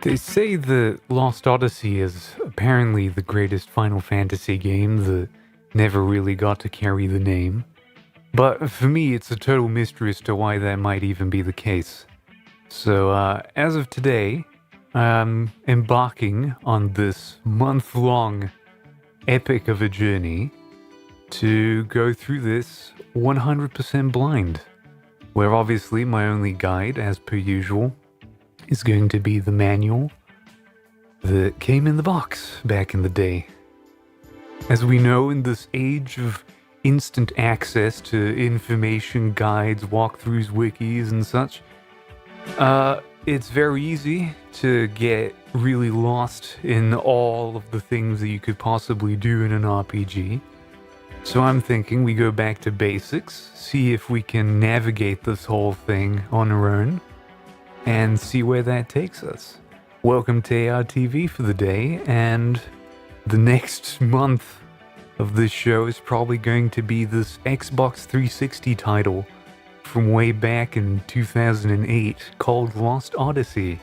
They say the Lost Odyssey is apparently the greatest Final Fantasy game that never really got to carry the name. But for me, it's a total mystery as to why that might even be the case. So, as of today, I'm embarking on this month-long epic of a journey to go through this 100% blind, where obviously my only guide, as per usual, is going to be the manual that came in the box back in the day. As we know, in this age of instant access to information, guides, walkthroughs, wikis, and such, it's very easy to get really lost in all of the things that you could possibly do in an RPG. So I'm thinking we go back to basics, see if we can navigate this whole thing on our own, and see where that takes us. Welcome to ARTV for the day, and the next month of this show is probably going to be this Xbox 360 title from way back in 2008 called Lost Odyssey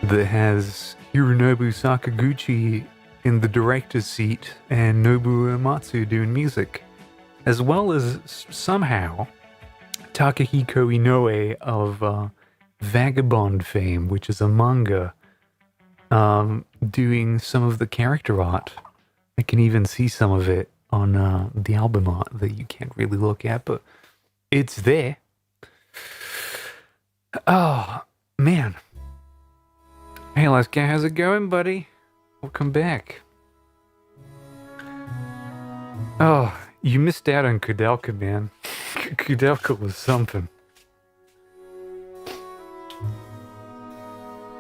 that has Hironobu Sakaguchi in the director's seat and Nobuo Uematsu doing music, as well as somehow Takahiko Inoue of Vagabond fame, which is a manga, doing some of the character art. I can even see some of it on the album art that you can't really look at, but it's there. Oh, man. Hey, Leska, how's it going, buddy? Welcome back. Oh, you missed out on Kudelka, man. Kudelka was something.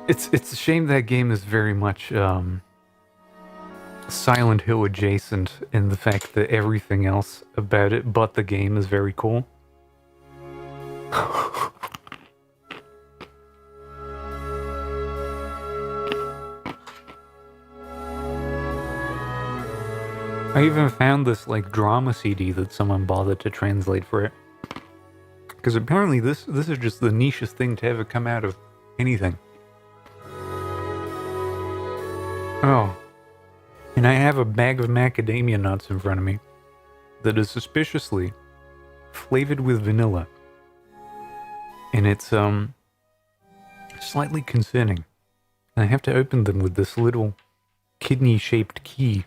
It's a shame that game is very much Silent Hill adjacent in the fact that everything else about it but the game is very cool. I even found this like drama CD that someone bothered to translate for it. Because apparently this is just the nichest thing to ever come out of anything. Oh. And I have a bag of macadamia nuts in front of me that is suspiciously flavored with vanilla. And it's slightly concerning. And I have to open them with this little kidney-shaped key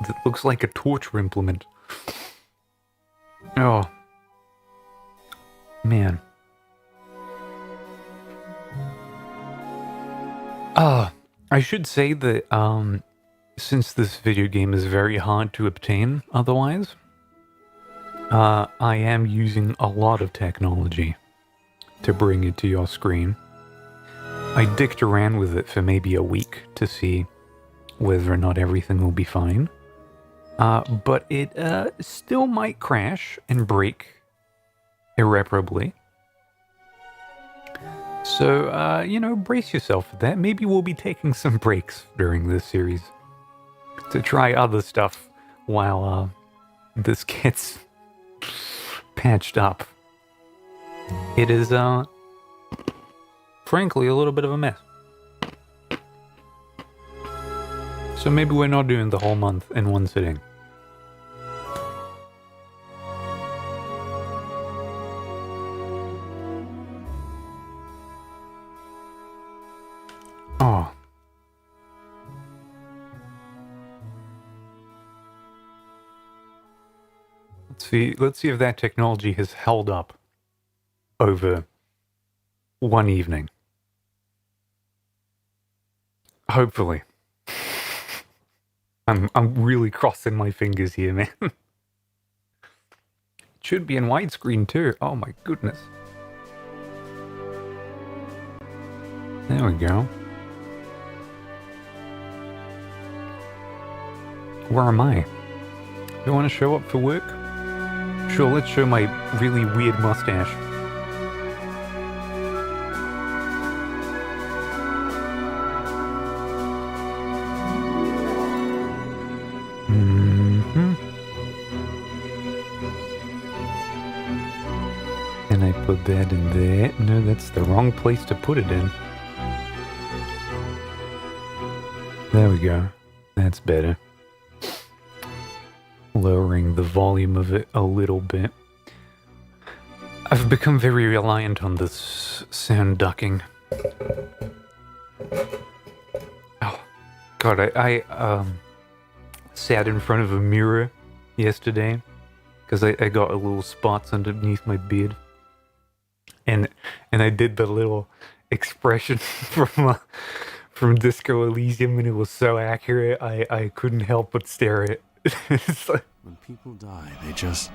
that looks like a torture implement. Oh. Man. I should say that, since this video game is very hard to obtain otherwise, I am using a lot of technology to bring it to your screen. I dicked around with it for maybe a week to see whether or not everything will be fine. But it still might crash and break irreparably. So, brace yourself for that. Maybe we'll be taking some breaks during this series to try other stuff while this gets patched up. It is, frankly, a little bit of a mess. So maybe we're not doing the whole month in one sitting. Oh. Let's see if that technology has held up over one evening. Hopefully. I'm really crossing my fingers here, man. It should be in widescreen too. Oh my goodness. There we go. Where am I? Do I want to show up for work? Sure, let's show my really weird mustache. And I put that in there. No, that's the wrong place to put it in. There we go. That's better. Lowering the volume of it a little bit. I've become very reliant on this sound ducking. Oh, God, I sat in front of a mirror yesterday because I got a little spots underneath my beard. And I did the little expression from Disco Elysium, and it was so accurate, I couldn't help but stare at it. It's like, when people die, they just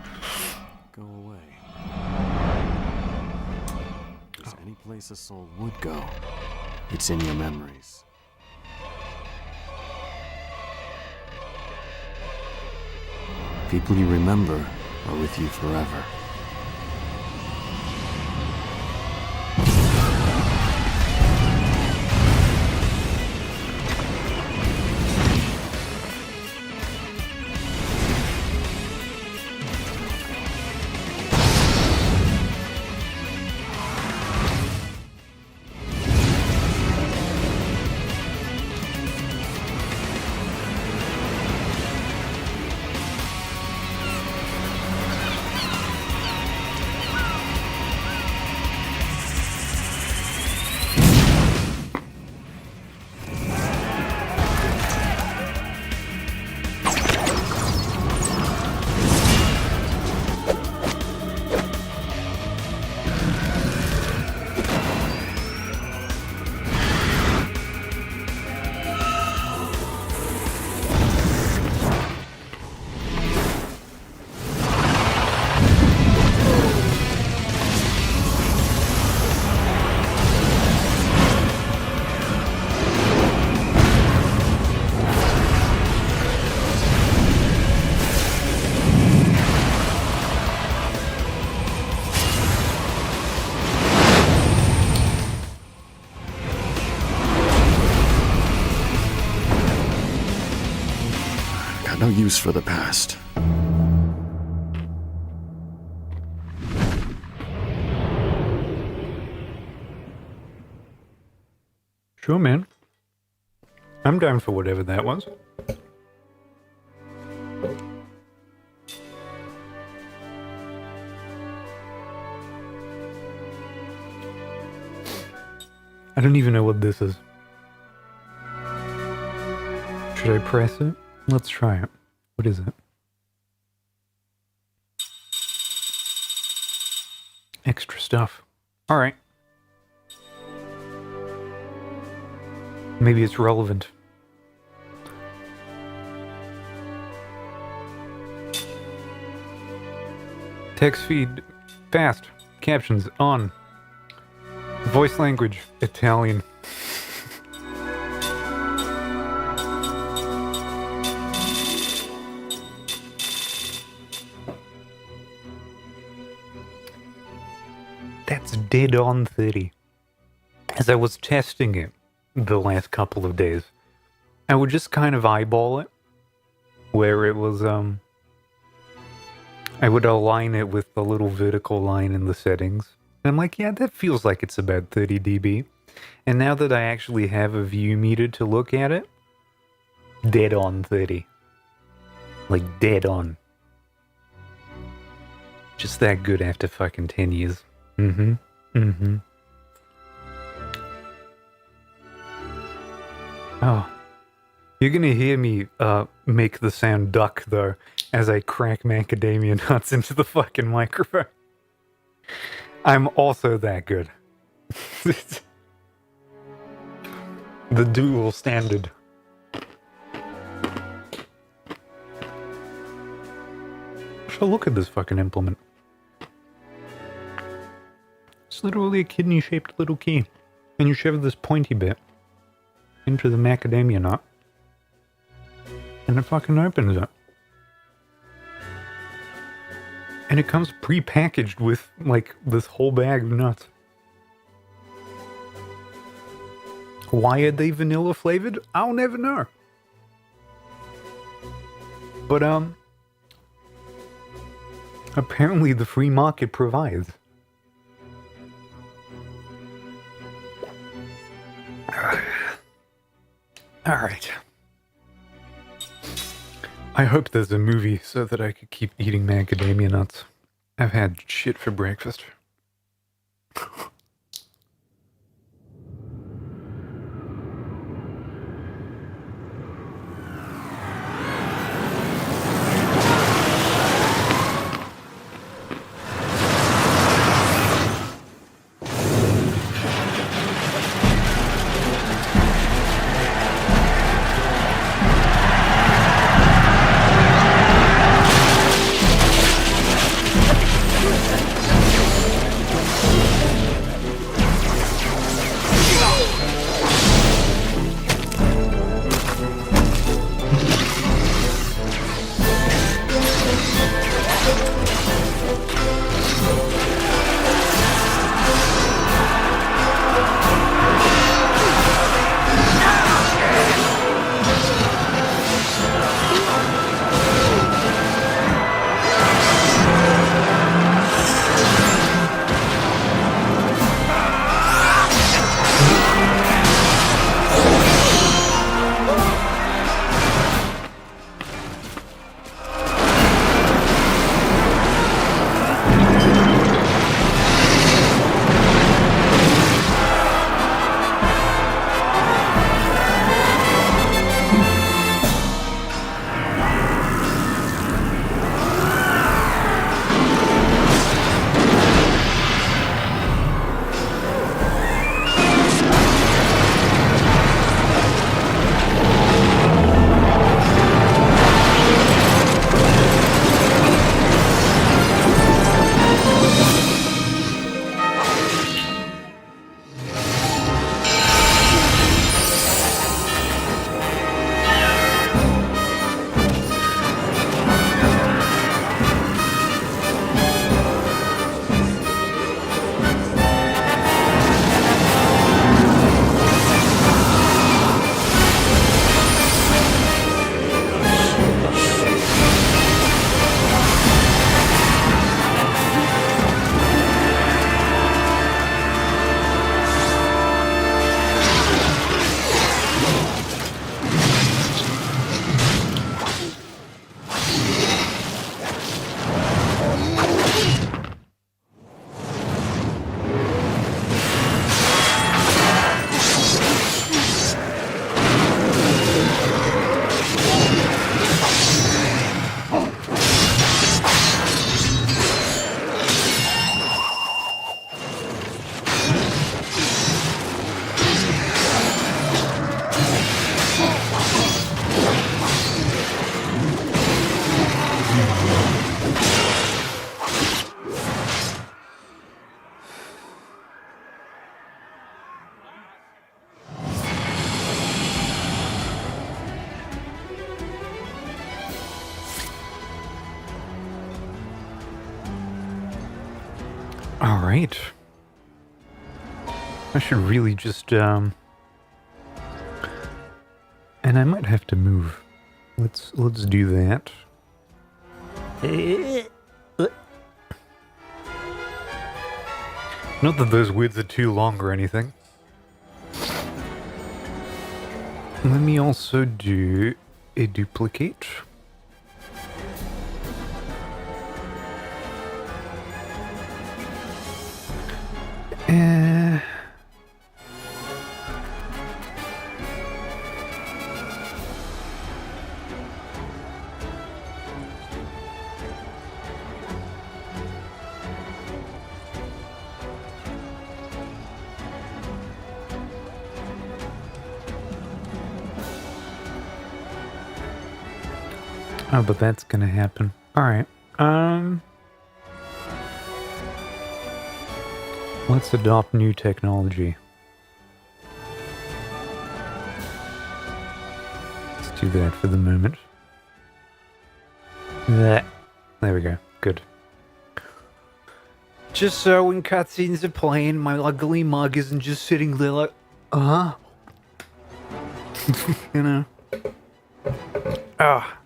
go away. If there's any place a soul would go, it's in your memories. People you remember are with you forever. No use for the past. sure, man. I'm down for whatever that was. I don't even know what this is. Should I press it? Let's try it. What is it? Extra stuff. Alright. Maybe it's relevant. Text feed fast. Captions on. Voice language Italian. That's dead on 30. As I was testing it the last couple of days, I would just kind of eyeball it, where it was, I would align it with the little vertical line in the settings. And I'm like, yeah, that feels like it's about 30 dB. And now that I actually have a view meter to look at it, dead on 30. Like, dead on. Just that good after fucking 10 years. Mm-hmm. Mm-hmm. Oh. You're gonna hear me make the sound duck, though, as I crack macadamia nuts into the fucking microphone. I'm also that good. The dual standard. So look at this fucking implement. It's literally a kidney-shaped little key. And you shove this pointy bit into the macadamia nut. And it fucking opens it. And it comes pre-packaged with, like, this whole bag of nuts. Why are they vanilla flavored? I'll never know. But, apparently the free market provides. Alright. I hope there's a movie so that I could keep eating macadamia nuts. I've had shit for breakfast. Alright. I should really just, and I might have to move. Let's do that. Not that those words are too long or anything. Let me also do a duplicate. Oh, but that's gonna happen. Alright. Let's adopt new technology. Let's do that for the moment. There we go. Good. Just so when cutscenes are playing, my ugly mug isn't just sitting there like, you know. Ah.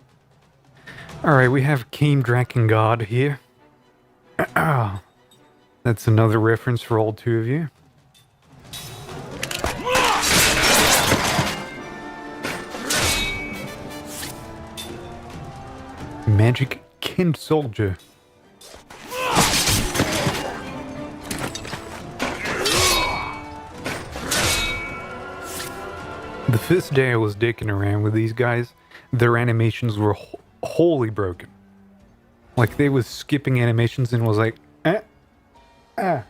Alright, we have Keen Drakengard here. That's another reference for all two of you. Magic Kind Soldier. The first day I was dicking around with these guys, their animations were wholly broken. Like, they was skipping animations and was like, ah.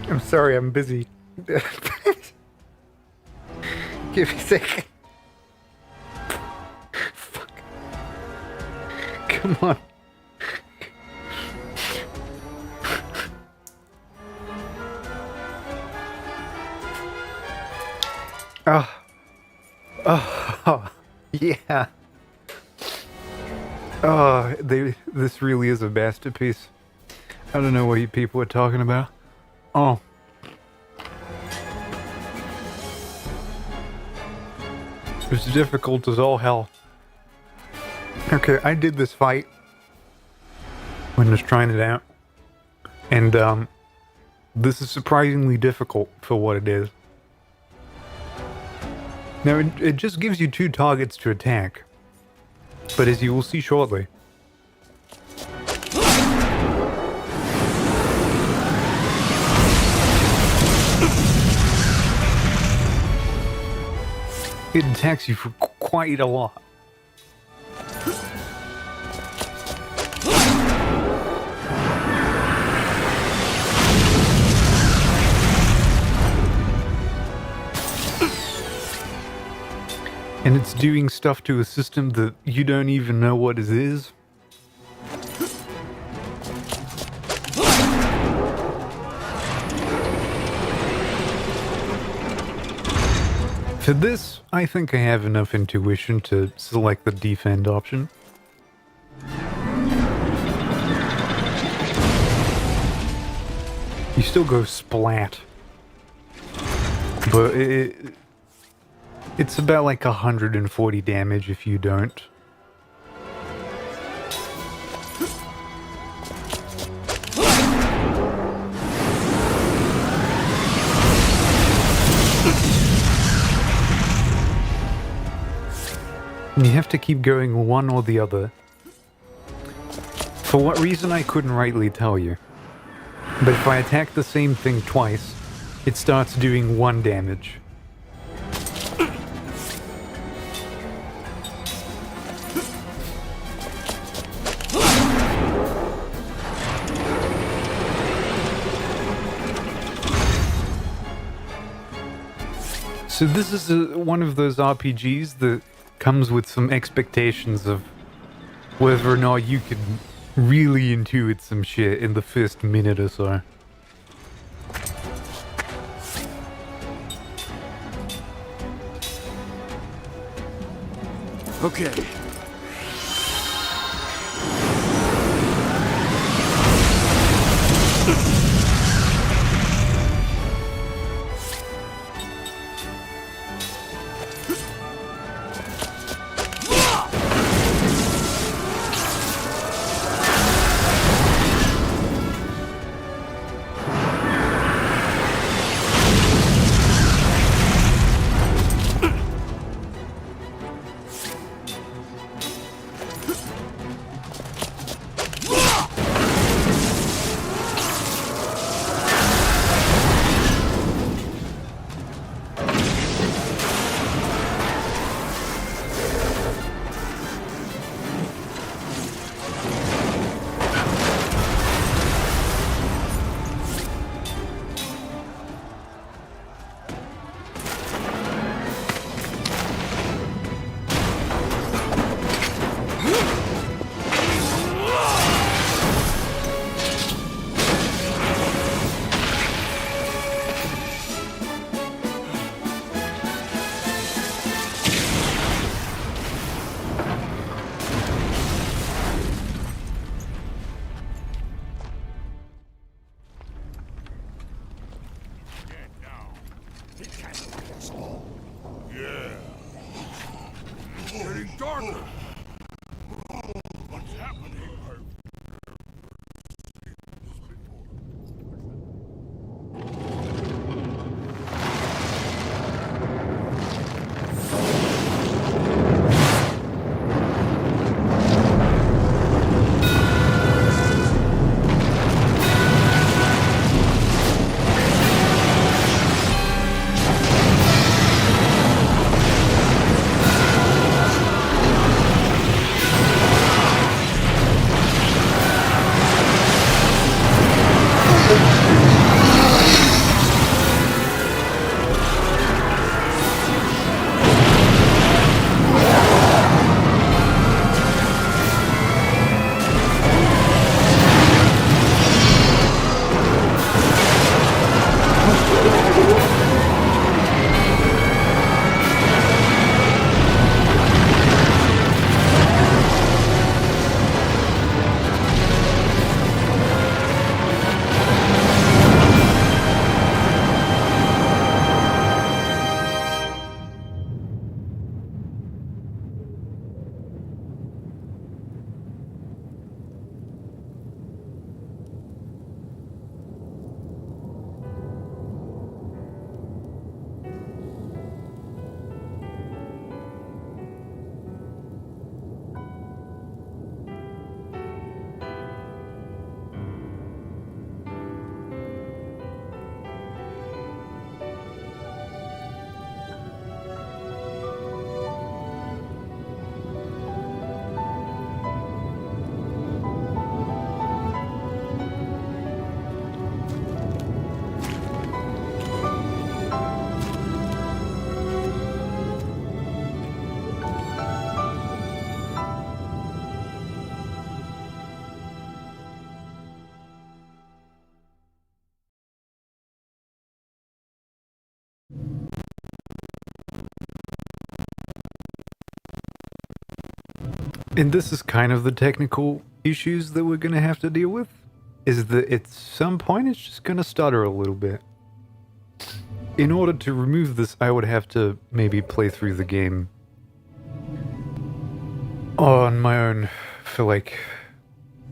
I'm sorry, I'm busy. Give me a second. Fuck. Come on. Oh, yeah. Oh, this really is a masterpiece. I don't know what you people are talking about. Oh. It's difficult as all hell. Okay, I did this fight when I was trying it out. And, this is surprisingly difficult for what it is. Now, it just gives you 2 targets to attack. But as you will see shortly, it attacks you for quite a lot. And it's doing stuff to a system that you don't even know what it is. For this, I think I have enough intuition to select the defend option. You still go splat. But it's about like 140 damage if you don't. And you have to keep going one or the other. For what reason I couldn't rightly tell you. But if I attack the same thing twice, it starts doing 1 damage. So this is one of those RPGs that comes with some expectations of whether or not you can really intuit some shit in the first minute or so. Okay. What's happening? And this is kind of the technical issues that we're going to have to deal with, is that at some point it's just going to stutter a little bit. In order to remove this, I would have to maybe play through the game on my own for like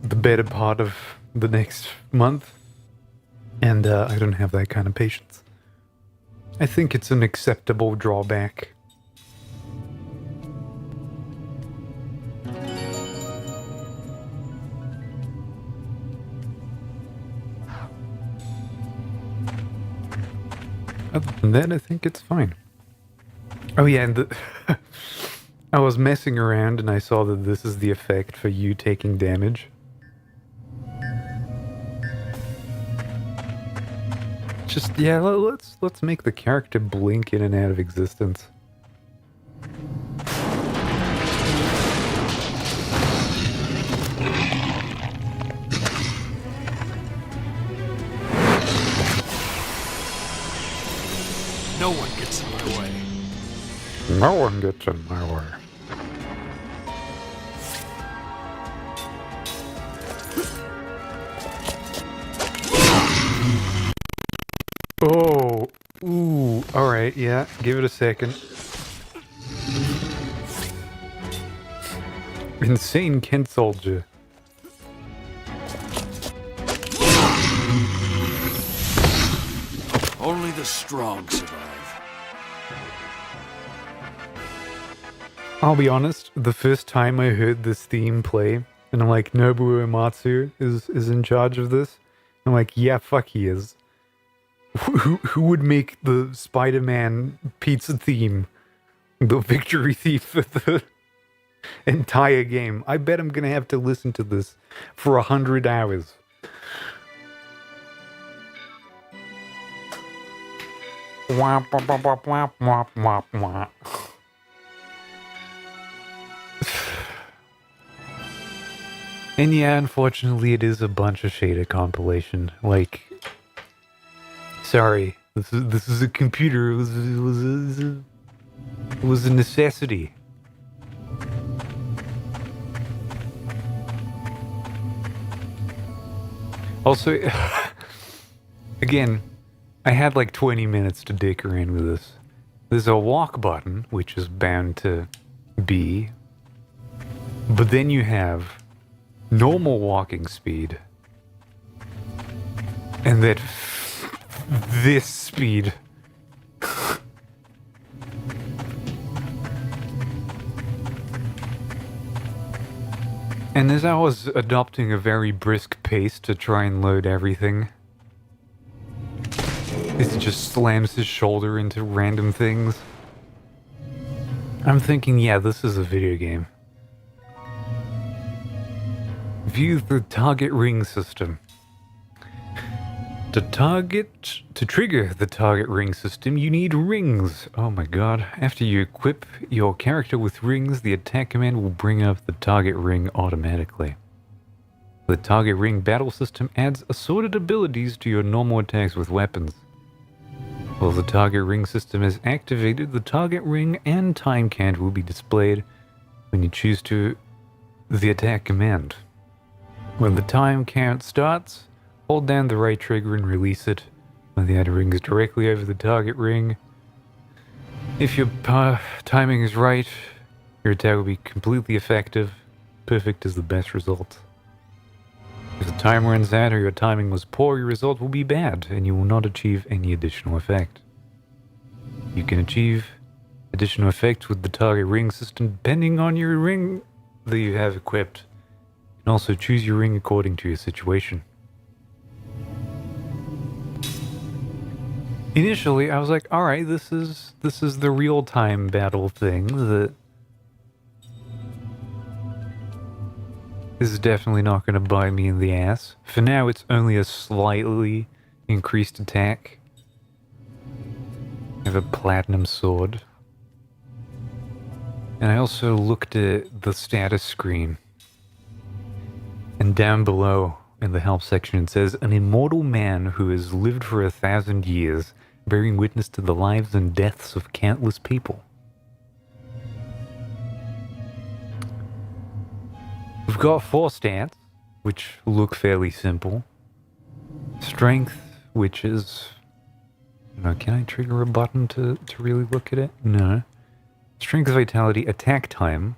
the better part of the next month. And I don't have that kind of patience. I think it's an acceptable drawback. Other than that, I think it's fine. Oh yeah, and I was messing around and I saw that this is the effect for you taking damage. Just, yeah, let's make the character blink in and out of existence. No one gets in my way. No one gets in my way. Oh, ooh, alright, yeah, give it a second. Insane Kent soldier. Only the strong survive. I'll be honest, the first time I heard this theme play, and I'm like, Nobuo Uematsu is in charge of this, I'm like, yeah, fuck he is. Who would make the Spider-Man pizza theme the victory theme for the entire game? I bet I'm gonna have to listen to this for 100 hours. Wah, wah, wah, wah, wah, wah, wah, wah. And yeah, unfortunately, it is a bunch of shader compilation. Like, sorry, this is a computer. It was a necessity. Also, again, I had like 20 minutes to dick around with this. There's a walk button, which is bound to be But then you have normal walking speed. And then this speed. And as I was adopting a very brisk pace to try and load everything, he just slams his shoulder into random things. I'm thinking, yeah, this is a video game. View the target ring system. To trigger the target ring system, you need rings. Oh my god. After you equip your character with rings, the attack command will bring up the target ring automatically. The target ring battle system adds assorted abilities to your normal attacks with weapons. While the target ring system is activated, the target ring and time count will be displayed when you choose the attack command. When the time count starts, hold down the right trigger and release it when the item ring is directly over the target ring. If your timing is right, your attack will be completely effective. Perfect is the best result. If the time runs out or your timing was poor, your result will be bad and you will not achieve any additional effect. You can achieve additional effects with the target ring system depending on your ring that you have equipped. You can also choose your ring according to your situation. Initially, I was like, alright, this is the real-time battle thing that is definitely not going to bite me in the ass. For now, it's only a slightly increased attack. I have a platinum sword. And I also looked at the status screen. And down below in the help section it says, an immortal man who has lived for 1,000 years, bearing witness to the lives and deaths of countless people. We've got 4 stats, which look fairly simple. Strength, which is... can I trigger a button to really look at it? No. Strength, vitality, attack time,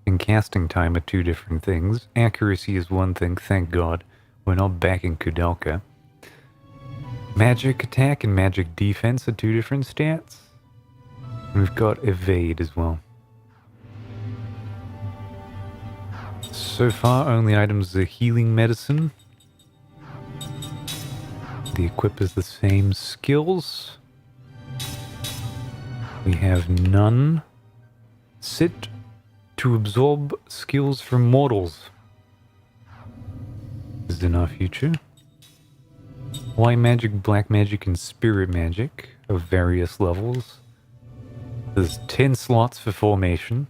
and casting time are 2 different things. Accuracy is one thing, thank God. We're not back in Kudelka. Magic attack and magic defense are 2 different stats. And we've got evade as well. So far, only items are healing medicine. The equip is the same skills. We have none. Sit to absorb skills from mortals. This is in our future. White magic, black magic, and spirit magic of various levels. There's 10 slots for formation.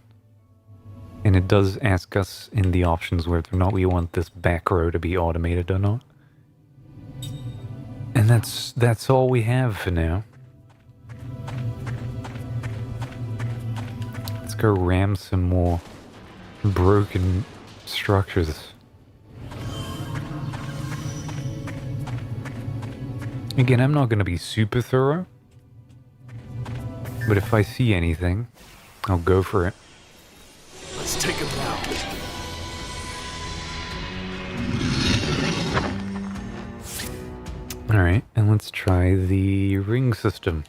And it does ask us in the options whether or not we want this back row to be automated or not. And that's all we have for now. Let's go ram some more broken structures. Again, I'm not going to be super thorough, but if I see anything, I'll go for it. Let's take him down. Alright, and let's try the ring system.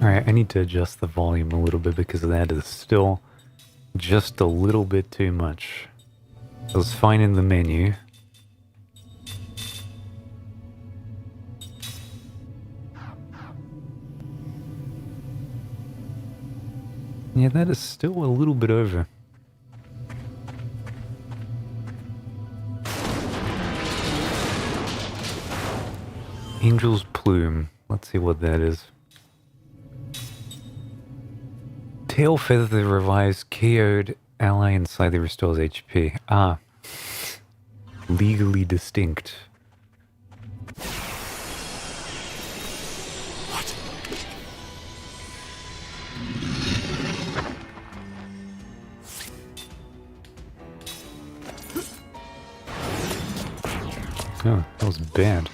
Alright, I need to adjust the volume a little bit because that is still just a little bit too much. It was fine in the menu. Yeah, that is still a little bit over. Angel's Plume. Let's see what that is. Tail feather that revives KO'd ally and slightly restores HP. Ah. Legally distinct. Oh, that was bad.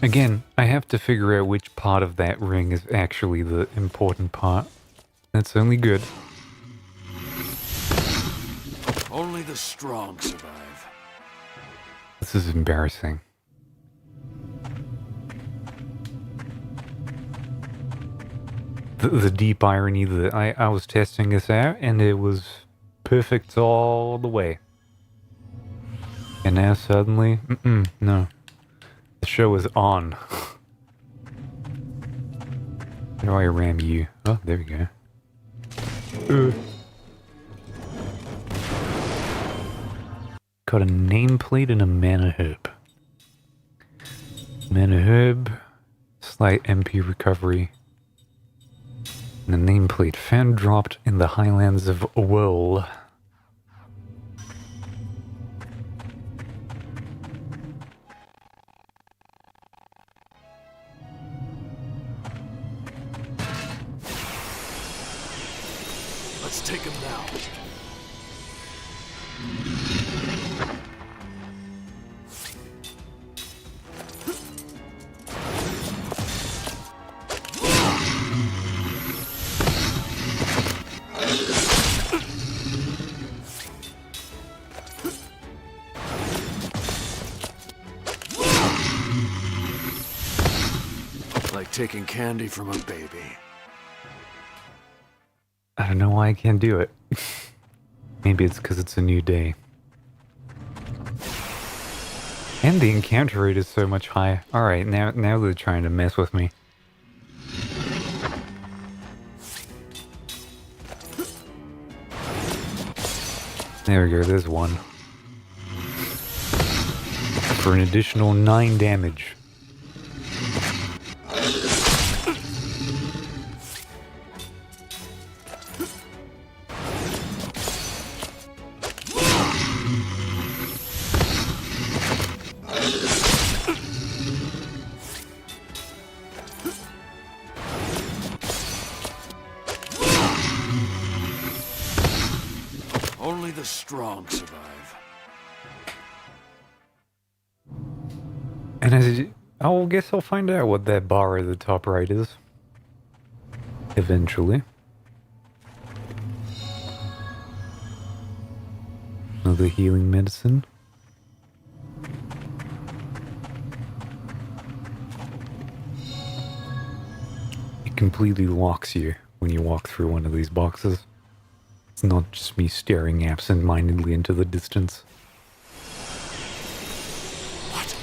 Again, I have to figure out which part of that ring is actually the important part. That's only good. Only the strong survive. This is embarrassing. The deep irony that I was testing this out and it was perfect all the way. And now suddenly, no. The show is on. How do I ram you? Oh, there we go. Got a nameplate and a mana herb. Mana herb, slight MP recovery. And a nameplate found dropped in the highlands of Wool. Let's take him now. Like taking candy from a baby. I don't know why I can't do it. Maybe it's because it's a new day. And the encounter rate is so much higher. Alright, now they're trying to mess with me. There we go, there's one. For an additional 9 damage. Only the strong survive. And I guess I'll find out what that bar at the top right is. Eventually. Another healing medicine. It completely locks you when you walk through one of these boxes. It's not just me staring absent-mindedly into the distance. What?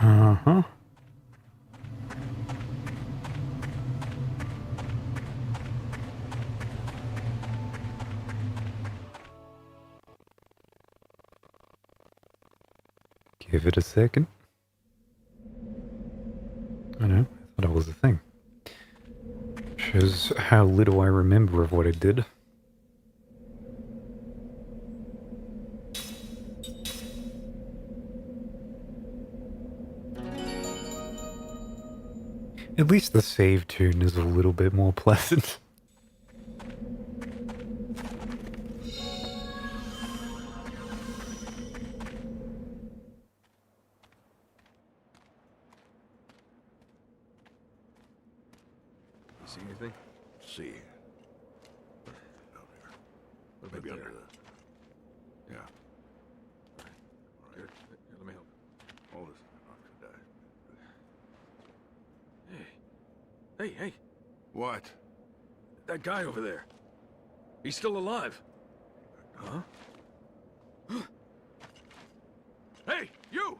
Uh-huh. Give it a second. I know, I thought it was a thing. Shows how little I remember of what I did. At least the save tune is a little bit more pleasant. You see anything? See. Down here. Maybe under the... Yeah. Here, let me help. All this not gonna die. Hey, What? that guy over there. He's still alive. Huh? Hey, you!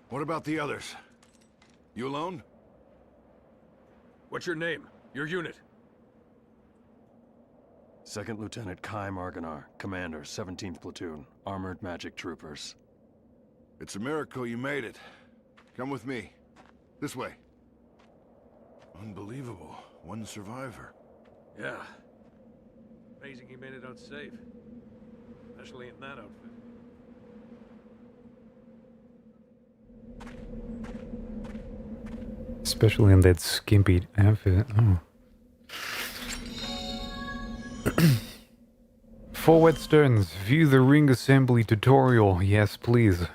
What about the others? You alone? What's your name? Your unit? Second Lieutenant Kai Marganar, Commander, 17th Platoon, Armored Magic Troopers. It's a miracle you made it. Come with me. This way. Unbelievable. One survivor. Yeah. Amazing he made it out safe. Especially in that outfit. Especially in that skimpy outfit. Oh. Forward Stearns, view the ring assembly tutorial. Yes, please.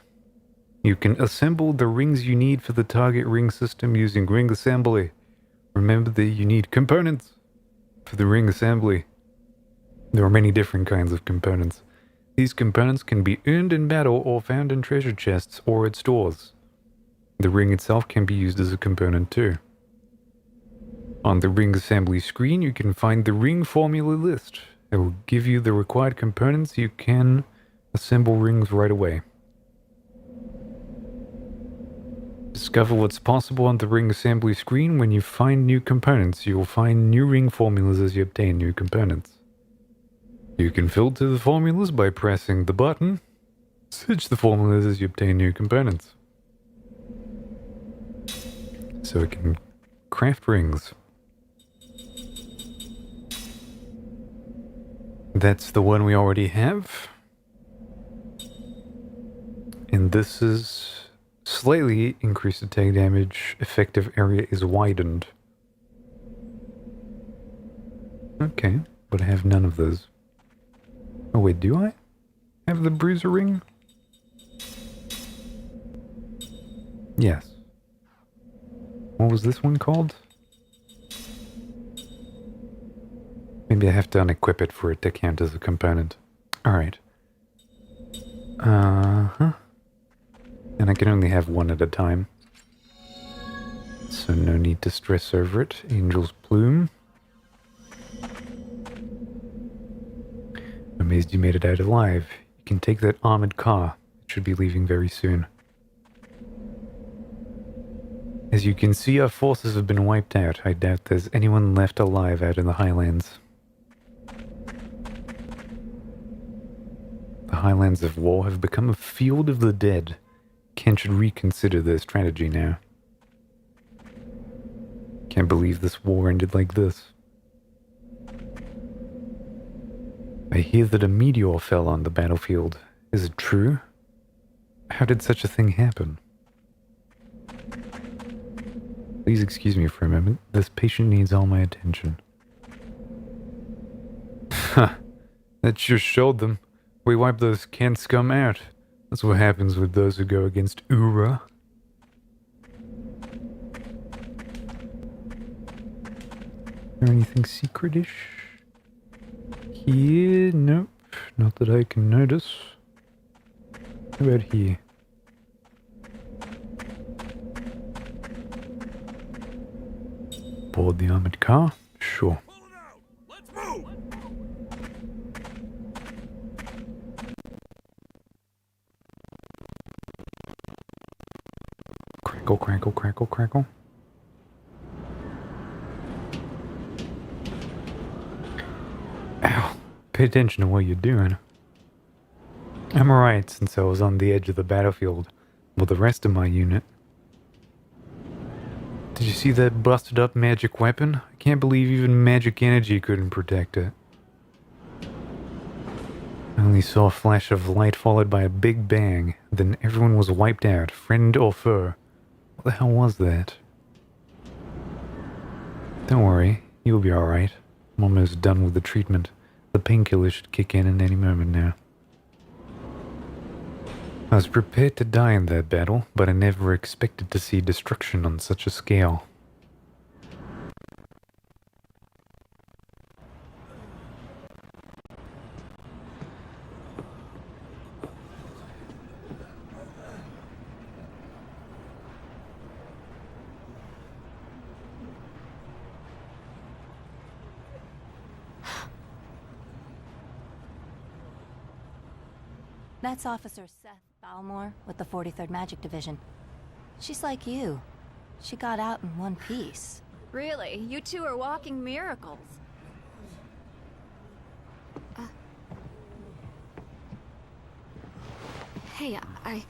You can assemble the rings you need for the target ring system using ring assembly. Remember that you need components for the ring assembly. There are many different kinds of components. These components can be earned in battle or found in treasure chests or at stores. The ring itself can be used as a component too. On the ring assembly screen, you can find the ring formula list. It will give you the required components. You can assemble rings right away. Discover what's possible on the ring assembly screen. When you find new components, you will find new ring formulas as you obtain new components. You can filter the formulas by pressing the button. Switch the formulas as you obtain new components. So we can craft rings. That's the one we already have. And this is slightly increased attack damage. Effective area is widened. Okay, but I have none of those. Oh wait, do I have the bruiser ring? Yes. What was this one called? Maybe I have to unequip it for it to count as a component. Alright. And I can only have one at a time. So no need to stress over it. Angel's Plume. Amazed you made it out alive. You can take that armored car. It should be leaving very soon. As you can see, our forces have been wiped out. I doubt there's anyone left alive out in the Highlands. The Highlands of War have become a field of the dead. Ken should reconsider their strategy now. Can't believe this war ended like this. I hear that a meteor fell on the battlefield. Is it true? How did such a thing happen? Please excuse me for a moment. This patient needs all my attention. Ha! That sure showed them. We wiped those Kent scum out. That's what happens with those who go against Ura. Is there anything secretish? Here? Nope. Not that I can notice. How about here? Board the armored car? Sure. Pull it out! Let's move! Crackle, crackle, crackle, crackle. Ow. Pay attention to what you're doing. I'm alright since I was on the edge of the battlefield with the rest of my unit. Did you see that busted up magic weapon? I can't believe even magic energy couldn't protect it. I only saw a flash of light followed by a big bang, then everyone was wiped out, friend or foe. What the hell was that? Don't worry, you'll be alright. I'm almost done with the treatment. The painkiller should kick in any moment now. I was prepared to die in that battle, but I never expected to see destruction on such a scale. That's Officer Seth Balmore with the 43rd Magic Division. She's like you. She got out in one piece. Really? You two are walking miracles. Hey, I...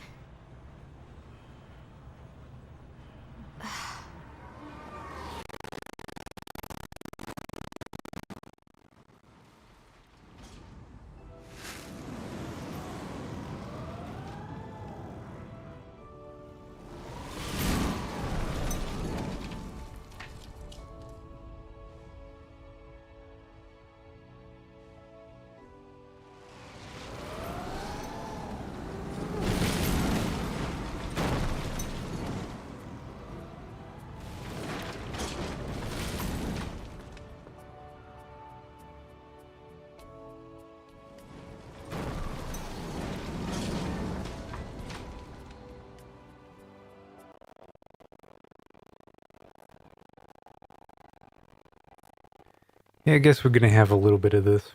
Yeah, I guess we're gonna have a little bit of this.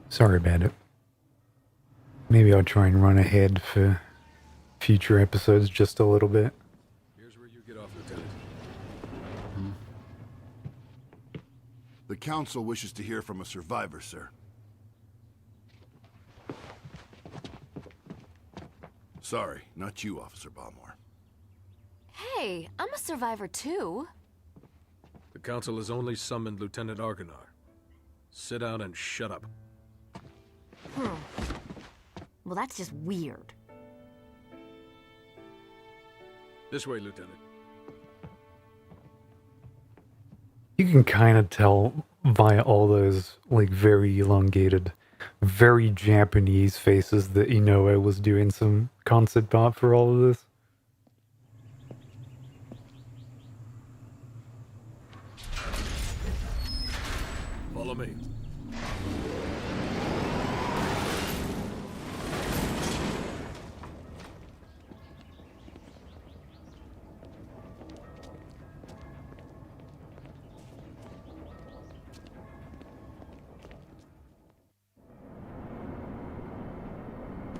Sorry about it. Maybe I'll try and run ahead for future episodes just a little bit. Here's where you get off, Lieutenant. The Council wishes to hear from a survivor, sir. Sorry, not you, Officer Balmore. Hey, I'm a survivor too. The Council has only summoned Lieutenant Argonar. Sit down and shut up. Well, that's just weird. This way, Lieutenant. You can kind of tell via all those, like, very elongated, very Japanese faces that Inoue was doing some concept art for all of this. Follow me.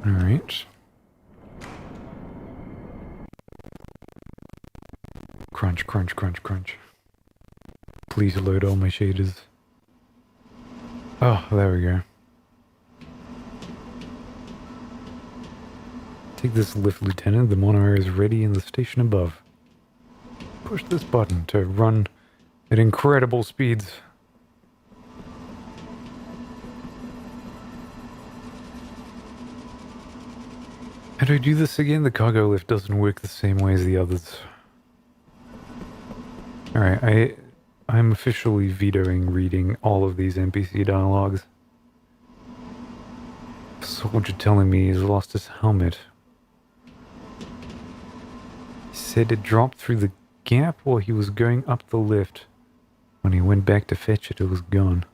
All right. Crunch, crunch, crunch, crunch. Please load all my shaders. Oh, there we go. Take this lift, Lieutenant. The monorail is ready in the station above. Push this button to run at incredible speeds. How do I do this again? The cargo lift doesn't work the same way as the others. Alright, I'm officially vetoing reading all of these NPC dialogues. Soldier telling me he's lost his helmet. He said it dropped through the gap while he was going up the lift. When he went back to fetch it, it was gone.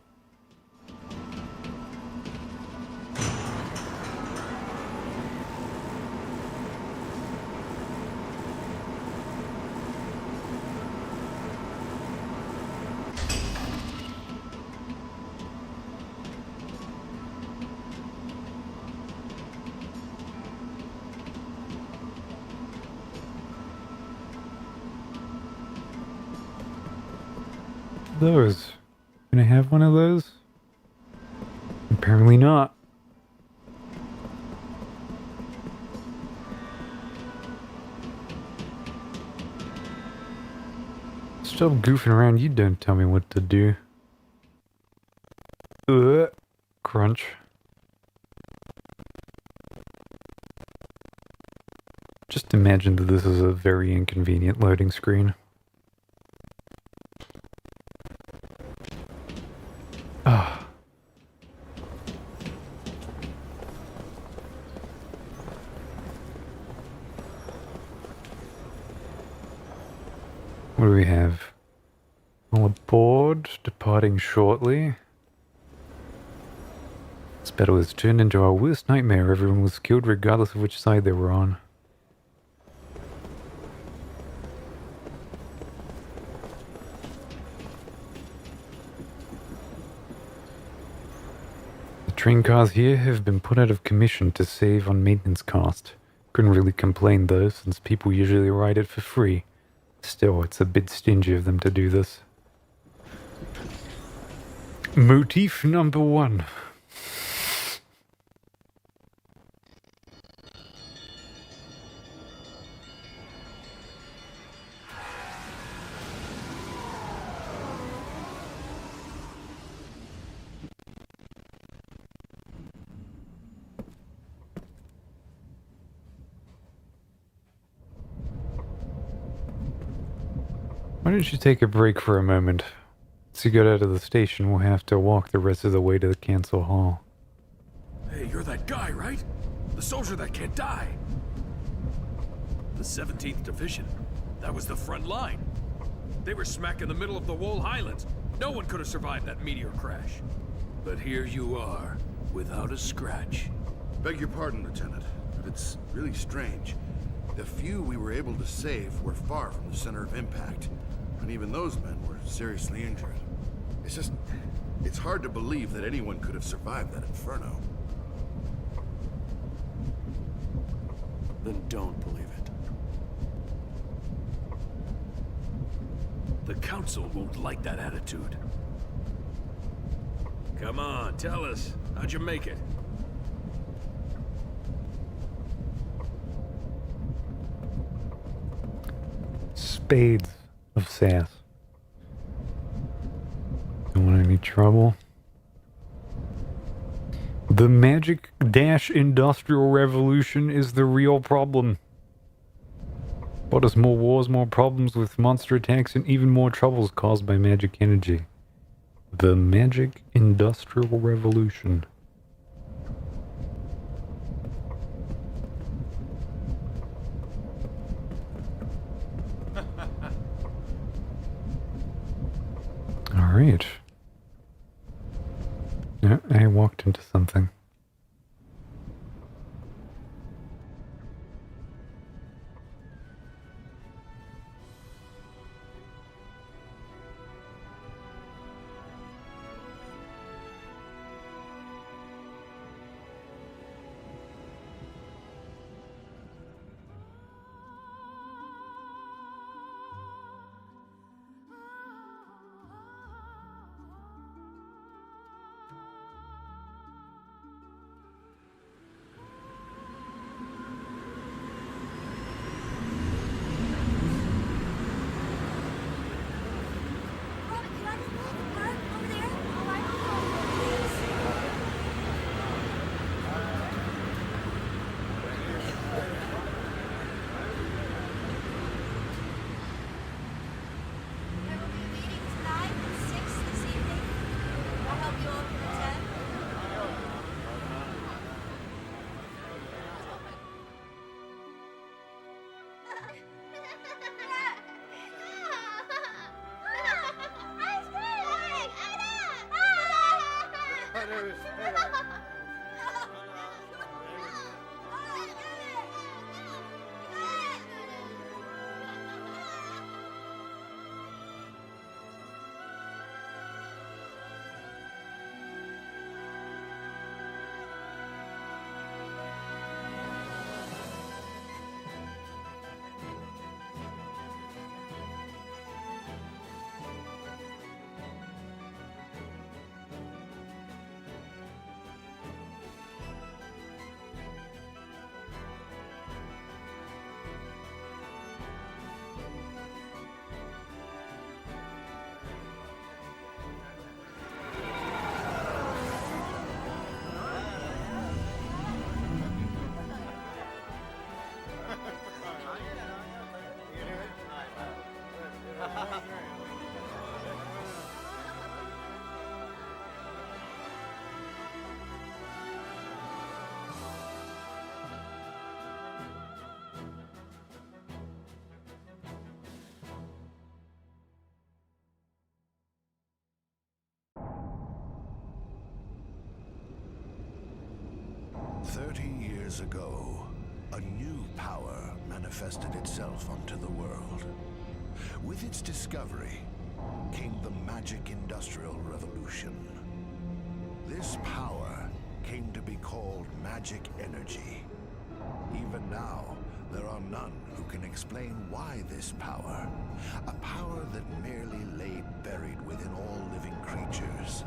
Those. Can I have one of those? Apparently not. Stop goofing around, you don't tell me what to do. Crunch. Just imagine that this is a very inconvenient loading screen. Ah. What do we have? All aboard, departing shortly. This battle has turned into our worst nightmare. Everyone was killed regardless of which side they were on. The train cars here have been put out of commission to save on maintenance cost. Couldn't really complain though, since people usually ride it for free. Still, it's a bit stingy of them to do this. Motif number 1. Why don't you take a break for a moment? Once you get out of the station, we'll have to walk the rest of the way to the council hall. Hey, you're that guy, right? The soldier that can't die. The 17th Division. That was the front line. They were smack in the middle of the Wool Highlands. No one could have survived that meteor crash. But here you are, without a scratch. Beg your pardon, Lieutenant, but it's really strange. The few we were able to save were far from the center of impact, and even those men were seriously injured. It's hard to believe that anyone could have survived that inferno. Then don't believe it. The Council won't like that attitude. Come on, tell us. How'd you make it? Spades of sass. Don't want any trouble. The magic dash industrial revolution is the real problem. What is more wars, more problems with monster attacks, and even more troubles caused by magic energy? The magic industrial revolution. Alright. Yeah, I walked into something. Years ago, a new power manifested itself onto the world. With its discovery came the magic industrial revolution. This power came to be called magic energy. Even now, there are none who can explain why this power, a power that merely lay buried within all living creatures,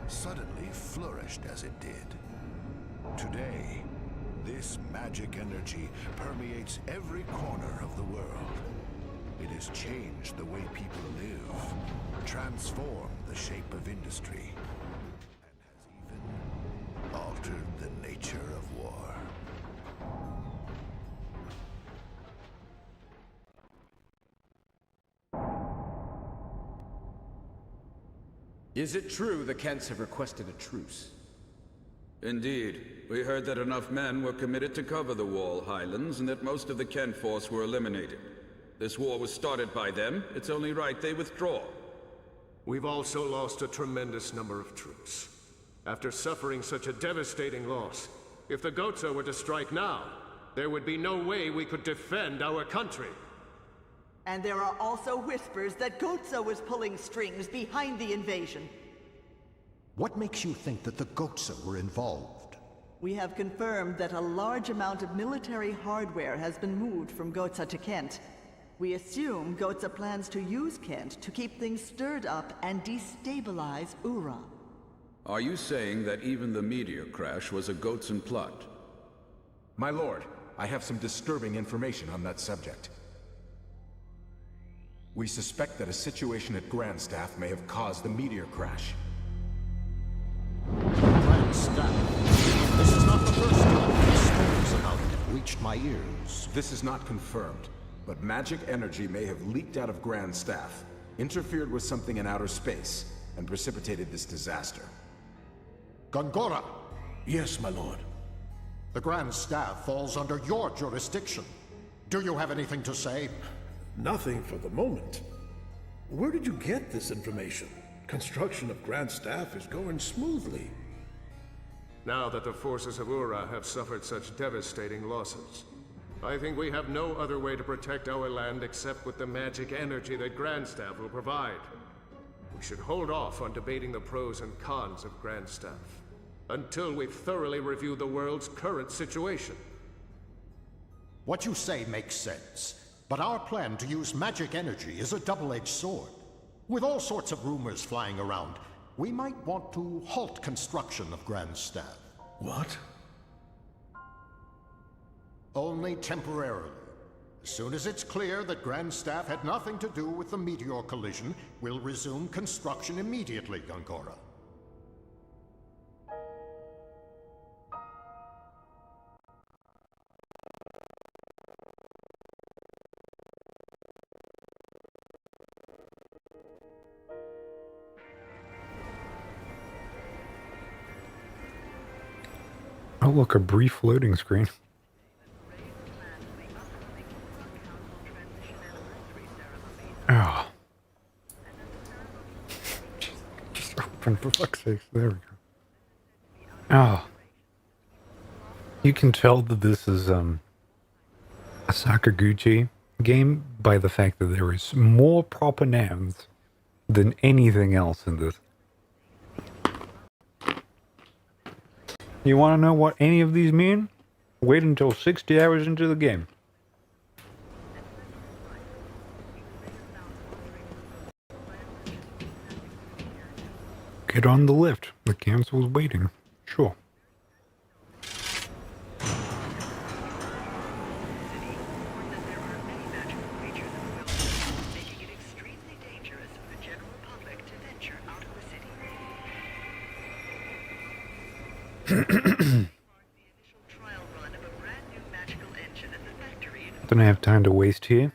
suddenly flourished as it did. Today, this magic energy permeates every corner of the world. It has changed the way people live, transformed the shape of industry, and has even altered the nature of war. Is it true the Kents have requested a truce? Indeed. We heard that enough men were committed to cover the Wall Highlands and that most of the Kent force were eliminated. This war was started by them. It's only right they withdraw. We've also lost a tremendous number of troops. After suffering such a devastating loss, if the Gozo were to strike now, there would be no way we could defend our country. And there are also whispers that Gozo was pulling strings behind the invasion. What makes you think that the Gozo were involved? We have confirmed that a large amount of military hardware has been moved from Gozo to Kent. We assume Gozo plans to use Kent to keep things stirred up and destabilize Ura. Are you saying that even the meteor crash was a Gotsan plot? My lord, I have some disturbing information on that subject. We suspect that a situation at Grandstaff may have caused the meteor crash. Grandstaff? This is not the first time stories about it have reached my ears. This is not confirmed, but magic energy may have leaked out of Grandstaff, interfered with something in outer space, and precipitated this disaster. Gongora! Yes, my lord. The Grand Staff falls under your jurisdiction. Do you have anything to say? Nothing for the moment. Where did you get this information? Construction of Grand Staff is going smoothly. Now that the forces of Ura have suffered such devastating losses, I think we have no other way to protect our land except with the magic energy that Grandstaff will provide. We should hold off on debating the pros and cons of Grandstaff until we've thoroughly reviewed the world's current situation. What you say makes sense, but our plan to use magic energy is a double-edged sword. With all sorts of rumors flying around, we might want to halt construction of Grandstaff. What? Only temporarily. As soon as it's clear that Grandstaff had nothing to do with the meteor collision, we'll resume construction immediately, Gongora. Oh, look, a brief loading screen. Oh. Just open for fuck's sake. There we go. Oh. You can tell that this is a Sakaguchi game by the fact that there is more proper nouns than anything else in this. You want to know what any of these mean? Wait until 60 hours into the game. Get on the lift. The council's waiting. Sure. Don't have time to waste here.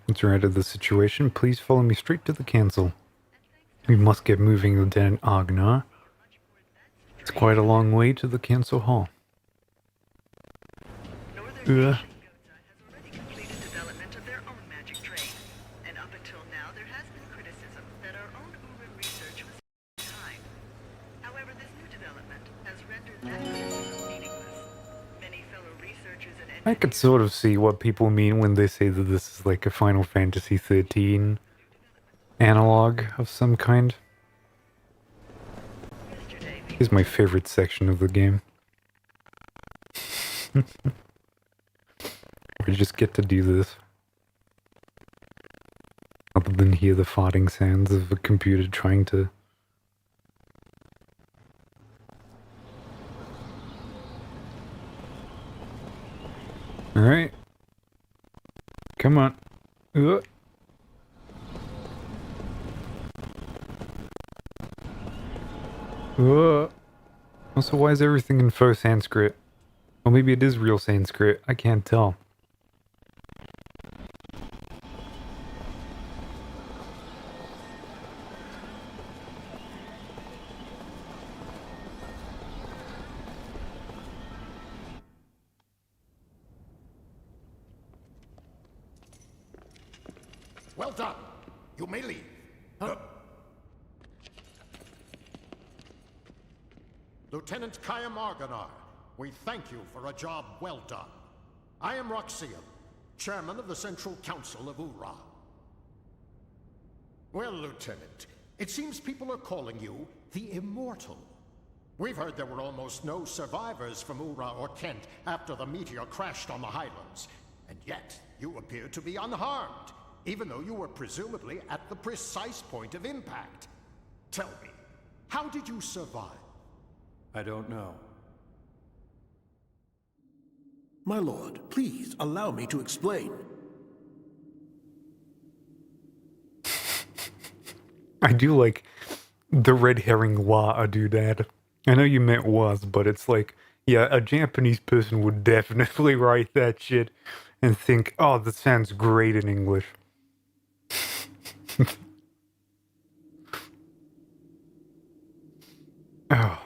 Once you're out of the situation, please follow me straight to the council. We must get moving, Lieutenant Agnar. It's quite a long way to the council hall. I could sort of see what people mean when they say that this is like a Final Fantasy 13 analog of some kind. Here's my favorite section of the game. We just get to do this. Other than hear the farting sounds of a computer trying to... Alright. Come on. Also, why is everything in faux Sanskrit? Or maybe it is real Sanskrit. I can't tell. Well done. You may leave. Lieutenant Kaya Marganar, we thank you for a job well done. I am Roxian, chairman of the Central Council of Ura. Well, Lieutenant, it seems people are calling you the Immortal. We've heard there were almost no survivors from Ura or Kent after the meteor crashed on the Highlands. And yet, you appear to be unharmed, even though you were presumably at the precise point of impact. Tell me, how did you survive? I don't know. My lord, please allow me to explain. I do like the red herring wa doodad. I know you meant was, but it's like, yeah, a Japanese person would definitely write that shit and think, oh, that sounds great in English. Oh,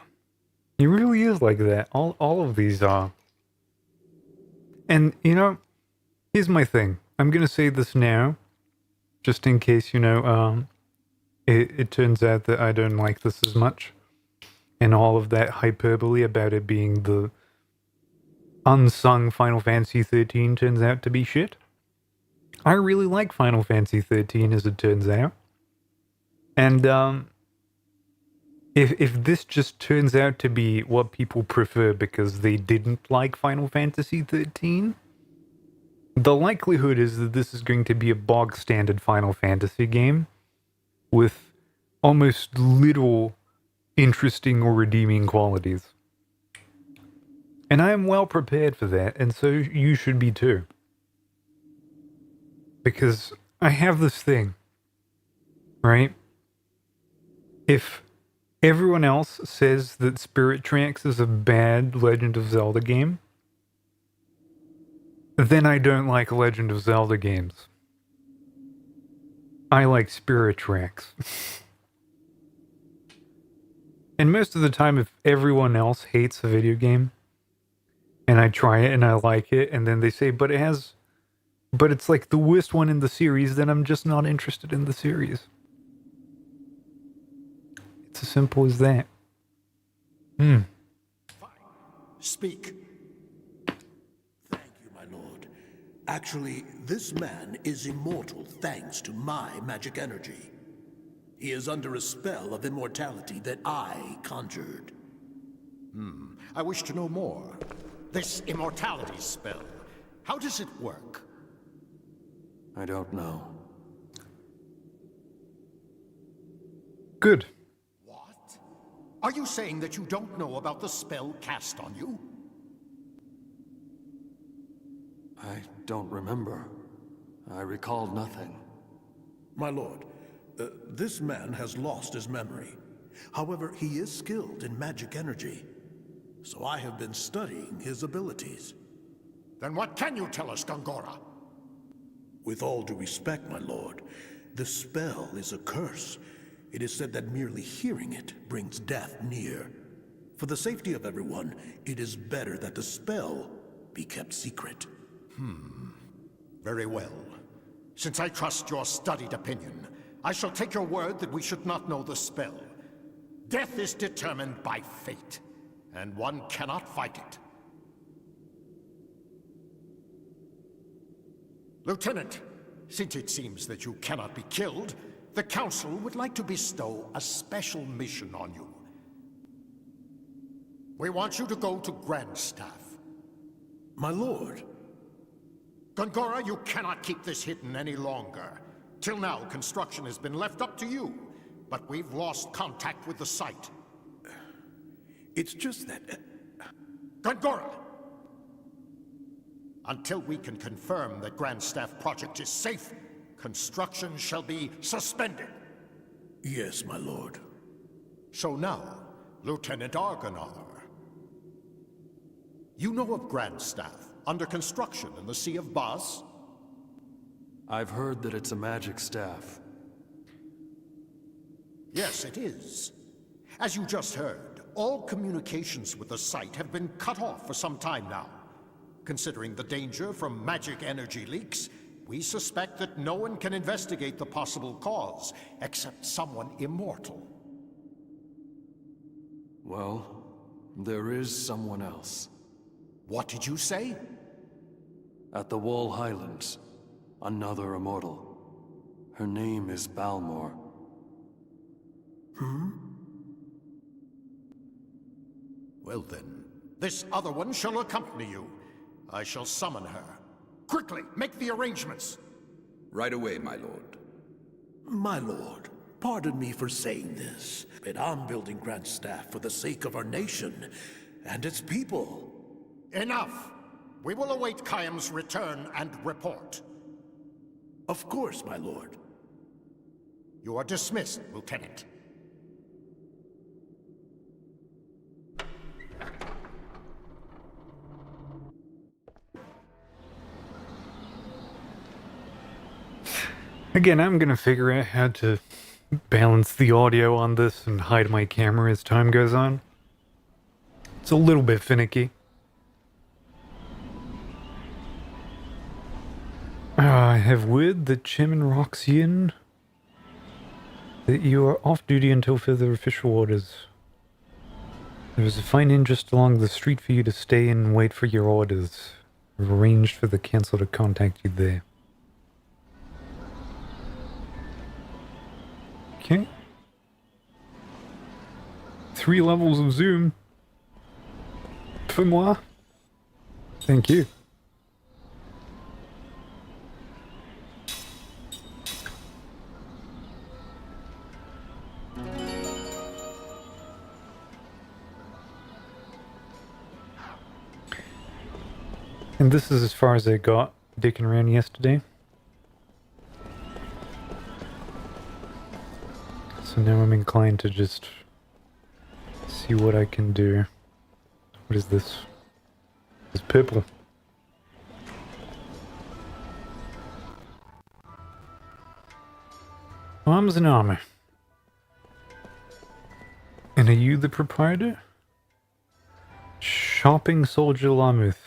he really is like that. All of these are. And, you know, here's my thing. I'm gonna say this now, just in case, you know, it turns out that I don't like this as much. And all of that hyperbole about it being the unsung Final Fantasy 13 turns out to be shit. I really like Final Fantasy 13 as it turns out. And if this just turns out to be what people prefer because they didn't like Final Fantasy 13, the likelihood is that this is going to be a bog standard Final Fantasy game with almost little interesting or redeeming qualities. And I am well prepared for that, and so you should be too. Because I have this thing, right? If everyone else says that Spirit Tracks is a bad Legend of Zelda game, then I don't like Legend of Zelda games. I like Spirit Tracks. And most of the time, if everyone else hates a video game, and I try it and I like it, and then they say, but it's like the worst one in the series, then I'm just not interested in the series. It's as simple as that. Speak. Thank you, my lord. Actually, this man is immortal thanks to my magic energy. He is under a spell of immortality that I conjured. I wish to know more. This immortality spell, how does it work? I don't know. Good. What? Are you saying that you don't know about the spell cast on you? I don't remember. I recall nothing. My lord, this man has lost his memory. However, he is skilled in magic energy. So I have been studying his abilities. Then what can you tell us, Gongora? With all due respect, my lord, the spell is a curse. It is said that merely hearing it brings death near. For the safety of everyone, it is better that the spell be kept secret. Very well. Since I trust your studied opinion, I shall take your word that we should not know the spell. Death is determined by fate, and one cannot fight it. Lieutenant, since it seems that you cannot be killed, the Council would like to bestow a special mission on you. We want you to go to Grandstaff. My lord. Gongora, you cannot keep this hidden any longer. Till now, construction has been left up to you, but we've lost contact with the site. It's just that... Gongora! Until we can confirm that Grandstaff project is safe, construction shall be suspended. Yes, my lord. So now, Lieutenant Argonar. You know of Grandstaff, under construction in the Sea of Baz? I've heard that it's a magic staff. Yes, it is. As you just heard, all communications with the site have been cut off for some time now. Considering the danger from magic energy leaks, We suspect that no one can investigate the possible cause, except someone immortal. Well, there is someone else. What did you say? At the Wall Highlands, another immortal. Her name is Balmor. Well then, this other one shall accompany you. I shall summon her. Quickly, make the arrangements! Right away, my lord. My lord, pardon me for saying this, but I'm building Grand Staff for the sake of our nation and its people. Enough! We will await Kayam's return and report. Of course, my lord. You are dismissed, Lieutenant. Again, I'm gonna figure out how to balance the audio on this and hide my camera as time goes on. It's a little bit finicky. I have word that Chairman Roxian that you are off duty until further official orders. There is a fine inn just along the street for you to stay in and wait for your orders. I've arranged for the council to contact you there. Okay. 3 levels of zoom. For moi. Thank you. And this is as far as I got dicking around yesterday. So now I'm inclined to just see what I can do. What is this? It's purple. Arms and armor. And are you the proprietor? Shopping Soldier Lamuth.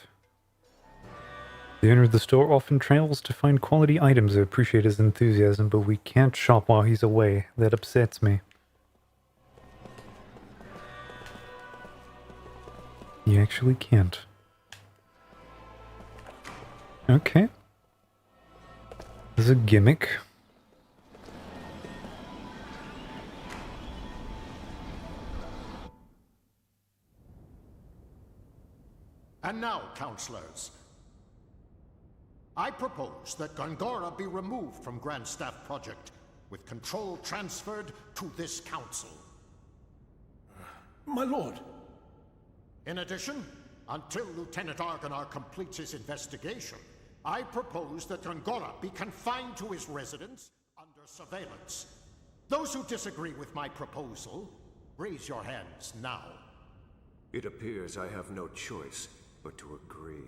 The owner of the store often travels to find quality items. I appreciate his enthusiasm, but we can't shop while he's away. That upsets me. You actually can't. Okay. There's a gimmick. And now, counselors, I propose that Gongora be removed from Grand Staff Project, with control transferred to this council. My lord. In addition, until Lieutenant Argonar completes his investigation, I propose that Gongora be confined to his residence under surveillance. Those who disagree with my proposal, raise your hands now. It appears I have no choice but to agree.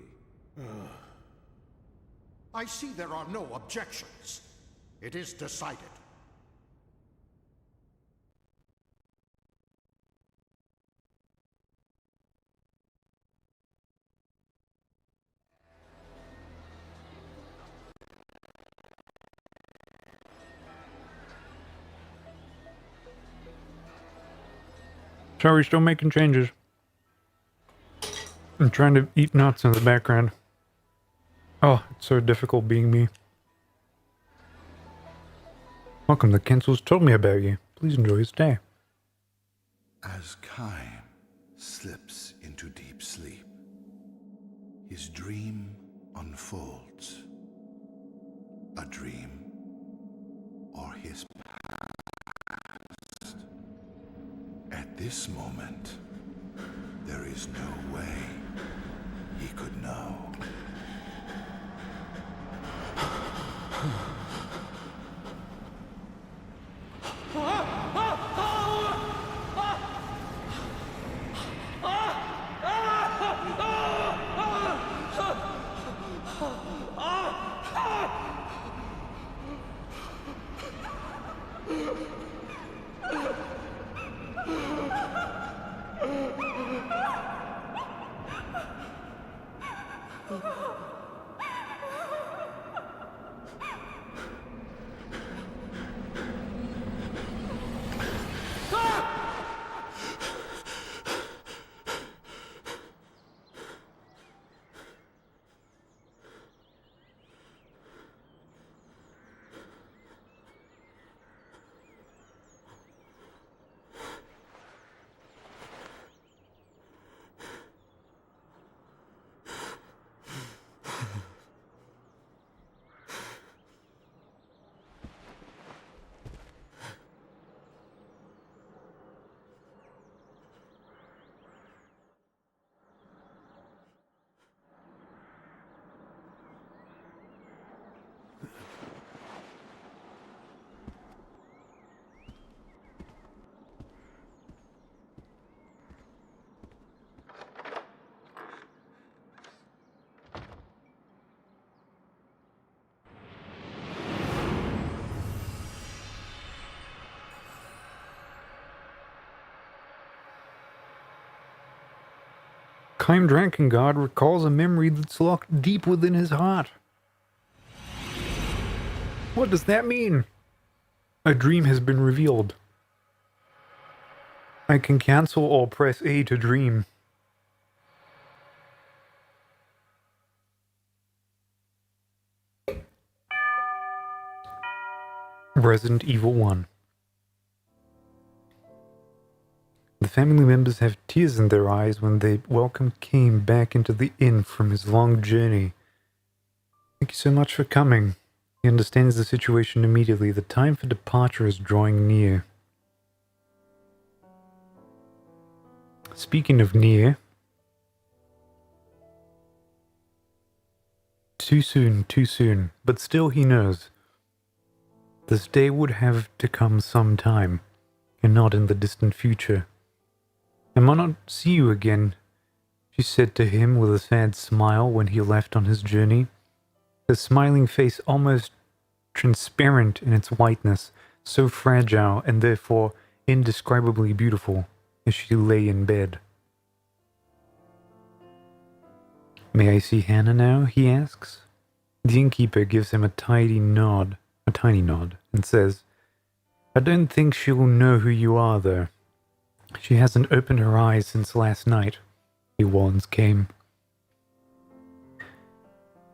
I see there are no objections. It is decided. Sorry, still making changes. I'm trying to eat nuts in the background. Oh, it's so difficult being me. Welcome, the council's told me about you. Please enjoy your stay. As Kaim slips into deep sleep, his dream unfolds. A dream or his past. At this moment, there is no way he could know. Chaim Drakengard recalls a memory that's locked deep within his heart. What does that mean? A dream has been revealed. I can cancel or press A to dream. Resident Evil 1. The family members have tears in their eyes when they welcome Chaim back into the inn from his long journey. Thank you so much for coming. He understands the situation immediately. The time for departure is drawing near. Speaking of near, too soon, but still he knows. This day would have to come sometime, and not in the distant future. I might not see you again, she said to him with a sad smile when he left on his journey, her smiling face almost transparent in its whiteness, so fragile and therefore indescribably beautiful as she lay in bed. May I see Hannah now? He asks. The innkeeper gives him a tiny nod, and says, I don't think she will know who you are, though. She hasn't opened her eyes since last night, he warns Chaim.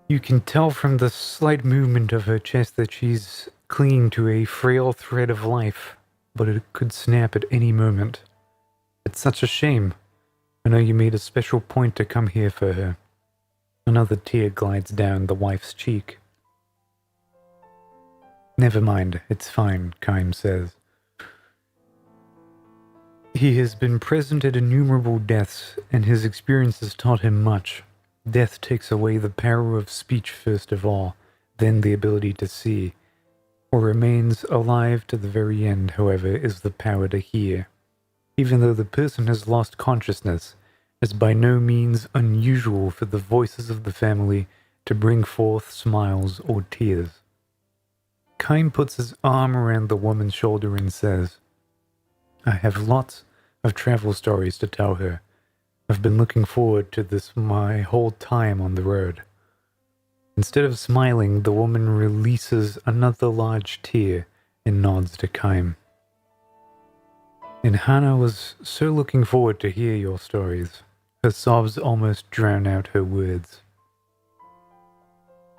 You can tell from the slight movement of her chest that she's clinging to a frail thread of life, but it could snap at any moment. It's such a shame. I know you made a special point to come here for her. Another tear glides down the wife's cheek. Never mind, it's fine, Chaim says. He has been present at innumerable deaths, and his experience has taught him much. Death takes away the power of speech first of all, then the ability to see. What remains alive to the very end, however, is the power to hear. Even though the person has lost consciousness, it's by no means unusual for the voices of the family to bring forth smiles or tears. Chaim puts his arm around the woman's shoulder and says, I have lots of travel stories to tell her. I've been looking forward to this my whole time on the road. Instead of smiling, the woman releases another large tear and nods to Chaim. And Hannah was so looking forward to hear your stories. Her sobs almost drown out her words.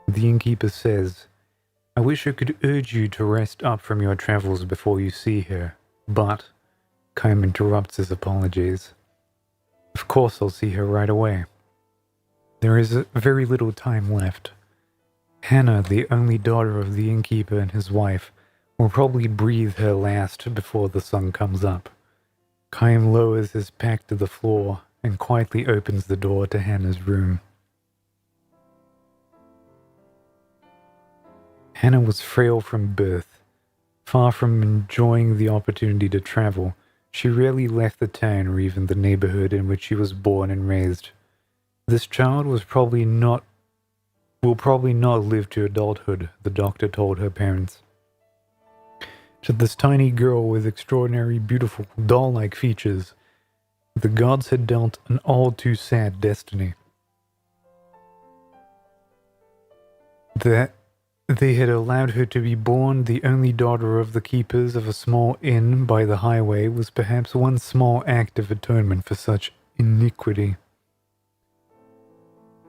The innkeeper says, I wish I could urge you to rest up from your travels before you see her, but Chaim interrupts his apologies. Of course I'll see her right away. There is very little time left. Hannah, the only daughter of the innkeeper and his wife, will probably breathe her last before the sun comes up. Chaim lowers his pack to the floor and quietly opens the door to Hannah's room. Hannah was frail from birth. Far from enjoying the opportunity to travel, she rarely left the town or even the neighborhood in which she was born and raised. This child will probably not live to adulthood, the doctor told her parents. To this tiny girl with extraordinary, beautiful, doll-like features, the gods had dealt an all-too-sad destiny. That they had allowed her to be born the only daughter of the keepers of a small inn by the highway was perhaps one small act of atonement for such iniquity.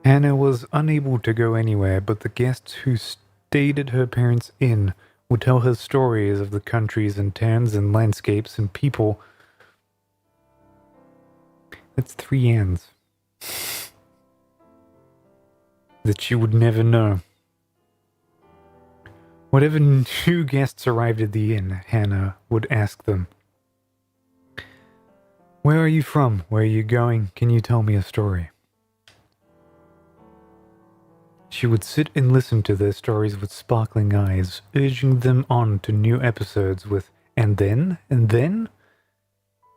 Hannah was unable to go anywhere, but the guests who stayed at her parents' inn would tell her stories of the countries and towns and landscapes and people. That's 3 N's. That she would never know. Whatever new guests arrived at the inn, Hannah would ask them, Where are you from? Where are you going? Can you tell me a story? She would sit and listen to their stories with sparkling eyes, urging them on to new episodes with, and then?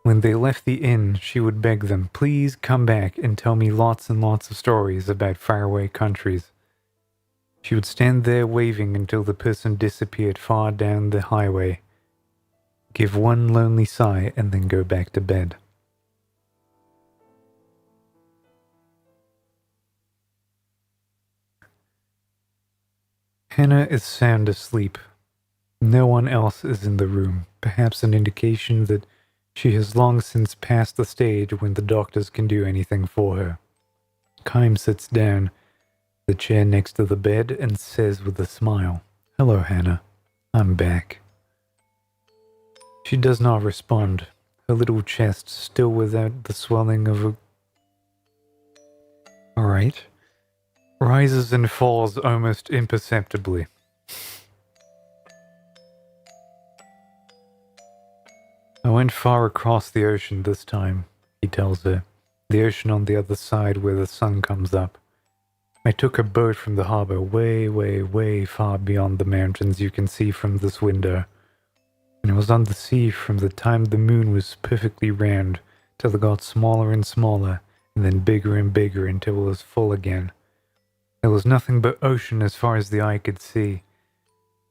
When they left the inn, she would beg them, please come back and tell me lots and lots of stories about faraway countries. She would stand there waving until the person disappeared far down the highway, give one lonely sigh, and then go back to bed. Hannah is sound asleep. No one else is in the room, perhaps an indication that she has long since passed the stage when the doctors can do anything for her. Kym sits down, the chair next to the bed, and says with a smile, "Hello, Hannah. I'm back." She does not respond, her little chest still without the swelling of a... Alright. Rises and falls almost imperceptibly. "I went far across the ocean this time," he tells her. "The ocean on the other side where the sun comes up. I took a boat from the harbor way, way, way far beyond the mountains you can see from this window. And it was on the sea from the time the moon was perfectly round till it got smaller and smaller and then bigger and bigger until it was full again. There was nothing but ocean as far as the eye could see.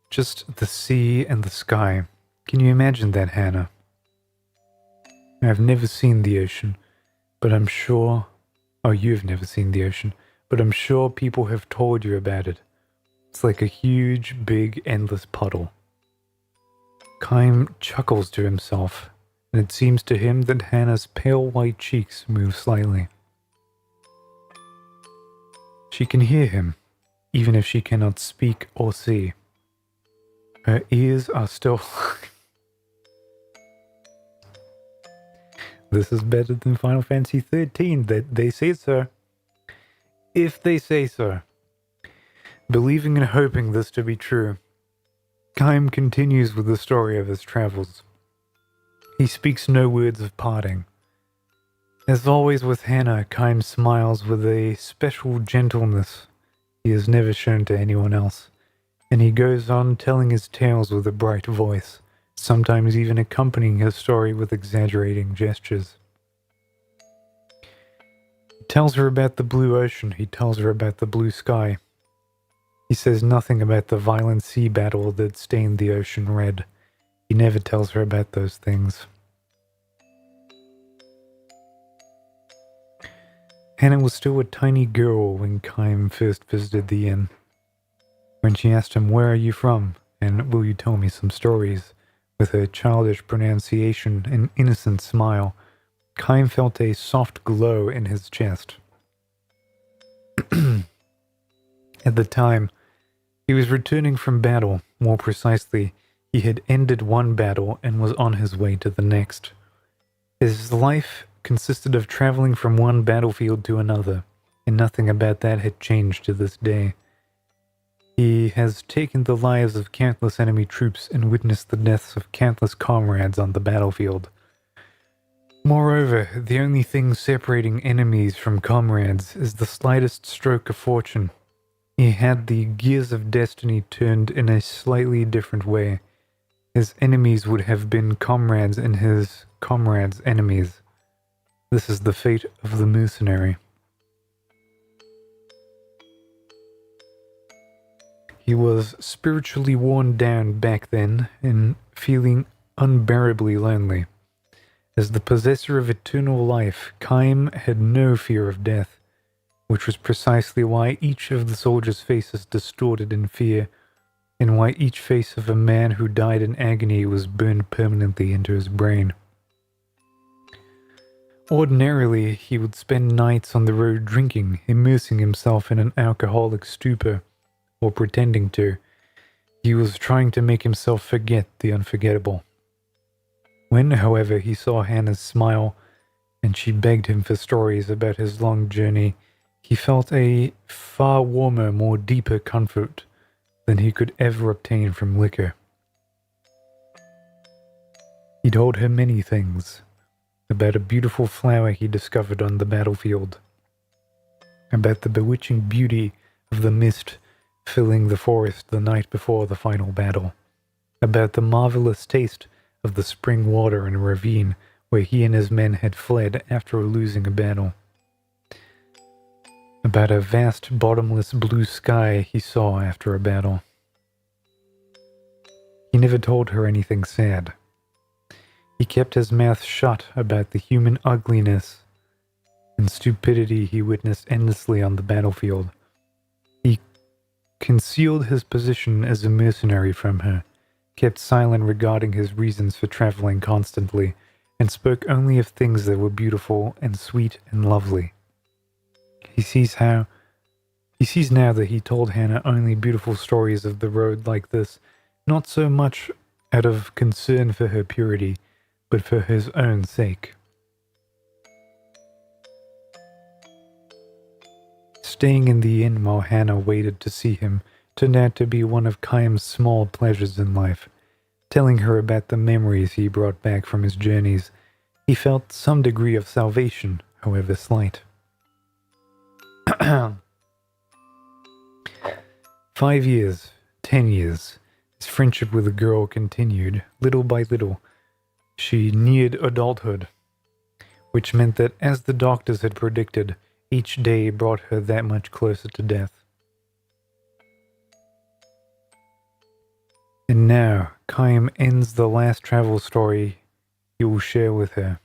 Just the sea and the sky. Can you imagine that, Hannah? I've never seen the ocean, but I'm sure... Oh, you've never seen the ocean, but I'm sure people have told you about it. It's like a huge, big, endless puddle." Kym chuckles to himself, and it seems to him that Hannah's pale white cheeks move slightly. She can hear him, even if she cannot speak or see. Her ears are still... This is better than Final Fantasy XIII, that they say so. If they say so. Believing and hoping this to be true, Kym continues with the story of his travels. He speaks no words of parting. As always with Hannah, Kym smiles with a special gentleness he has never shown to anyone else, and he goes on telling his tales with a bright voice, sometimes even accompanying his story with exaggerating gestures. He tells her about the blue ocean, he tells her about the blue sky. He says nothing about the violent sea battle that stained the ocean red. He never tells her about those things. Hannah was still a tiny girl when Kym first visited the inn. When she asked him, "Where are you from? And will you tell me some stories?" with her childish pronunciation and innocent smile, Kym felt a soft glow in his chest. At the time, he was returning from battle. More precisely, he had ended one battle and was on his way to the next. His life consisted of traveling from one battlefield to another, and nothing about that had changed to this day. He has taken the lives of countless enemy troops and witnessed the deaths of countless comrades on the battlefield. Moreover, the only thing separating enemies from comrades is the slightest stroke of fortune. He had the gears of destiny turned in a slightly different way. His enemies would have been comrades and his comrades' enemies. This is the fate of the mercenary. He was spiritually worn down back then and feeling unbearably lonely. As the possessor of eternal life, Kym had no fear of death, which was precisely why each of the soldiers' faces distorted in fear, and why each face of a man who died in agony was burned permanently into his brain. Ordinarily, he would spend nights on the road drinking, immersing himself in an alcoholic stupor, or pretending to. He was trying to make himself forget the unforgettable. When, however, he saw Hannah's smile, and she begged him for stories about his long journey, he felt a far warmer, more deeper comfort than he could ever obtain from liquor. He told her many things, about a beautiful flower he discovered on the battlefield, about the bewitching beauty of the mist filling the forest the night before the final battle, about the marvelous taste of the spring water in a ravine where he and his men had fled after losing a battle, about a vast bottomless blue sky he saw after a battle. He never told her anything sad. He kept his mouth shut about the human ugliness and stupidity he witnessed endlessly on the battlefield. He concealed his position as a mercenary from her, kept silent regarding his reasons for traveling constantly, and spoke only of things that were beautiful and sweet and lovely. He sees now that he told Hannah only beautiful stories of the road like this, not so much out of concern for her purity, but for his own sake. Staying in the inn while Hannah waited to see him turned out to be one of Chaim's small pleasures in life. Telling her about the memories he brought back from his journeys, he felt some degree of salvation, however slight. 5 years, 10 years, his friendship with the girl continued. Little by little, she neared adulthood, which meant that, as the doctors had predicted, each day brought her that much closer to death. And now, Chaim ends the last travel story he will share with her.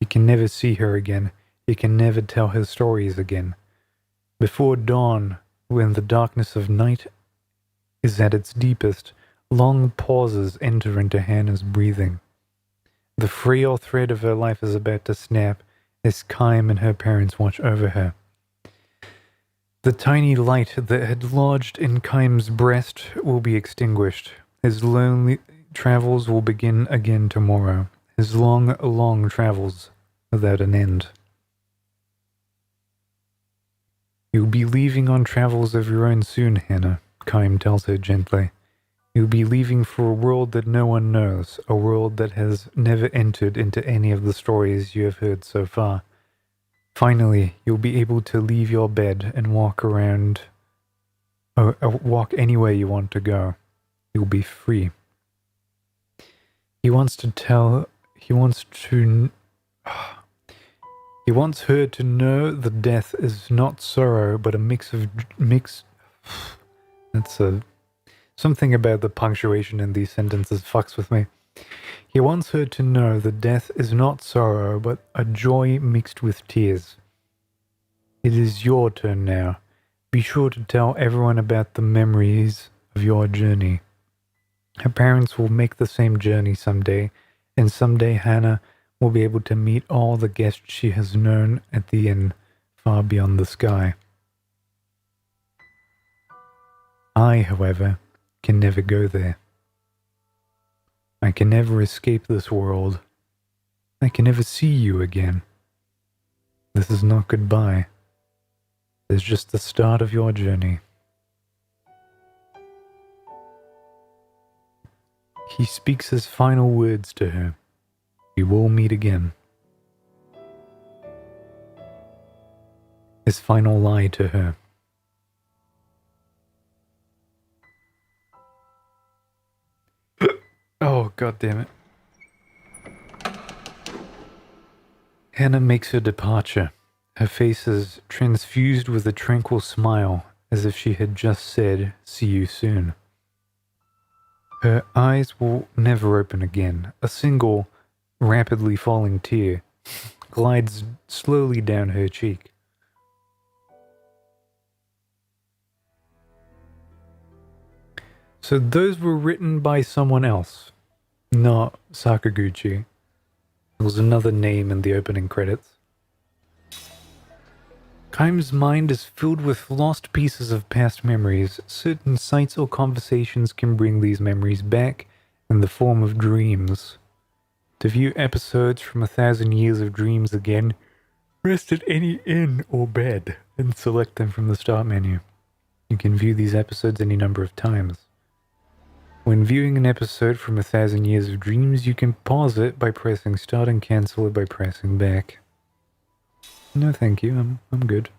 He can never see her again. He can never tell her stories again. Before dawn, when the darkness of night is at its deepest, long pauses enter into Hannah's breathing. The frail thread of her life is about to snap as Chaim and her parents watch over her. The tiny light that had lodged in Chaim's breast will be extinguished. His lonely travels will begin again tomorrow. His long, long travels without an end. You'll be leaving on travels of your own soon, Hannah, Chaim tells her gently. You'll be leaving for a world that no one knows, a world that has never entered into any of the stories you have heard so far. Finally, you'll be able to leave your bed and walk around, or walk anywhere you want to go. You'll be free. He wants her to know that death is not sorrow, but a something about the punctuation in these sentences fucks with me. He wants her to know that death is not sorrow, but a joy mixed with tears. It is your turn now. Be sure to tell everyone about the memories of your journey. Her parents will make the same journey someday, and someday Hannah will be able to meet all the guests she has known at the inn far beyond the sky. I, however, can never go there. I can never escape this world. I can never see you again. This is not goodbye. It's just the start of your journey. He speaks his final words to her. We will meet again. His final lie to her. Oh, God damn it. Hannah makes her departure. Her face is transfused with a tranquil smile, as if she had just said, "See you soon." Her eyes will never open again. A single, rapidly falling tear glides slowly down her cheek. So those were written by someone else, not Sakaguchi. There was another name in the opening credits. Chaim's mind is filled with lost pieces of past memories. Certain sights or conversations can bring these memories back in the form of dreams. To view episodes from 1,000 Years of Dreams again, rest at any inn or bed and select them from the start menu. You can view these episodes any number of times. When viewing an episode from 1,000 Years of Dreams, you can pause it by pressing start and cancel it by pressing back. No thank you, I'm good.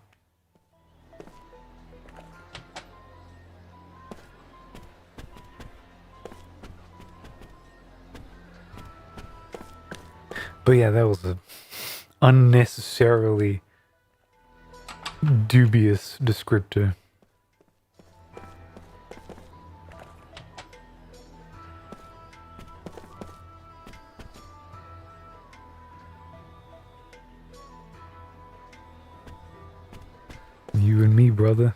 But yeah, that was a unnecessarily dubious descriptor. You and me, brother.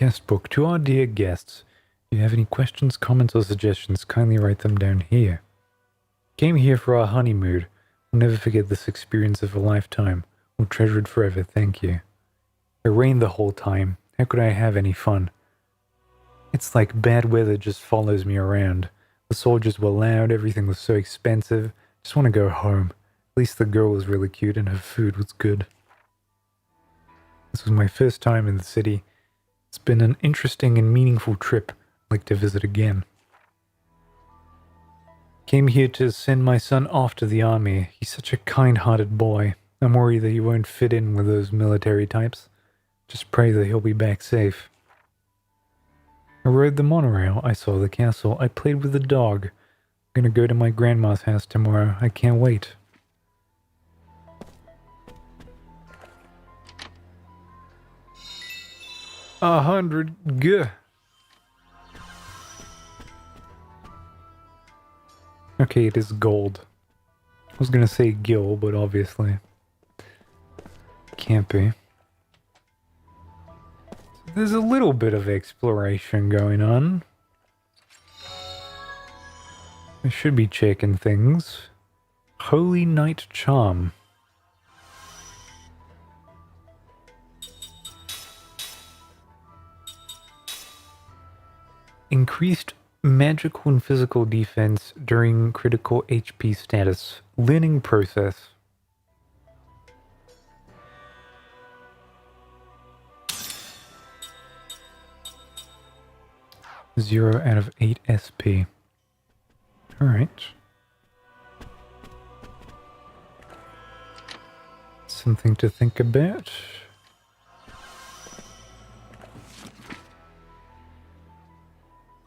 Guest book. To our dear guests, if you have any questions, comments, or suggestions, kindly write them down here. Came here for our honeymoon. We'll never forget this experience of a lifetime. We'll treasure it forever. Thank you. It rained the whole time. How could I have any fun? It's like bad weather just follows me around. The soldiers were loud, everything was so expensive. Just want to go home. At least the girl was really cute and her food was good. This was my first time in the city. It's been an interesting and meaningful trip. I'd like to visit again. Came here to send my son off to the army. He's such a kind-hearted boy. I'm worried that he won't fit in with those military types. Just pray that he'll be back safe. I rode the monorail. I saw the castle. I played with the dog. I'm gonna go to my grandma's house tomorrow. I can't wait. $100. Okay, it is gold. I was gonna say gil, but obviously can't be. There's a little bit of exploration going on. I should be checking things. Holy Night Charm. Increased magical and physical defense during critical HP status. Learning process. Zero out of 8 SP. Alright. Something to think about.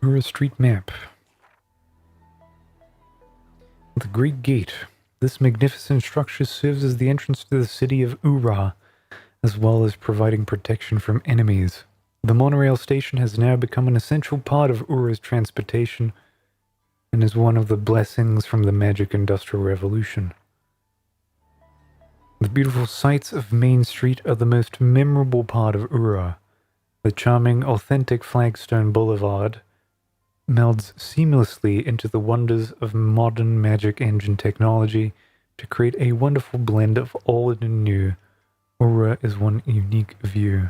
Or a street map. The Great Gate. This magnificent structure serves as the entrance to the city of Ura, as well as providing protection from enemies. The monorail station has now become an essential part of Ura's transportation and is one of the blessings from the Magic Industrial Revolution. The beautiful sights of Main Street are the most memorable part of Ura. The charming, authentic Flagstone Boulevard melds seamlessly into the wonders of modern magic engine technology to create a wonderful blend of old and new. Ura is one unique view.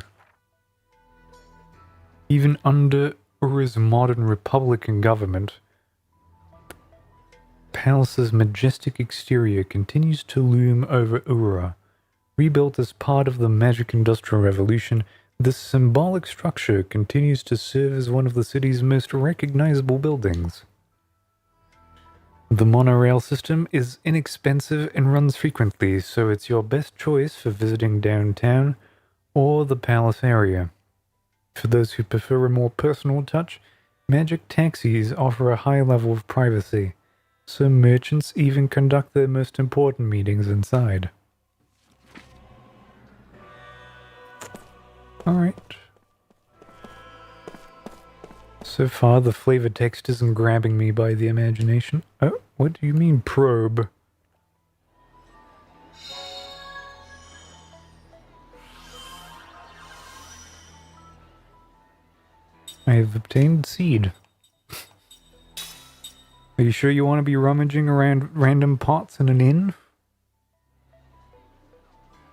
Even under Ura's modern Republican government, the palace's majestic exterior continues to loom over Ura. Rebuilt as part of the Magic Industrial Revolution, this symbolic structure continues to serve as one of the city's most recognizable buildings. The monorail system is inexpensive and runs frequently, so it's your best choice for visiting downtown or the palace area. For those who prefer a more personal touch, magic taxis offer a high level of privacy. Some merchants even conduct their most important meetings inside. Alright. So far, the flavor text isn't grabbing me by the imagination. Oh, what do you mean, probe? I have obtained seed. Are you sure you want to be rummaging around random pots in an inn?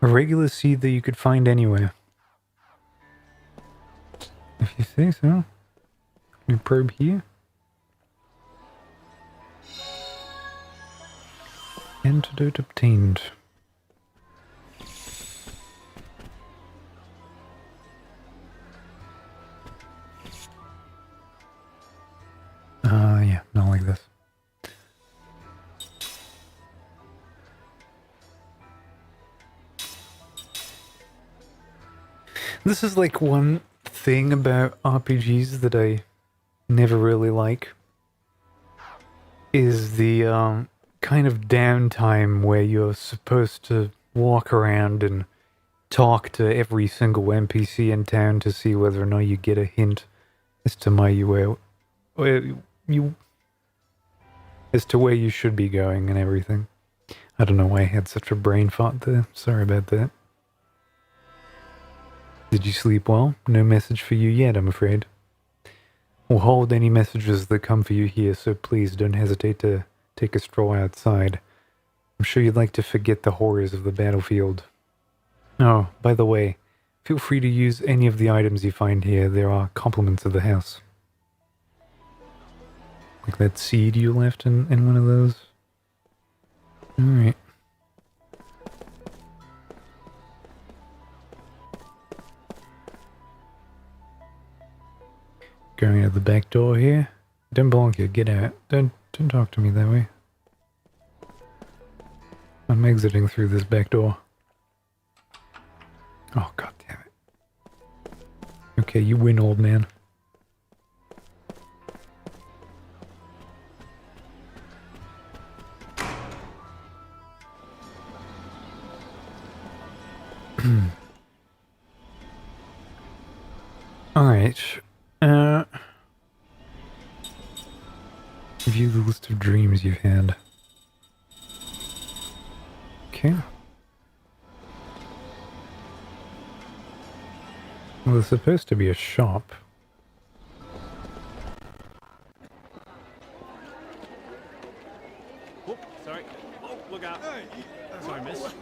A regular seed that you could find anywhere. If you say so. Can we probe here? Antidote obtained. Yeah, not like this. This is like one thing about RPGs that I never really like. Is the kind of downtime where you're supposed to walk around and talk to every single NPC in town to see whether or not you get a hint as to where you should be going and everything. I don't know why I had such a brain fart there. Sorry about that. Did you sleep well? No message for you yet, I'm afraid. We'll hold any messages that come for you here, so please don't hesitate to take a stroll outside. I'm sure you'd like to forget the horrors of the battlefield. Oh, by the way, feel free to use any of the items you find here. There are compliments of the house. Like that seed you left in one of those. Alright. Going out the back door here. Don't belong here, get out. Don't talk to me that way. I'm exiting through this back door. Oh, god damn it. Okay, you win, old man. Alright. Review the list of dreams you've had. Okay. Well, there's supposed to be a shop. Oh, sorry. Oh, look out. Sorry, miss.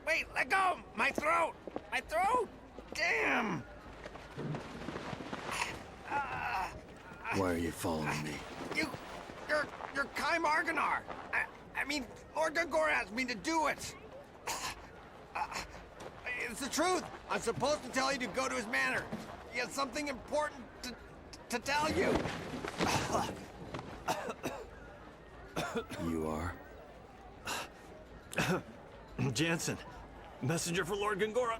Wait, let go! My throat! My throat! Damn! Why are you following me? You're Kai Marganar! I mean, Lord Gongora asked me to do it! It's the truth! I'm supposed to tell you to go to his manor. He has something important to tell you! You are? Jansen, messenger for Lord Gongora.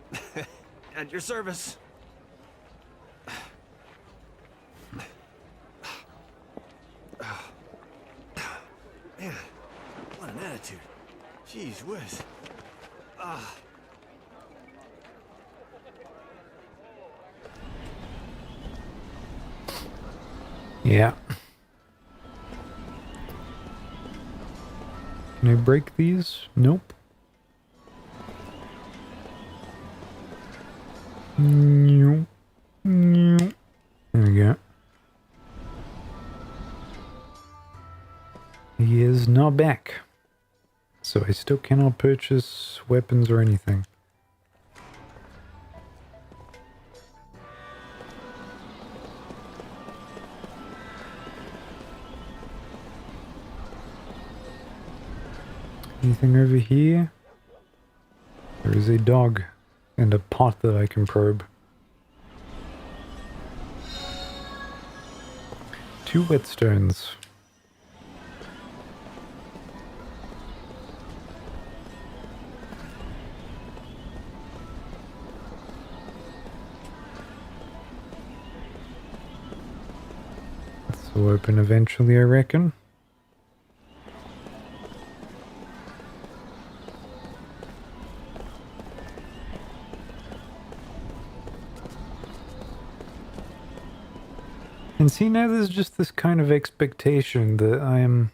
At your service. Man, what an attitude. Jeez whiz. Yeah. Can I break these? Nope. Nope. Nope. There we go. He is not back. So I still cannot purchase weapons or anything. Anything over here? There is a dog and a pot that I can probe. 2 whetstones. This will open eventually, I reckon. And see, now there's just this kind of expectation that I'm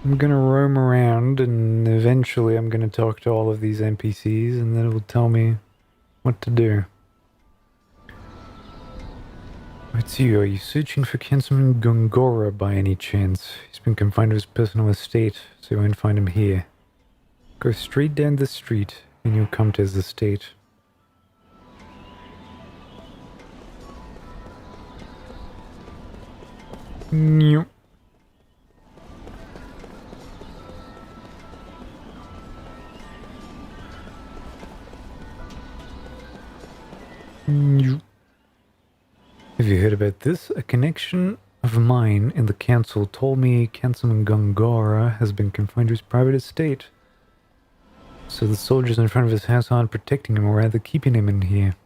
gonna roam around and eventually I'm gonna talk to all of these NPCs and then it will tell me what to do. It's you. Are you searching for Councilman Gongora by any chance? He's been confined to his personal estate, so you won't find him here. Go straight down the street and you'll come to his estate. No. No. Have you heard about this? A connection of mine in the council told me Councilman Gongora has been confined to his private estate. So the soldiers in front of his house aren't protecting him, or rather keeping him in here.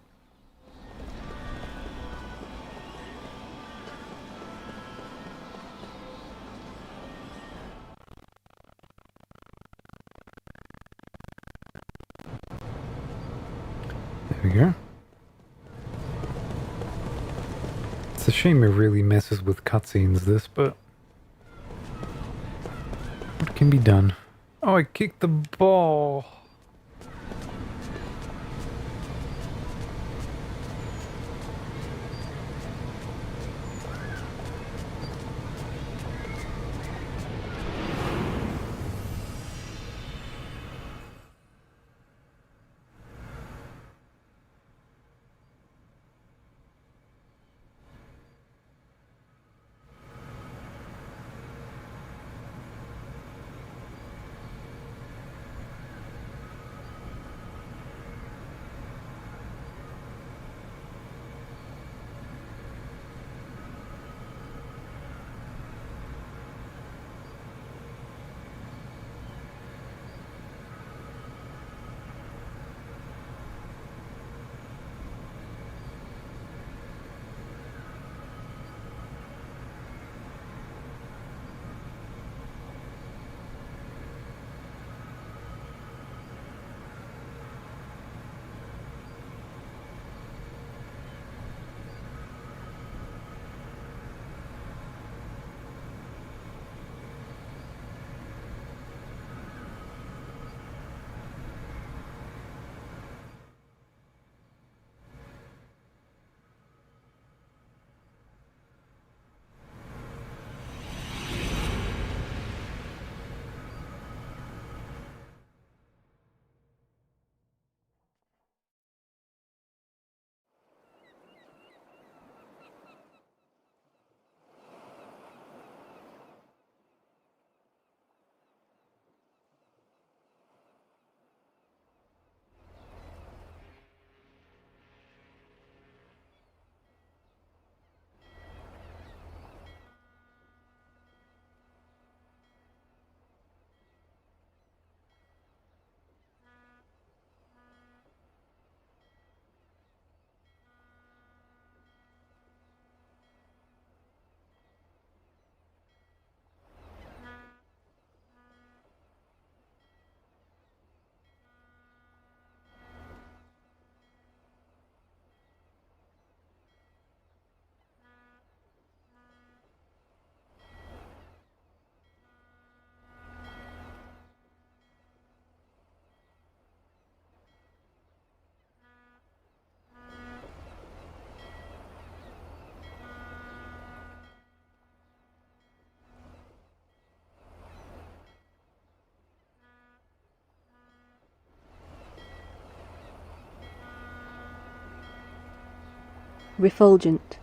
There we go. It's a shame it really messes with cutscenes, this, but what can be done? Oh, I kicked the ball! Refulgent.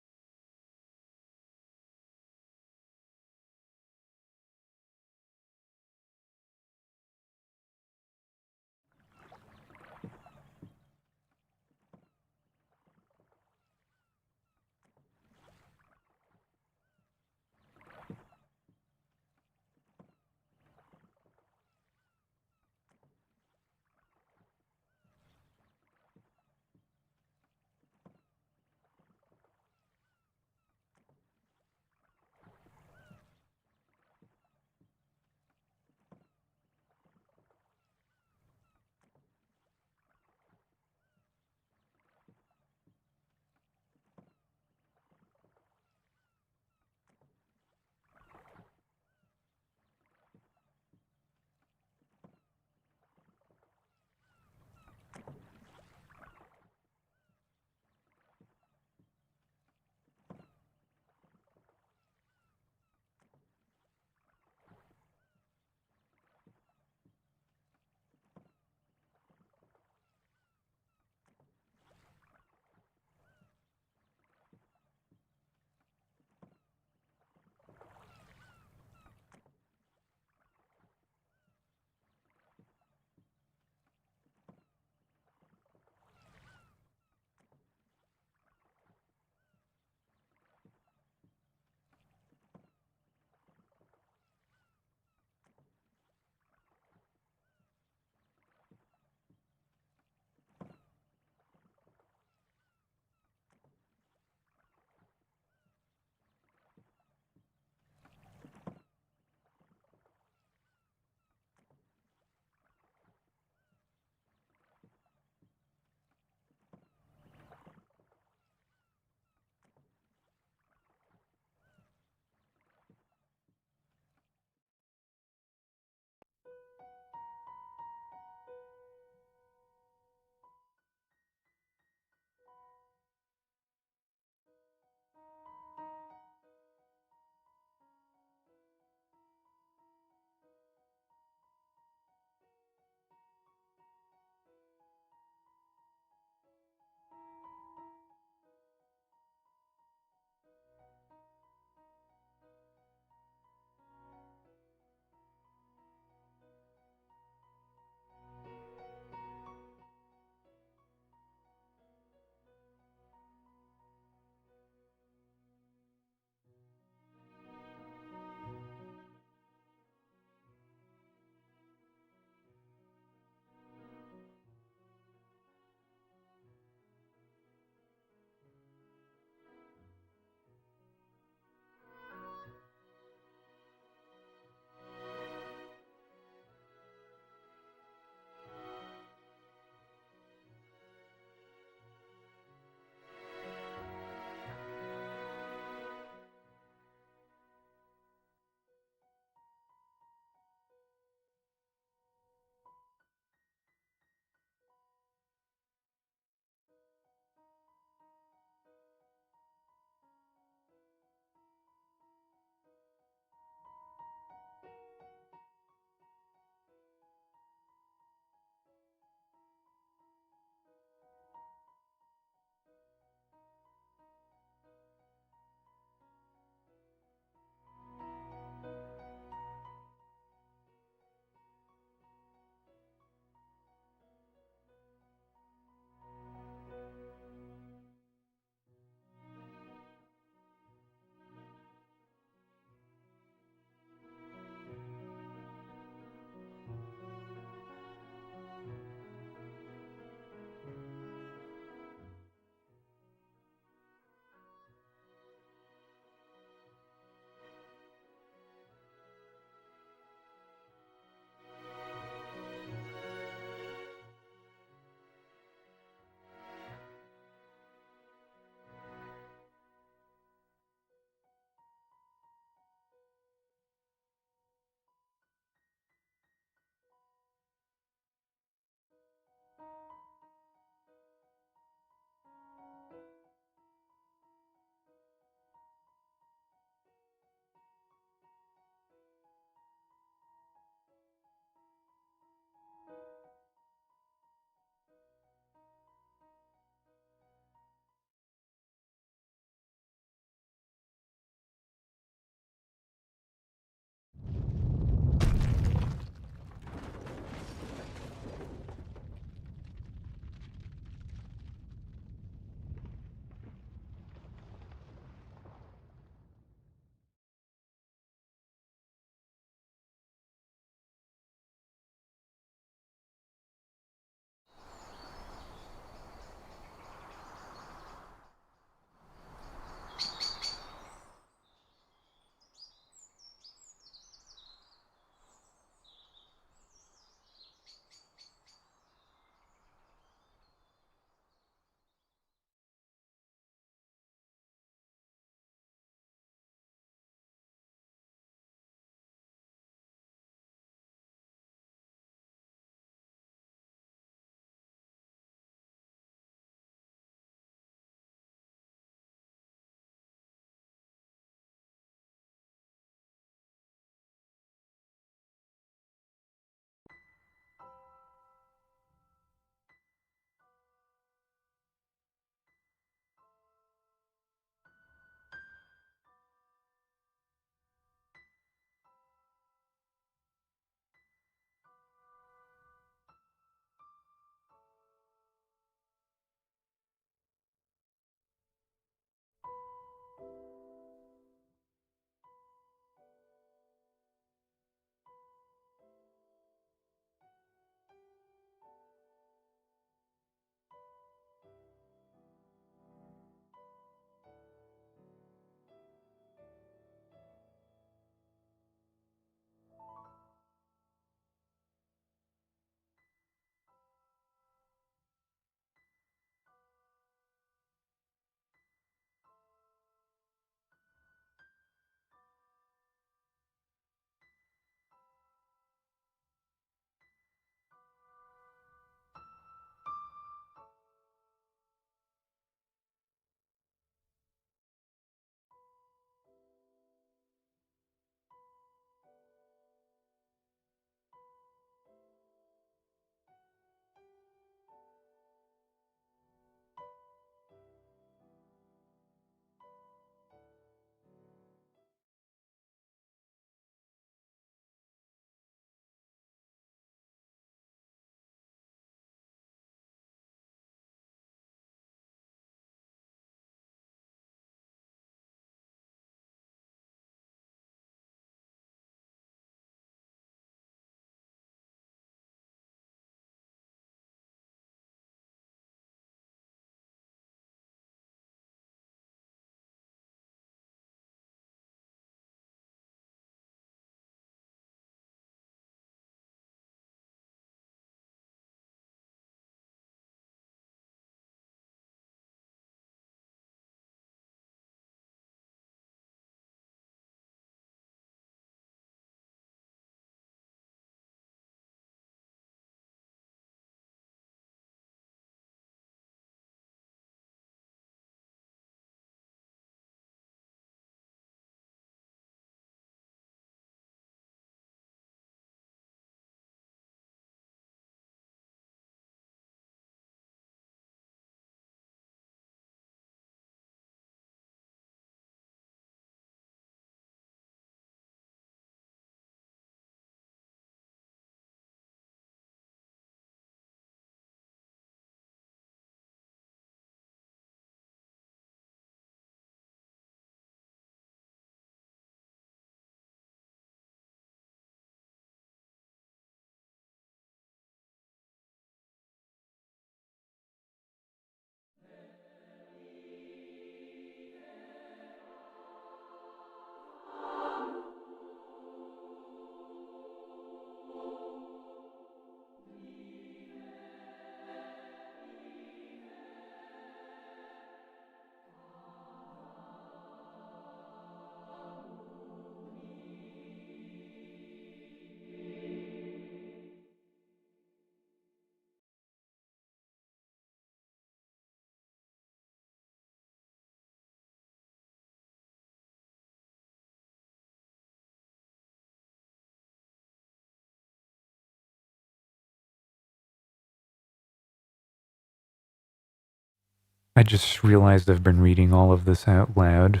I just realized I've been reading all of this out loud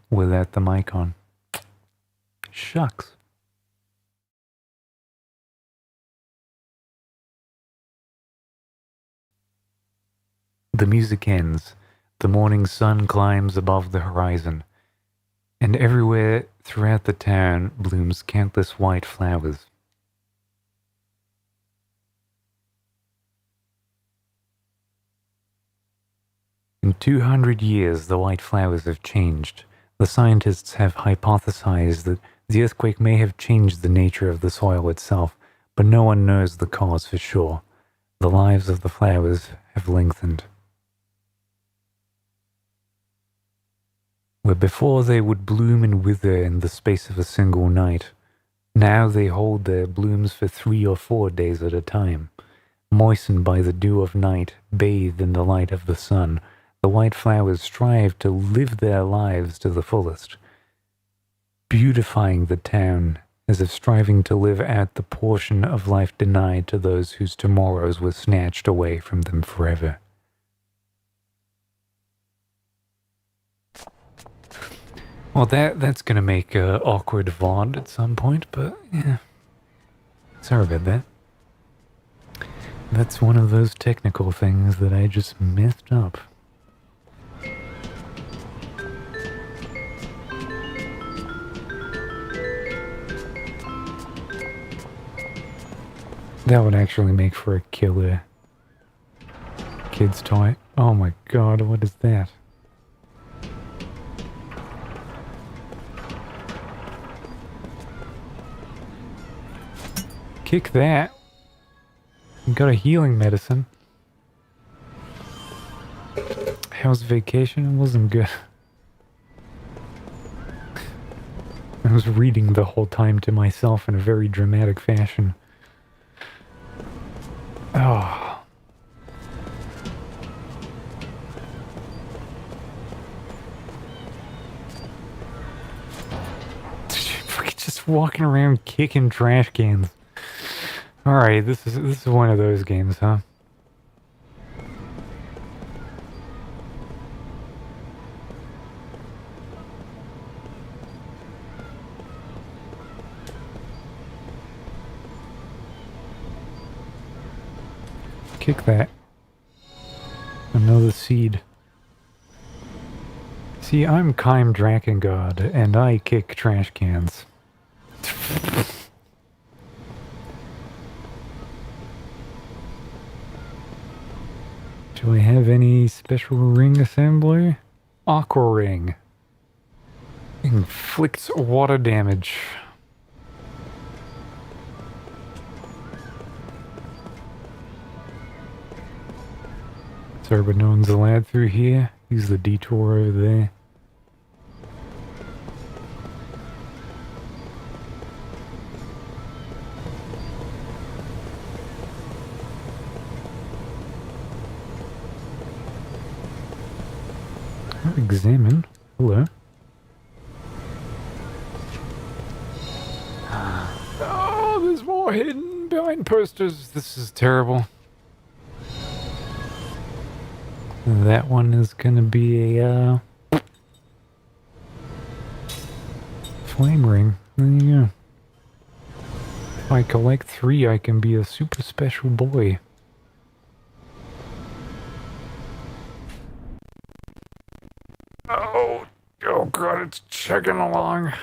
without the mic on. Shucks. The music ends. The morning sun climbs above the horizon. And everywhere throughout the town blooms countless white flowers. In 200 years, the white flowers have changed. The scientists have hypothesized that the earthquake may have changed the nature of the soil itself, but no one knows the cause for sure. The lives of the flowers have lengthened. Where before they would bloom and wither in the space of a single night, now they hold their blooms for 3 or 4 days at a time. Moistened by the dew of night, bathed in the light of the sun, the white flowers strive to live their lives to the fullest, beautifying the town as if striving to live out the portion of life denied to those whose tomorrows were snatched away from them forever. Well, that's gonna make an awkward VOD at some point, but yeah. Sorry about that. That's one of those technical things that I just messed up. That would actually make for a killer kid's toy. Oh my god, what is that? Kick that. Got a healing medicine. How's vacation? It wasn't good. I was reading the whole time to myself in a very dramatic fashion. Oh. Just walking around kicking trash cans. Alright, this is one of those games, huh? Kick that. Another seed. See, I'm Kaim Drakengard, and I kick trash cans. Do I have any special ring assembly? Aqua ring. Inflicts water damage. Sorry, but no one's allowed through here. Use the detour over there. Examine. Hello. Oh, there's more hidden behind posters. This is terrible. That one is gonna be a flame ring. There you go. If I collect 3, I can be a super special boy. Oh god, it's chugging along.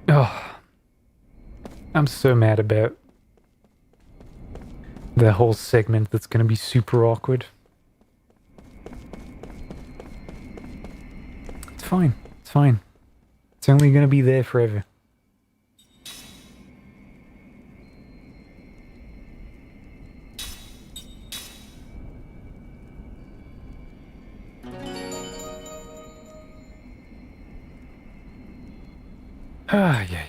Oh, I'm so mad about the whole segment that's gonna be super awkward. It's fine. It's fine. It's only gonna be there forever. Ah, yeah.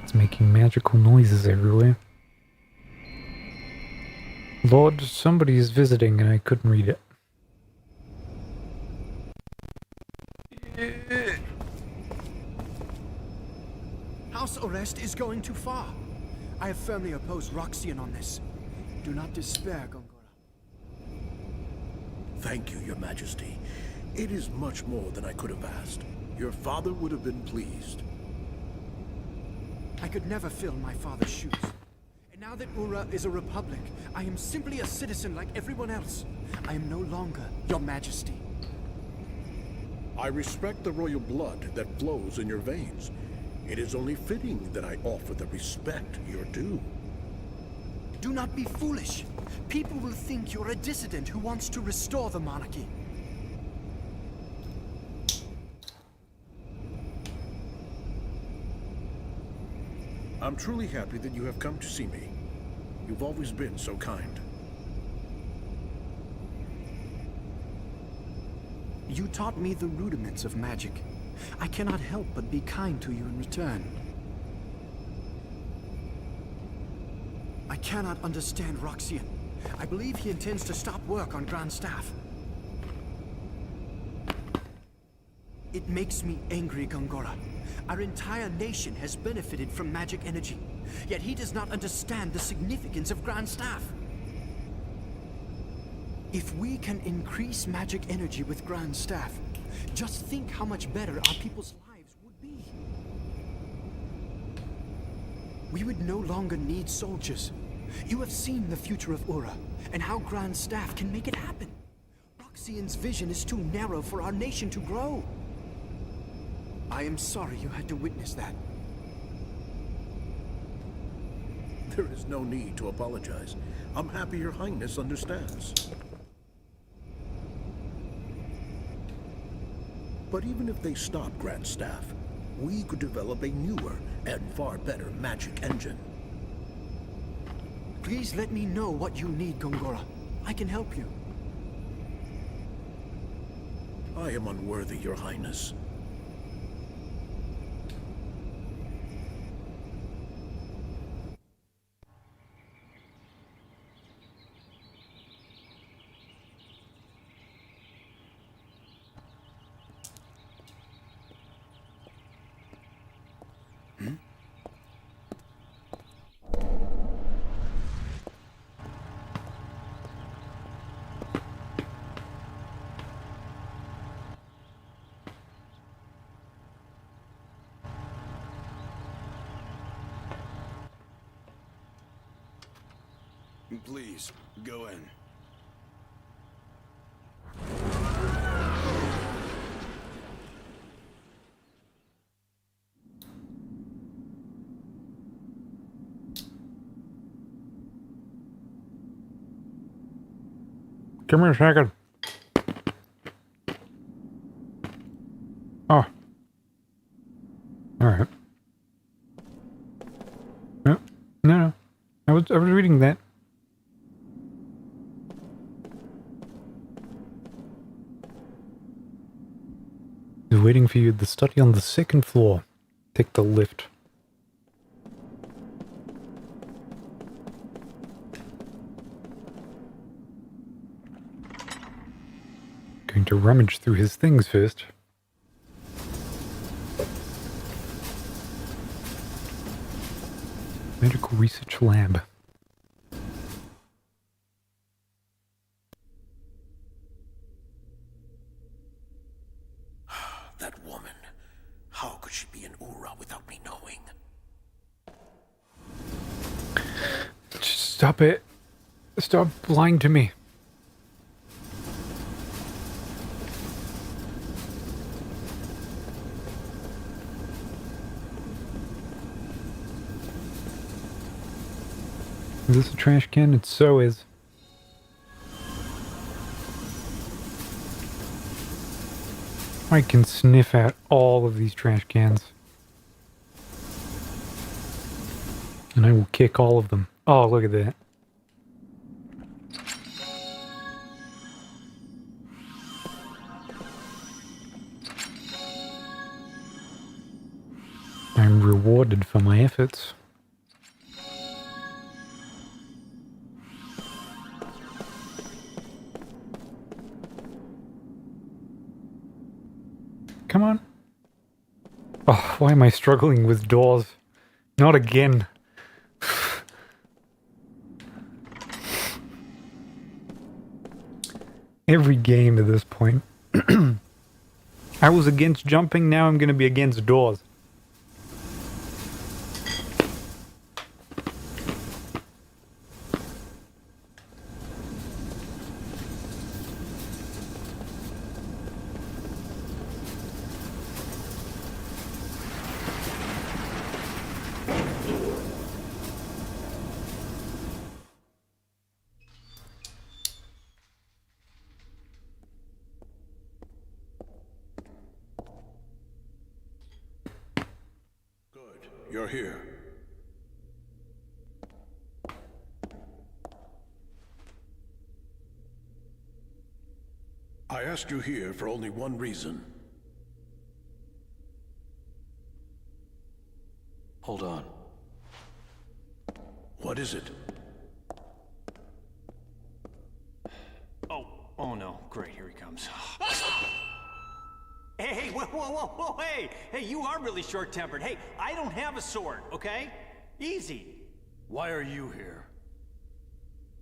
It's making magical noises everywhere. Lord, somebody is visiting and I couldn't read it. arrest is going too far. I have firmly opposed Roxian on this. Do not despair, Gongora. Thank you, Your Majesty. It is much more than I could have asked. Your father would have been pleased. I could never fill my father's shoes. And now that Ura is a republic, I am simply a citizen like everyone else. I am no longer Your Majesty. I respect the royal blood that flows in your veins. It is only fitting that I offer the respect you're due. Do not be foolish. People will think you're a dissident who wants to restore the monarchy. I'm truly happy that you have come to see me. You've always been so kind. You taught me the rudiments of magic. I cannot help but be kind to you in return. I cannot understand Roxian. I believe he intends to stop work on Grand Staff. It makes me angry, Gongora. Our entire nation has benefited from magic energy, yet he does not understand the significance of Grand Staff. If we can increase magic energy with Grand Staff, just think how much better our people's lives would be. We would no longer need soldiers. You have seen the future of Ura, and how Grand Staff can make it happen. Roxian's vision is too narrow for our nation to grow. I am sorry you had to witness that. There is no need to apologize. I'm happy Your Highness understands. But even if they stop Grand Staff, we could develop a newer and far better magic engine. Please let me know what you need, Gongora. I can help you. I am unworthy, Your Highness. Please, go in. Give me a second. Oh. Alright. No. I was reading that. He's waiting for you at the study on the 2nd floor. Take the lift. Going to rummage through his things first. Medical Research Lab. That woman. How could she be in Ura without me knowing? Just stop it. Stop lying to me. Is this a trash can? It so is. I can sniff out all of these trash cans. And I will kick all of them. Oh, look at that. I'm rewarded for my efforts. Come on. Oh, why am I struggling with doors? Not again. Every game at this point. I was against jumping, now I'm gonna be against doors. You're here. I asked you here for only one reason. Hold on. What is it? Oh no, great, here he comes. Hey, whoa, hey, you are really short-tempered. Hey, I don't have a sword, okay? Easy. Why are you here?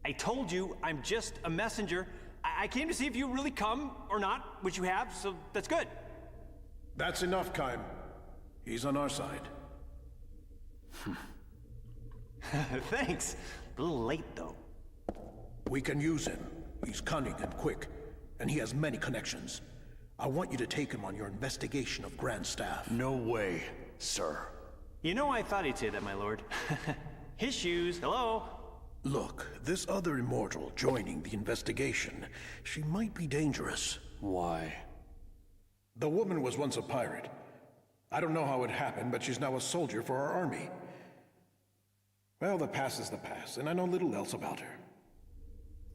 I told you, I'm just a messenger. I came to see if you really come or not, which you have, so that's good. That's enough, Kaim. He's on our side. Thanks. A little late, though. We can use him. He's cunning and quick, and he has many connections. I want you to take him on your investigation of Grand Staff. No way, sir. You know, I thought he'd say that, my lord. His shoes, hello? Look, this other immortal joining the investigation, she might be dangerous. Why? The woman was once a pirate. I don't know how it happened, but she's now a soldier for our army. Well, the past is the past, and I know little else about her.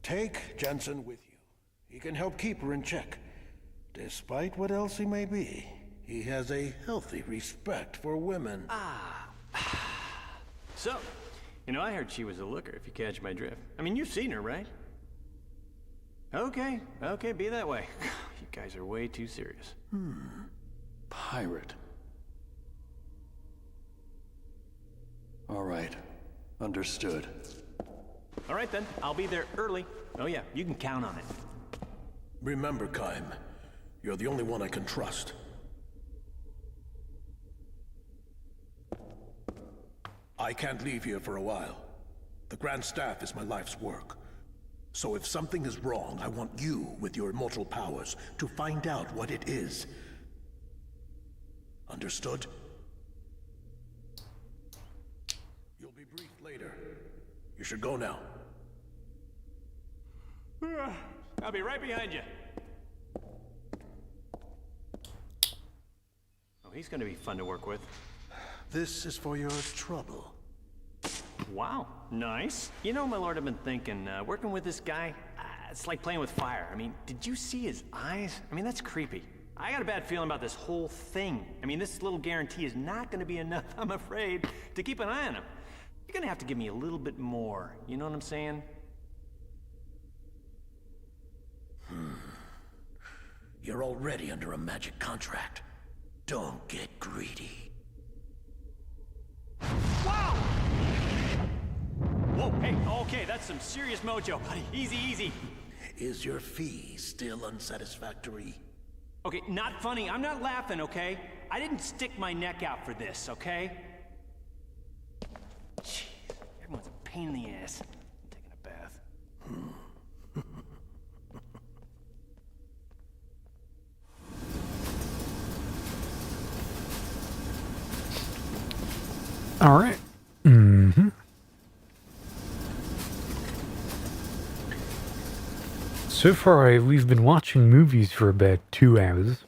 Take Jensen with you. He can help keep her in check. Despite what else he may be, he has a healthy respect for women. So, you know, I heard she was a looker, if you catch my drift. I mean, you've seen her, right? Okay, be that way. You guys are way too serious. Pirate. All right, understood. All right then, I'll be there early. Oh yeah, you can count on it. Remember, Kaim, you're the only one I can trust. I can't leave here for a while. The Grand Staff is my life's work. So if something is wrong, I want you, with your immortal powers, to find out what it is. Understood? You'll be briefed later. You should go now. I'll be right behind you. Oh, he's gonna be fun to work with. This is for your trouble. Wow, nice. You know, my lord, I've been thinking, working with this guy, it's like playing with fire. I mean, did you see his eyes? I mean, that's creepy. I got a bad feeling about this whole thing. I mean, this little guarantee is not gonna be enough, I'm afraid, to keep an eye on him. You're gonna have to give me a little bit more, you know what I'm saying? You're already under a magic contract. Don't get greedy. Wow! Whoa, hey, okay, that's some serious mojo, buddy. Easy, easy. Is your fee still unsatisfactory? Okay, not funny. I'm not laughing, okay? I didn't stick my neck out for this, okay? Jeez, everyone's a pain in the ass. I'm taking a bath. All right. So far, we've been watching movies for about 2 hours,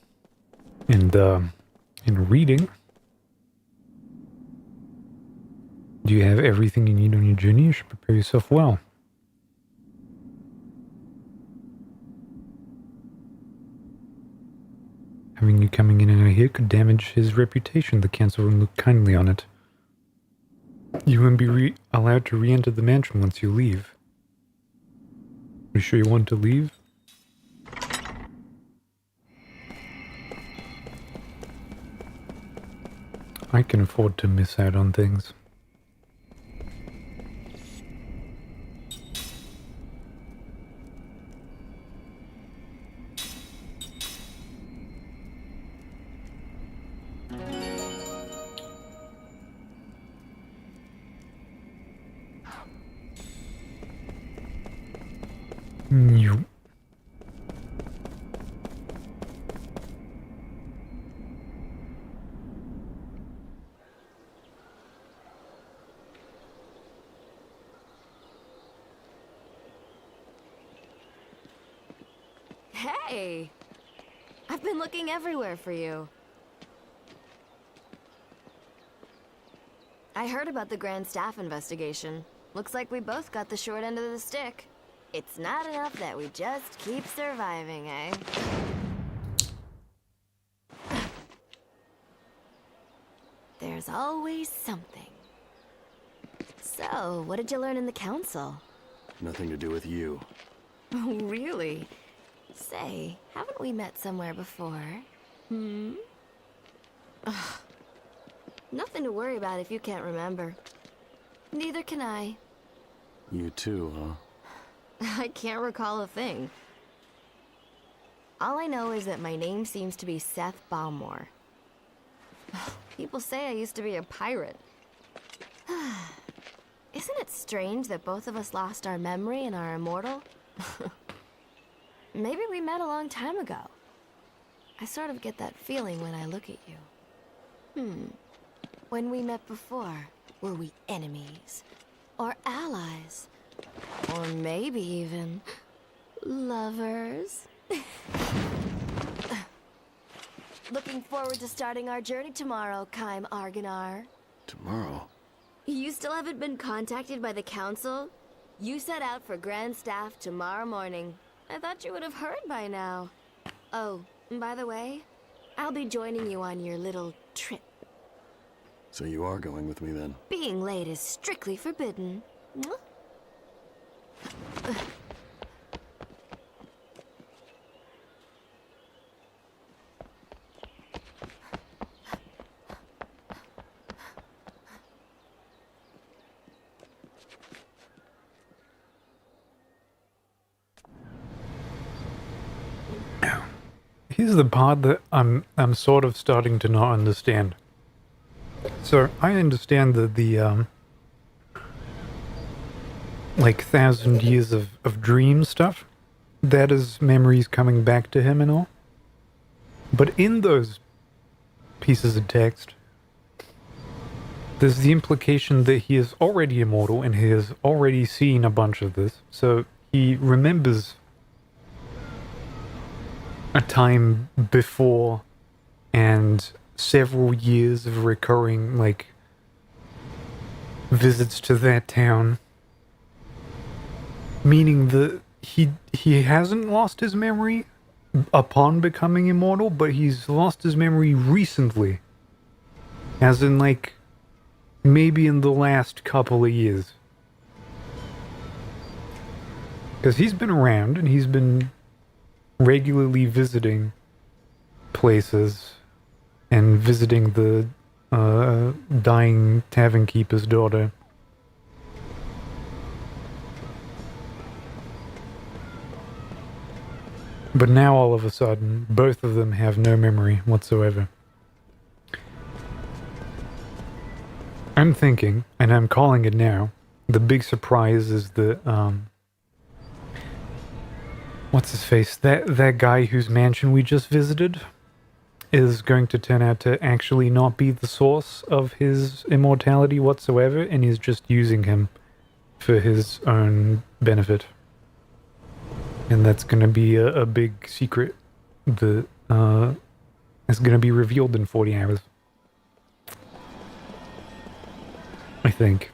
and reading. Do you have everything you need on your journey? You should prepare yourself well. Having you coming in and out here could damage his reputation. The council won't look kindly on it. You won't be allowed to re-enter the mansion once you leave. You sure you want to leave? I can afford to miss out on things. You. Hey! I've been looking everywhere for you. I heard about the Grand Staff investigation. Looks like we both got the short end of the stick. It's not enough that we just keep surviving, eh? There's always something. So, what did you learn in the council? Nothing to do with you. Oh, really? Say, haven't we met somewhere before? Hmm? Ugh. Nothing to worry about if you can't remember. Neither can I. You too, huh? I can't recall a thing. All I know is that my name seems to be Seth Balmore. People say I used to be a pirate. Isn't it strange that both of us lost our memory and are immortal? Maybe we met a long time ago. I sort of get that feeling when I look at you. When we met before, were we enemies? Or allies? Or maybe even lovers? Looking forward to starting our journey tomorrow, Kaim Arganar. Tomorrow? You still haven't been contacted by the council? You set out for Grand Staff tomorrow morning. I thought you would have heard by now. Oh, by the way, I'll be joining you on your little trip. So you are going with me then? Being late is strictly forbidden. Mwah. Here's the part that I'm sort of starting to not understand. So I understand that the like 1,000 years of dream stuff, that is memories coming back to him and all. But in those pieces of text, there's the implication that he is already immortal and he has already seen a bunch of this. So he remembers a time before and several years of recurring, like, visits to that town. Meaning that he hasn't lost his memory upon becoming immortal, but he's lost his memory recently. As in, like, maybe in the last couple of years. Because he's been around and he's been regularly visiting places and visiting the dying tavern keeper's daughter. But now all of a sudden, both of them have no memory whatsoever. I'm thinking, and I'm calling it now, the big surprise is that, what's his face? That guy whose mansion we just visited is going to turn out to actually not be the source of his immortality whatsoever, and is just using him for his own benefit. And that's going to be a big secret that is going to be revealed in 40 hours. I think.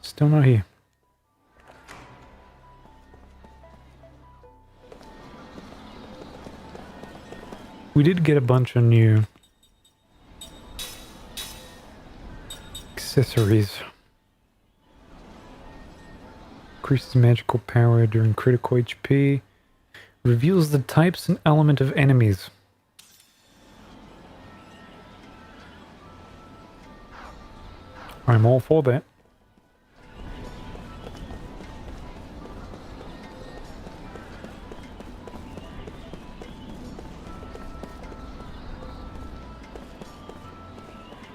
Still not here. We did get a bunch of new accessories. Increases magical power during critical HP. Reveals the types and element of enemies. I'm all for that.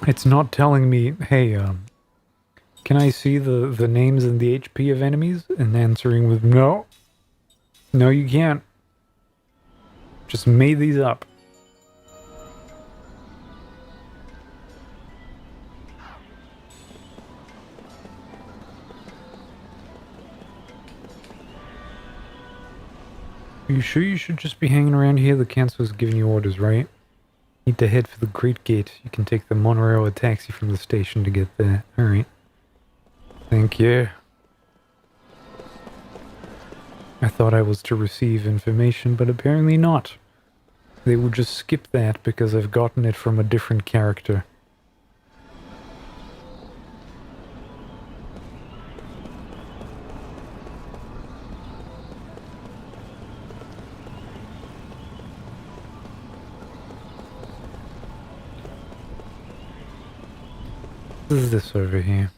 It's not telling me, hey, can I see the names and the HP of enemies? And answering with no. No, you can't. Just made these up. Are you sure you should just be hanging around here? The council's giving you orders, right? Need to head for the Great Gate. You can take the monorail or taxi from the station to get there. Alright. Thank you. I thought I was to receive information, but apparently not. They will just skip that because I've gotten it from a different character. What is this over here?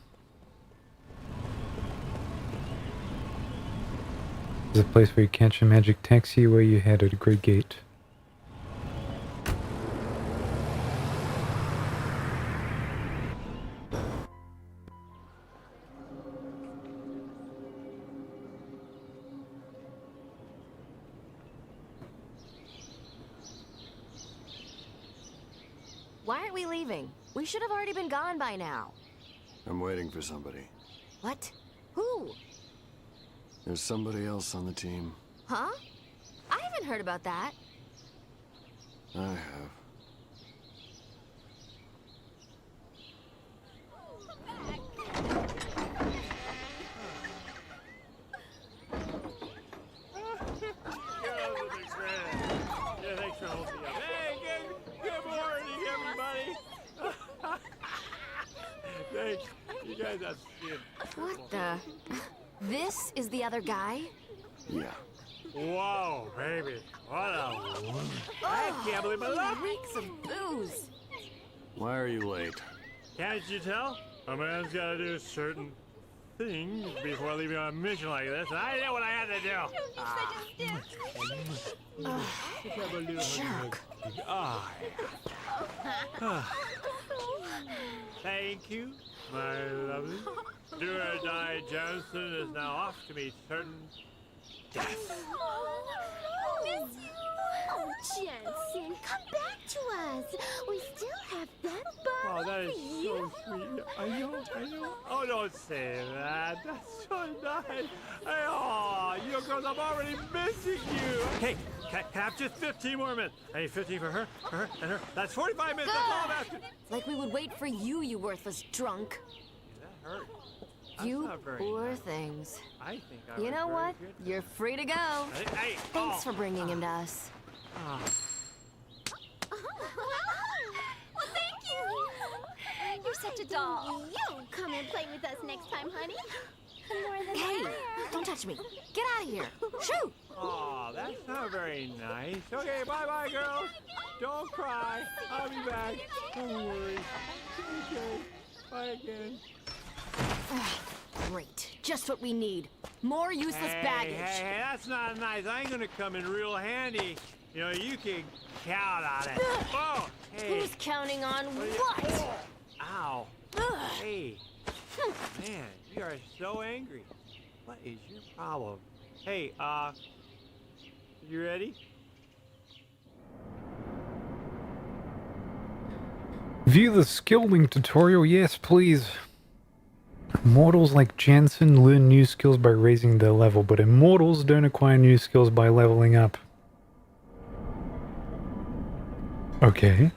There's a place where you catch a magic taxi where you head at a Great Gate. Why aren't we leaving? We should have already been gone by now. I'm waiting for somebody. What? Who? There's somebody else on the team. Huh? I haven't heard about that. I have. Yeah, thanks for holding me up. Hey, good morning, everybody. Thanks. You guys are seeing. What the? This is the other guy? Yeah. Whoa, baby. What a... I can't believe my luck. Reeks of booze. Why are you late? Can't you tell? A man's got to do certain things before leaving on a mission like this, and I know what I had to do. Jerk. Thank you, my lovely. Do or die Johnson is now off to meet certain death. Miss you. Oh, Jensen, come back to us. We still have that bottle Oh, that is for you. so sweet. I know. Oh, don't say that. That's so nice. Oh, you girls, I'm already missing you. Okay, can I have just 15 more minutes? I need 15 for her, and her. That's 45 minutes. That's all I'm asking. Like we would wait for you, you worthless drunk. That hurt. You not very poor nice. things. I think I You was know very what? good. You're free to go. Hey, Thanks for bringing him to us. Well, thank you. You're such a doll. You come and play with us next time, honey. More than Hey, that. don't touch me. Get out of here. Shoot. Oh, that's not very nice. Okay, bye-bye, girls. Don't cry. I'll be back. Don't worry. Okay. Bye again. Great. Just what we need. More useless baggage. Hey, that's not nice. I ain't gonna come in real handy. You know, you can count on it. Oh, hey. Who's counting on what? Ow. Hey. Man, you are so angry. What is your problem? Hey, you ready? View the skill link tutorial, yes please. Mortals like Jansen learn new skills by raising their level, but immortals don't acquire new skills by leveling up. Okay.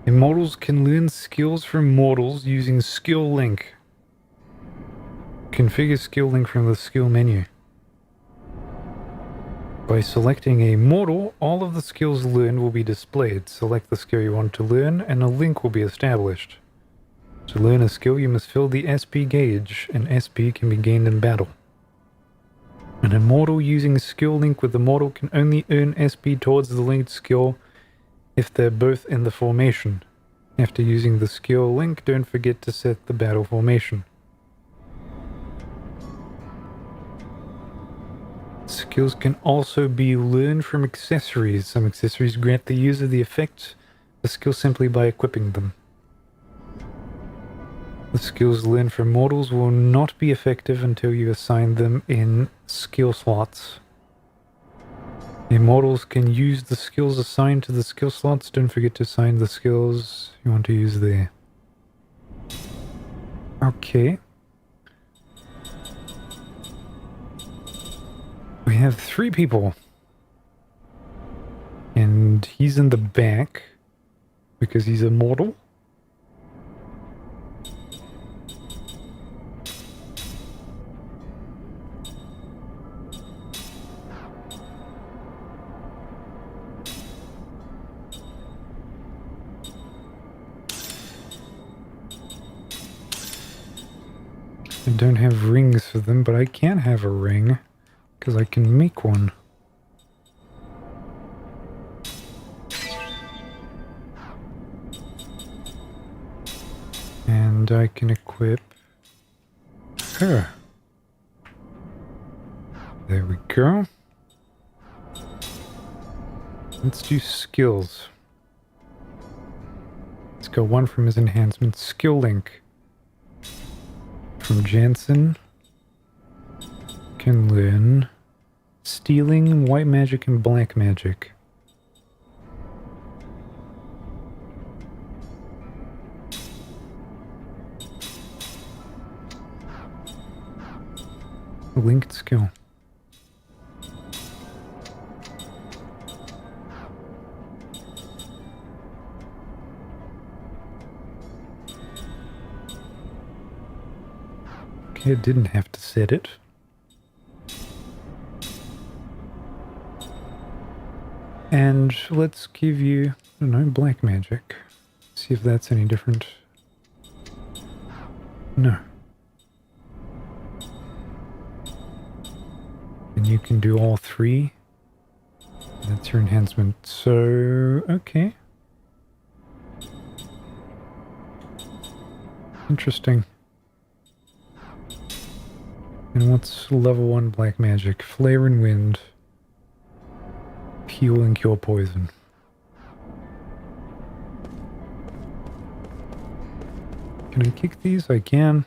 Immortals can learn skills from mortals using skill link. Configure skill link from the skill menu. By selecting a mortal, all of the skills learned will be displayed. Select the skill you want to learn and a link will be established. To learn a skill, you must fill the SP gauge, and SP can be gained in battle. An immortal using a skill link with the mortal can only earn SP towards the linked skill if they're both in the formation. After using the skill link, don't forget to set the battle formation. Skills can also be learned from accessories. Some accessories grant the user the effect of the skill simply by equipping them. The skills learned from mortals will not be effective until you assign them in skill slots. Immortals can use the skills assigned to the skill slots. Don't forget to assign the skills you want to use there. Okay. We have 3 people. And he's in the back because he's immortal. I don't have rings for them, but I can have a ring because I can make one. And I can equip her. There we go. Let's do skills. Let's go one from his enhancement. Skill link. From Jansen. Can learn stealing, white magic, and black magic. Linked skill. Okay, I didn't have to set it. And let's give you, I don't know, black magic. See if that's any different. No. And you can do all 3. That's your enhancement. So, okay. Interesting. And what's level 1 black magic? Flare and wind. Heal and cure poison. Can I kick these? I can.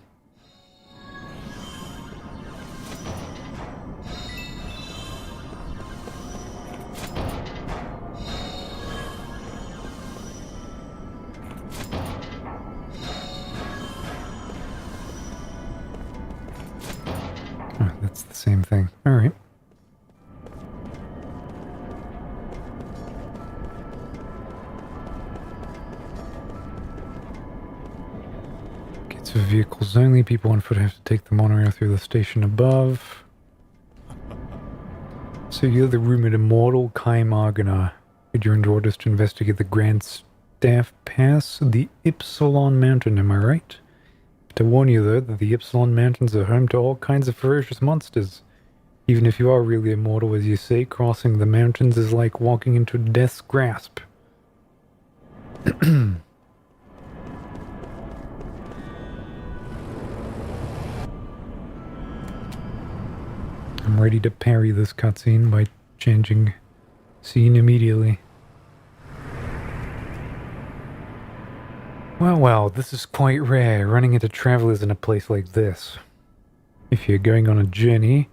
Oh, that's the same thing. All right. For vehicles only, people on foot have to take the monorail through the station above. So you're the rumored immortal Kai Marganar. You're under orders to investigate the Grand Staff Pass, the Ypsilon Mountain, am I right? To warn you though, that the Ypsilon Mountains are home to all kinds of ferocious monsters. Even if you are really immortal, as you say, crossing the mountains is like walking into death's grasp. I'm ready to parry this cutscene by changing scene immediately. Well, this is quite rare, running into travelers in a place like this. If you're going on a journey,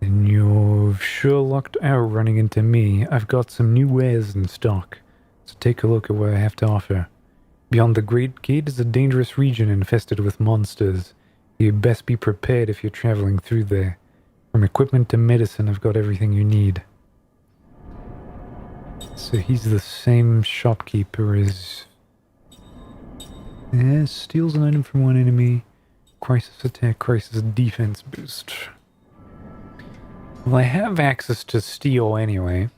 then you've sure lucked out running into me. I've got some new wares in stock, so take a look at what I have to offer. Beyond the Great Gate is a dangerous region infested with monsters. You'd best be prepared if you're traveling through there. From equipment to medicine, I've got everything you need. So he's the same shopkeeper as... steals an item from one enemy. Crisis attack, crisis defense boost. Well, I have access to steal anyway.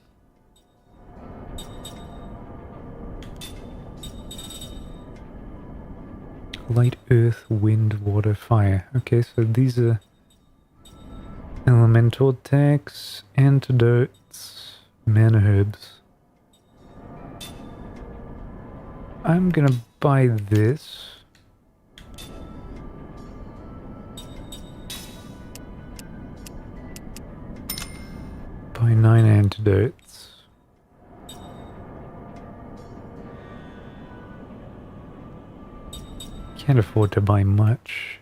Light, earth, wind, water, fire. Okay, so these are... elemental attacks, antidotes, mana herbs. I'm gonna buy this. Buy 9 antidotes. Can't afford to buy much.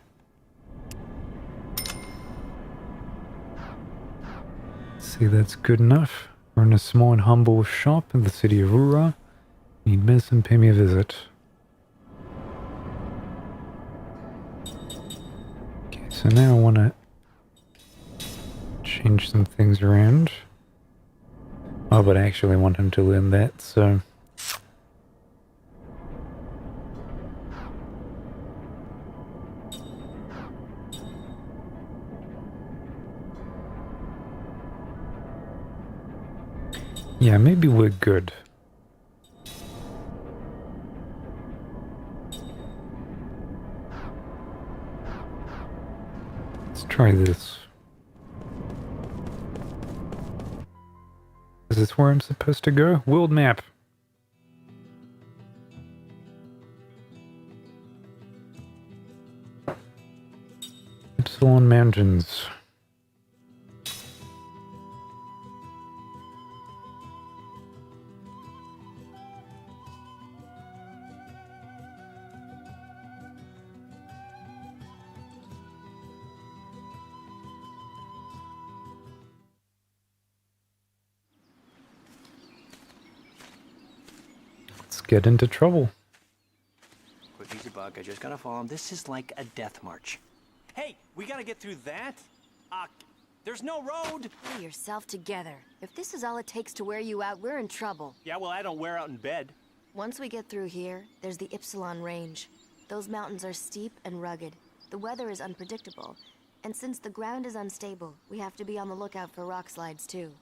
See, that's good enough. We're in a small and humble shop in the city of Ura. Need medicine, pay me a visit. Okay, so now I want to change some things around. Oh, but I actually want him to learn that, so... yeah, maybe we're good. Let's try this. Is this where I'm supposed to go? World map. Epsilon Mountains. Get into trouble. Quick, easy, bug. I just gotta follow him. This is like a death march. Hey, we gotta get through that? There's no road. Pull yourself together. If this is all it takes to wear you out, we're in trouble. Yeah, well, I don't wear out in bed. Once we get through here, there's the Ypsilon Range. Those mountains are steep and rugged. The weather is unpredictable. And since the ground is unstable, we have to be on the lookout for rock slides, too.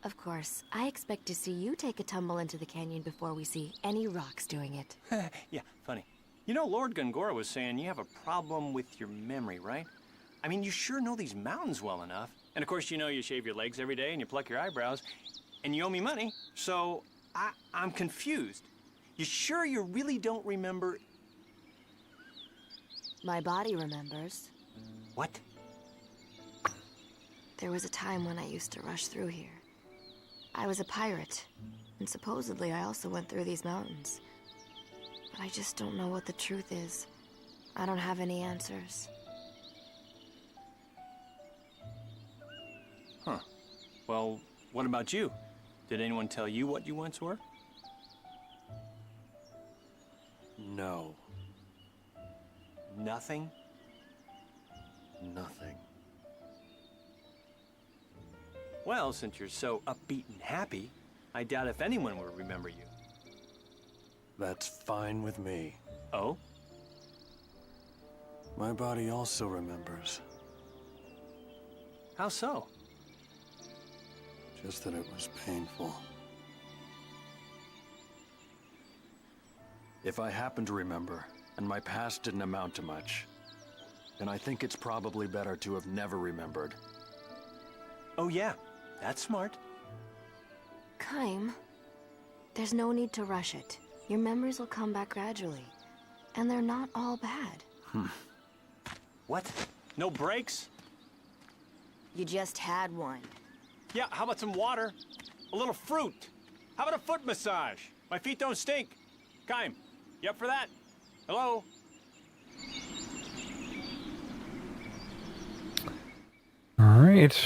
Of course, I expect to see you take a tumble into the canyon before we see any rocks doing it. Yeah, funny. You know, Lord Gungora was saying you have a problem with your memory, right? I mean, you sure know these mountains well enough. And of course, you know you shave your legs every day and you pluck your eyebrows. And you owe me money, so I'm confused. You sure you really don't remember? My body remembers. What? There was a time when I used to rush through here. I was a pirate, and supposedly I also went through these mountains. But I just don't know what the truth is. I don't have any answers. Huh. Well, what about you? Did anyone tell you what you once were? No. Nothing? Nothing. Well, since you're so upbeat and happy, I doubt if anyone would remember you. That's fine with me. Oh? My body also remembers. How so? Just that it was painful. If I happen to remember, and my past didn't amount to much, then I think it's probably better to have never remembered. Oh yeah, that's smart. Kaim, there's no need to rush it. Your memories will come back gradually. And they're not all bad. What? No breaks? You just had one. Yeah, how about some water? A little fruit? How about a foot massage? My feet don't stink. Kaim, you up for that? Hello? Alright.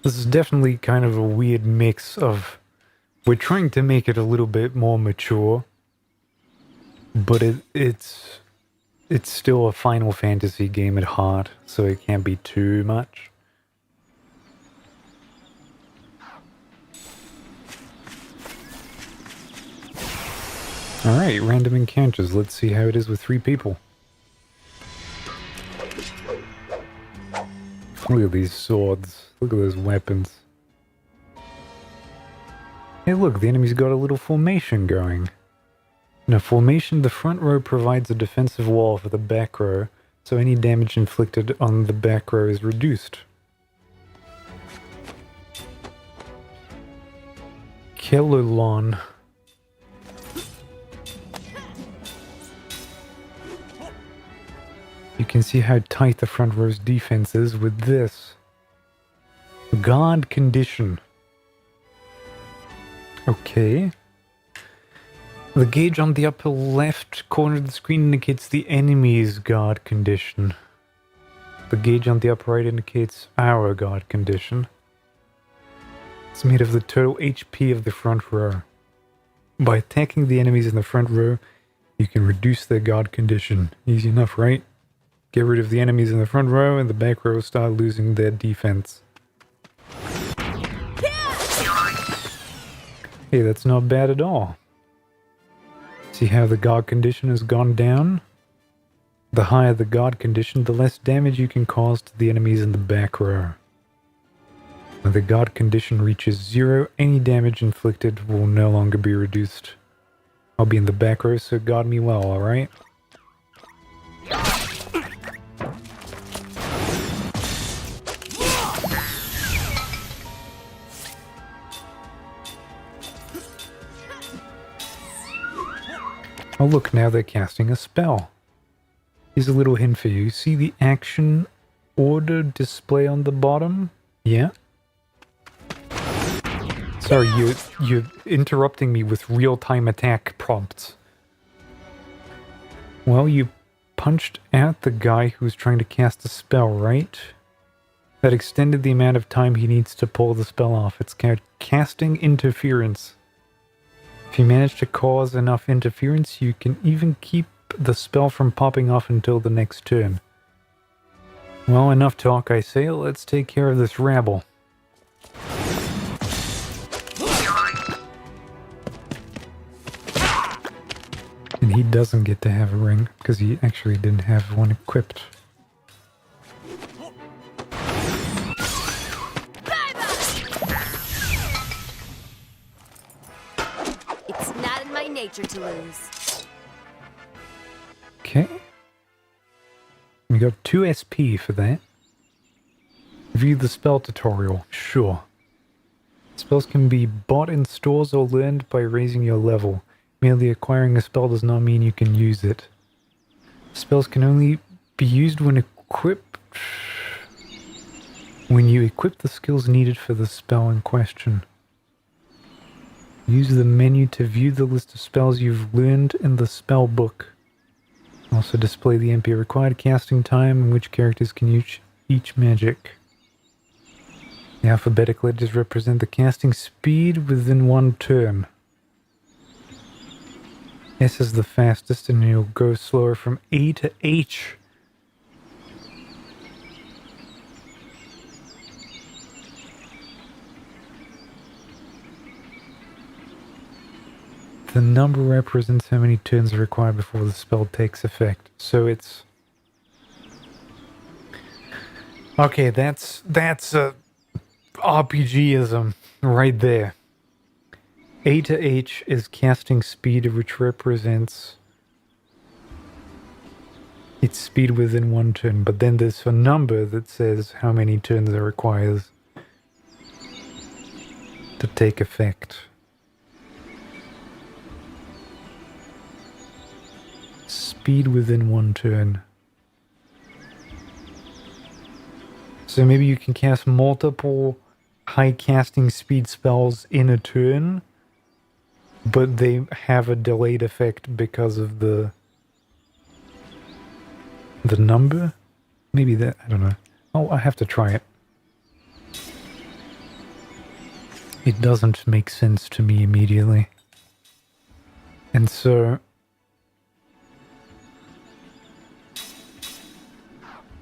This is definitely kind of a weird mix of... We're trying to make it a little bit more mature, but it's still a Final Fantasy game at heart, so it can't be too much. Alright, random encounters. Let's see how it is with 3 people. Look at these swords. Look at those weapons. Hey look, the enemy's got a little formation going. In a formation, the front row provides a defensive wall for the back row, so any damage inflicted on the back row is reduced. Kelulon. You can see how tight the front row's defense is with this. Guard condition. Okay. The gauge on the upper left corner of the screen indicates the enemy's guard condition. The gauge on the upper right indicates our guard condition. It's made of the total HP of the front row. By attacking the enemies in the front row, you can reduce their guard condition. Easy enough, right? Get rid of the enemies in the front row and the back row start losing their defense. Hey, that's not bad at all. See how the guard condition has gone down? The higher the guard condition, the less damage you can cause to the enemies in the back row. When the guard condition reaches 0, any damage inflicted will no longer be reduced. I'll be in the back row, so guard me well, alright? Oh look, now they're casting a spell. Here's a little hint for you. See the action order display on the bottom? Yeah? Sorry, you're interrupting me with real-time attack prompts. Well, you punched at the guy who's trying to cast a spell, right? That extended the amount of time he needs to pull the spell off. It's called casting interference. If you manage to cause enough interference, you can even keep the spell from popping off until the next turn. Well, enough talk, I say. Let's take care of this rabble. And he doesn't get to have a ring, because he actually didn't have one equipped. It's not in my nature to lose. Okay. We got 2 SP for that. View the spell tutorial. Sure. Spells can be bought in stores or learned by raising your level. Merely acquiring a spell does not mean you can use it. Spells can only be used when equipped. When you equip the skills needed for the spell in question. Use the menu to view the list of spells you've learned in the spell book. Also display the MP required casting time and which characters can use each magic. The alphabetic letters represent the casting speed within one turn. S is the fastest and you'll go slower from A to H. The number represents how many turns are required before the spell takes effect. So it's... Okay, that's a RPGism right there. A to H is casting speed, which represents its speed within one turn. But then there's a number that says how many turns it requires to take effect. Speed within one turn. So maybe you can cast multiple high casting speed spells in a turn, but they have a delayed effect because of the number? Maybe that, I don't know. Oh, I have to try it. It doesn't make sense to me immediately. And so...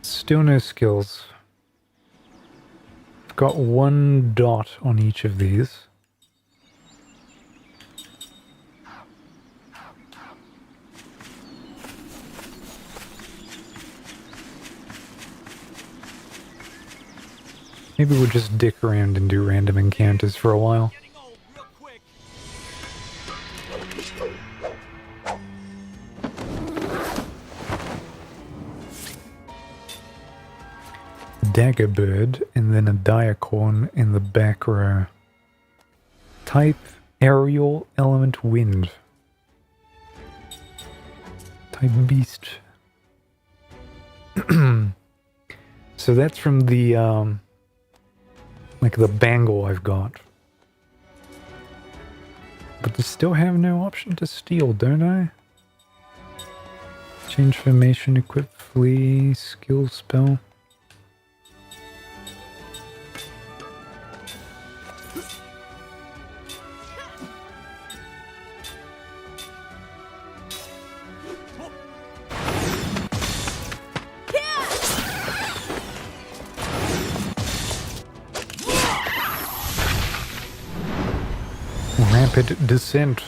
Still no skills. I've got 1 dot on each of these. Maybe we'll just dick around and do random encounters for a while. Dagger bird, and then a diacorn in the back row. Type aerial, element wind. Type beast. So that's from the like the bangle I've got. But I still have no option to steal, don't I? Change formation, equip flee, skill spell. Rapid descent.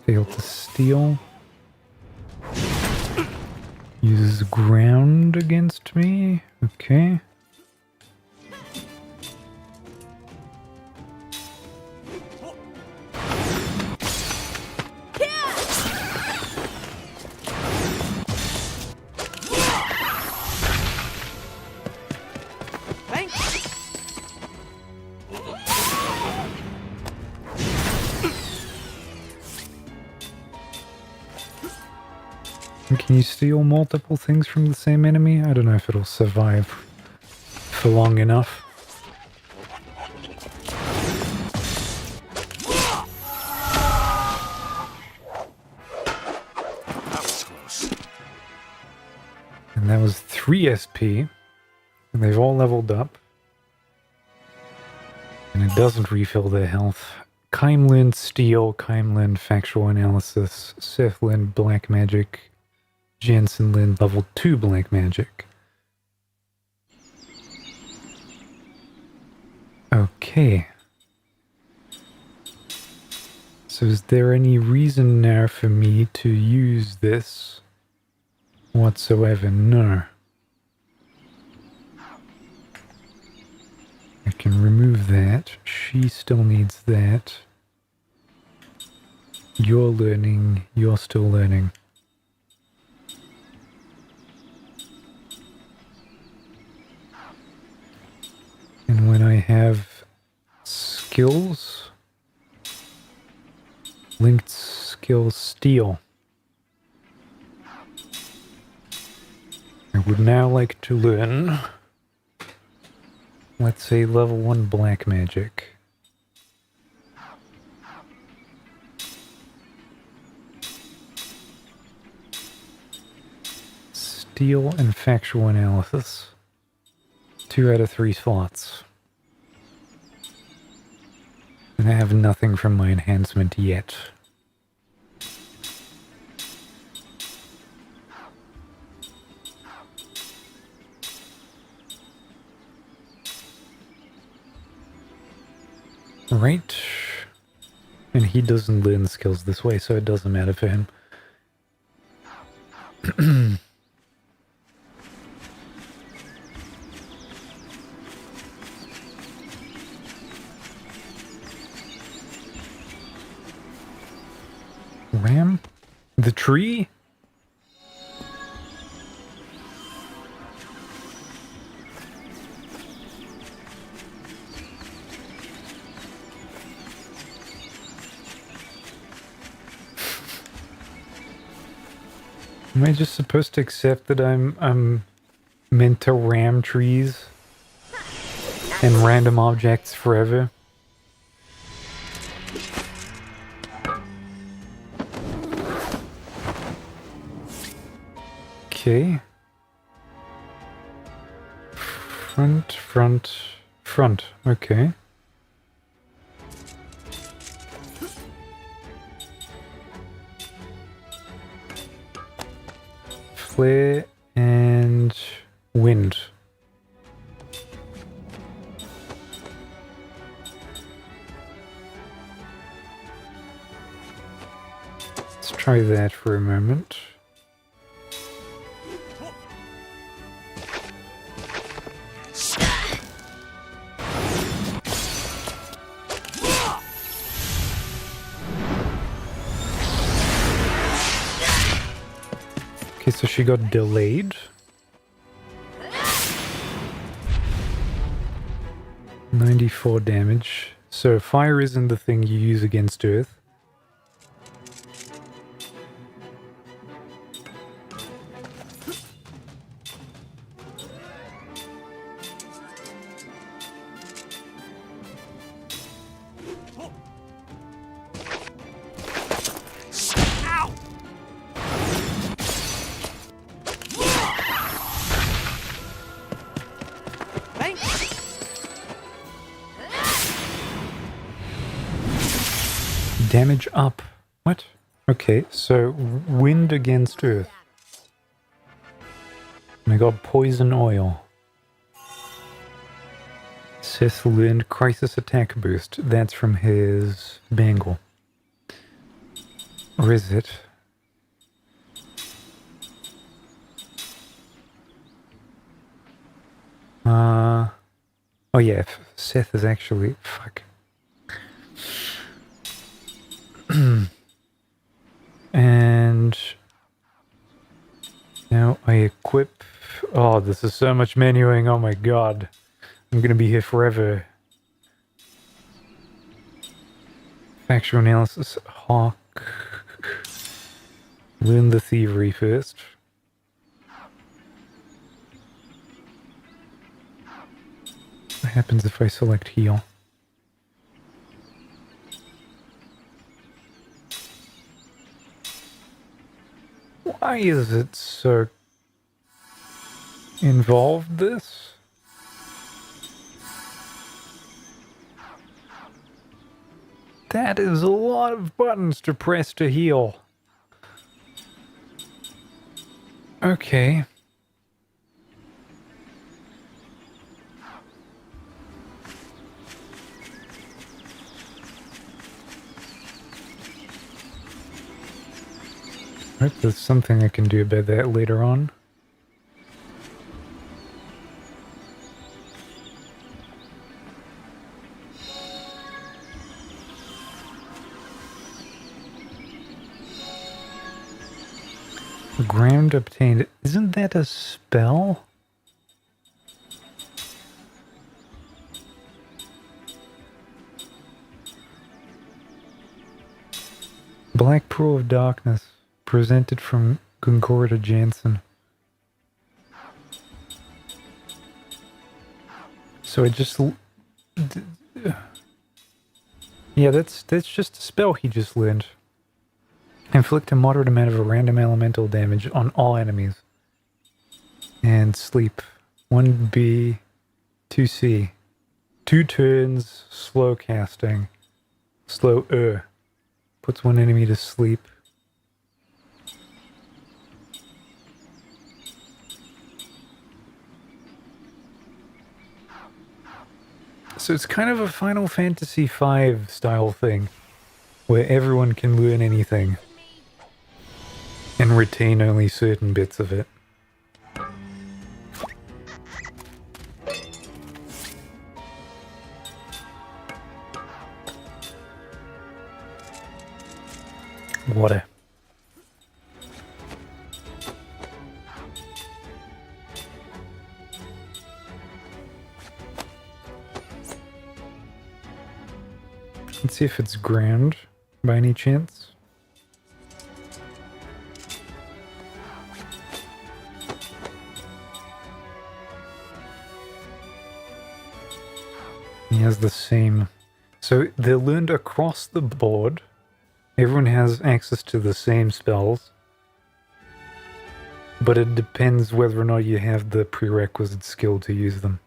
Failed to steal. Uses ground against me. Okay. Can you steal multiple things from the same enemy? I don't know if it'll survive for long enough. That was close. And that was 3 SP. And they've all leveled up. And it doesn't refill their health. Keimlin Steel, Keimlin Factual Analysis, Sethlin Black Magic, Jensen Lin level 2 Black Magic. Okay. So is there any reason now for me to use this whatsoever? No. I can remove that. She still needs that. You're learning. You're still learning. And when I have skills, linked skill steel, I would now like to learn, let's say, level 1 black magic. Steel and factual analysis. 2 out of 3 slots. And I have nothing from my enhancement yet. Right. And he doesn't learn skills this way, so it doesn't matter for him. Ram? The tree? Am I just supposed to accept that I'm meant to ram trees and random objects forever? Okay. Front. Okay. Flare and wind. Let's try that for a moment. Okay, so she got delayed. $94 damage. So fire isn't the thing you use against Earth. Damage up. What? Okay, so wind against earth. And I got poison oil. Seth learned crisis attack boost. That's from his bangle. Or is it? Oh yeah, Seth is actually... Fuck. And... now I equip... Oh, this is so much menuing, oh my god. I'm gonna be here forever. Factual analysis, Hawk. Learn the thievery first. What happens if I select heal? Why is it so involved, this? That is a lot of buttons to press to heal. Okay. Right, there's something I can do about that later on. Ground obtained. Isn't that a spell? Black Pool of Darkness. Presented from Gunkorda Jansen. So it just... yeah, that's just a spell he just learned. Inflict a moderate amount of a random elemental damage on all enemies. And sleep. 1B, 2C. 2 turns, slow casting. Slow puts one enemy to sleep. So it's kind of a Final Fantasy V style thing, where everyone can learn anything and retain only certain bits of it. Water. Let's see if it's ground by any chance. He has the same. So they're learned across the board. Everyone has access to the same spells. But it depends whether or not you have the prerequisite skill to use them.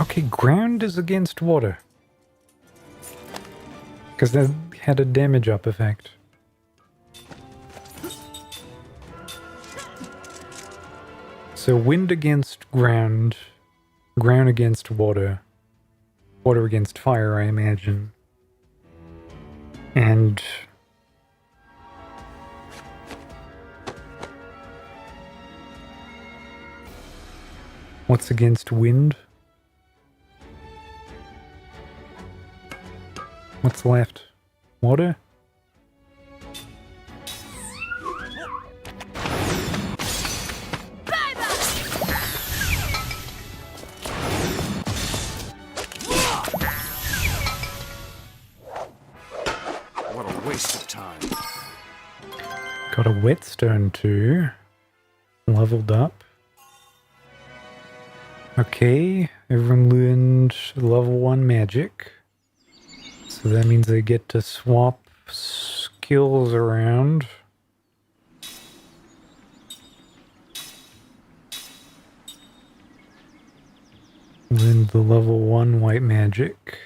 Okay, ground is against water. Because that had a damage up effect. So wind against ground, ground against water, water against fire, I imagine. And what's against wind? What's left? Water? What a waste of time. Got a whetstone too. leveled up. Okay, everyone learned level 1 magic. So that means they get to swap skills around. Learned the level 1 white magic.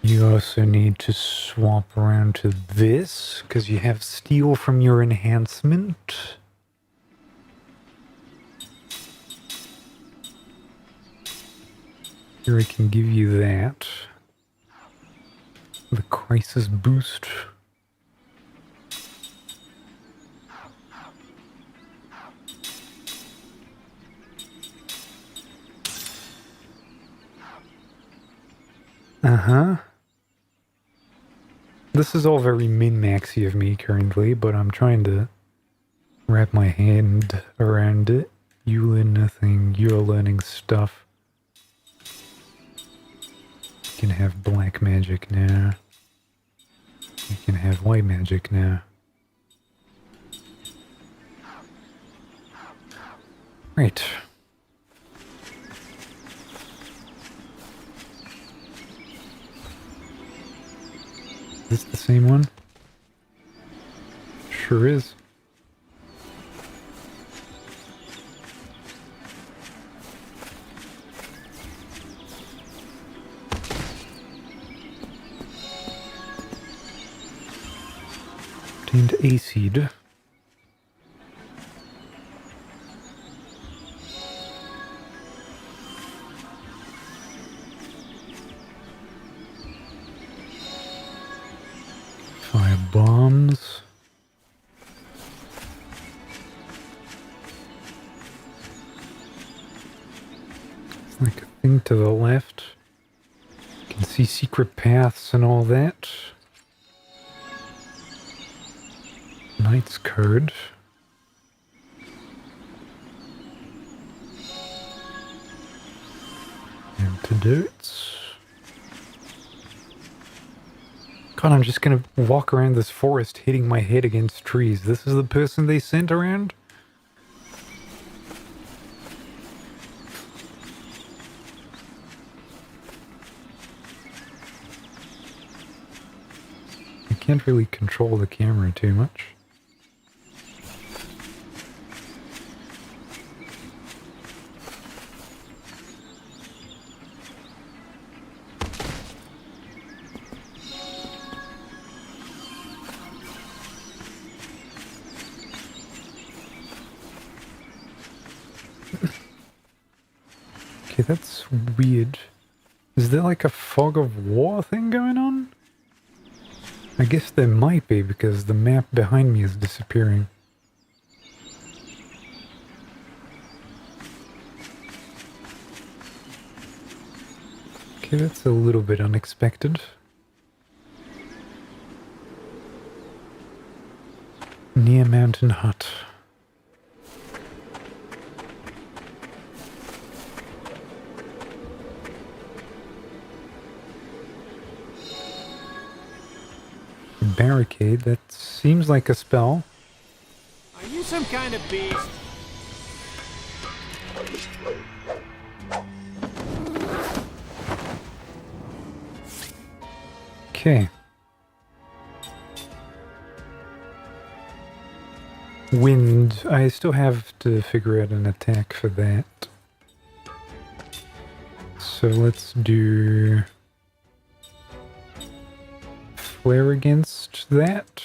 You also need to swap around to this, because you have steel from your enhancement. Here I can give you that. The crisis boost. Uh-huh. This is all very min-maxy of me currently, but I'm trying to wrap my hand around it. You learn nothing, you're learning stuff. You can have black magic now. You can have white magic now. Right. Is this the same one? Sure is. Obtained a seed. Bombs. It's like a thing to the left. You can see secret paths and all that. Knight's card. Antidotes. God, I'm just gonna walk around this forest hitting my head against trees. This is the person they sent around? I can't really control the camera too much. Okay, that's weird. Is there like a fog of war thing going on? I guess there might be because the map behind me is disappearing. Okay, that's a little bit unexpected. Near Mountain Hut. Barricade, that seems like a spell. Are you some kind of beast? Okay. Wind, I still have to figure out an attack for that. So let's do flare against that.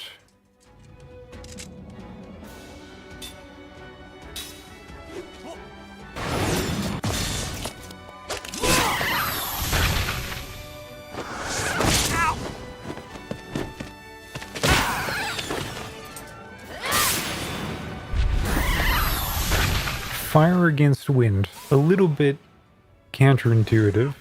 Fire against wind. A little bit counterintuitive.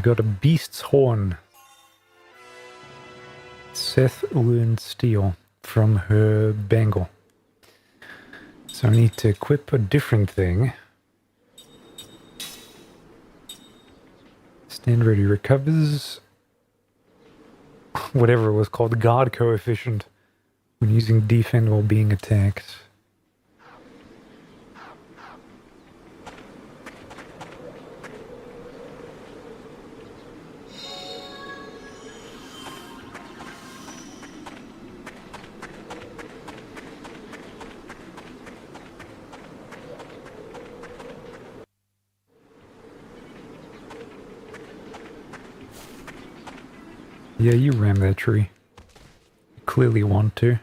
got a beast's horn. Seth learned steel from her bangle. So I need to equip a different thing. Stand ready recovers whatever it was called, guard coefficient, when using defend while being attacked. Yeah, you ram that tree. You clearly want to.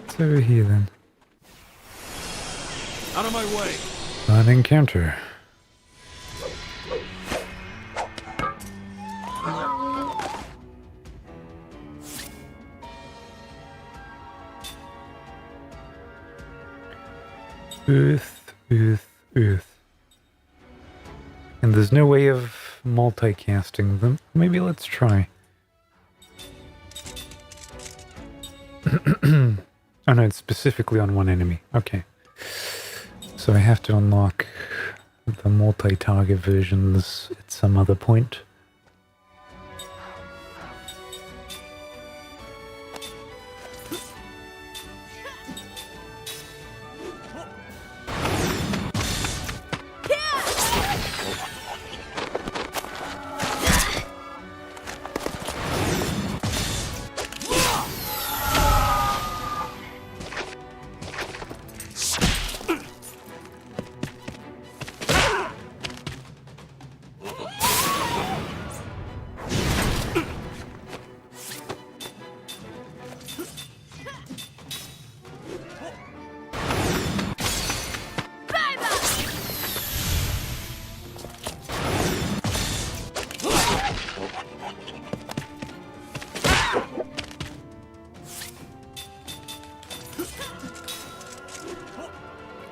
It's over here then. Out of my way! An encounter. Earth, earth, earth. And there's no way of multicasting them. Maybe let's try. Oh no, it's specifically on one enemy. Okay. So I have to unlock the multi-target versions at some other point.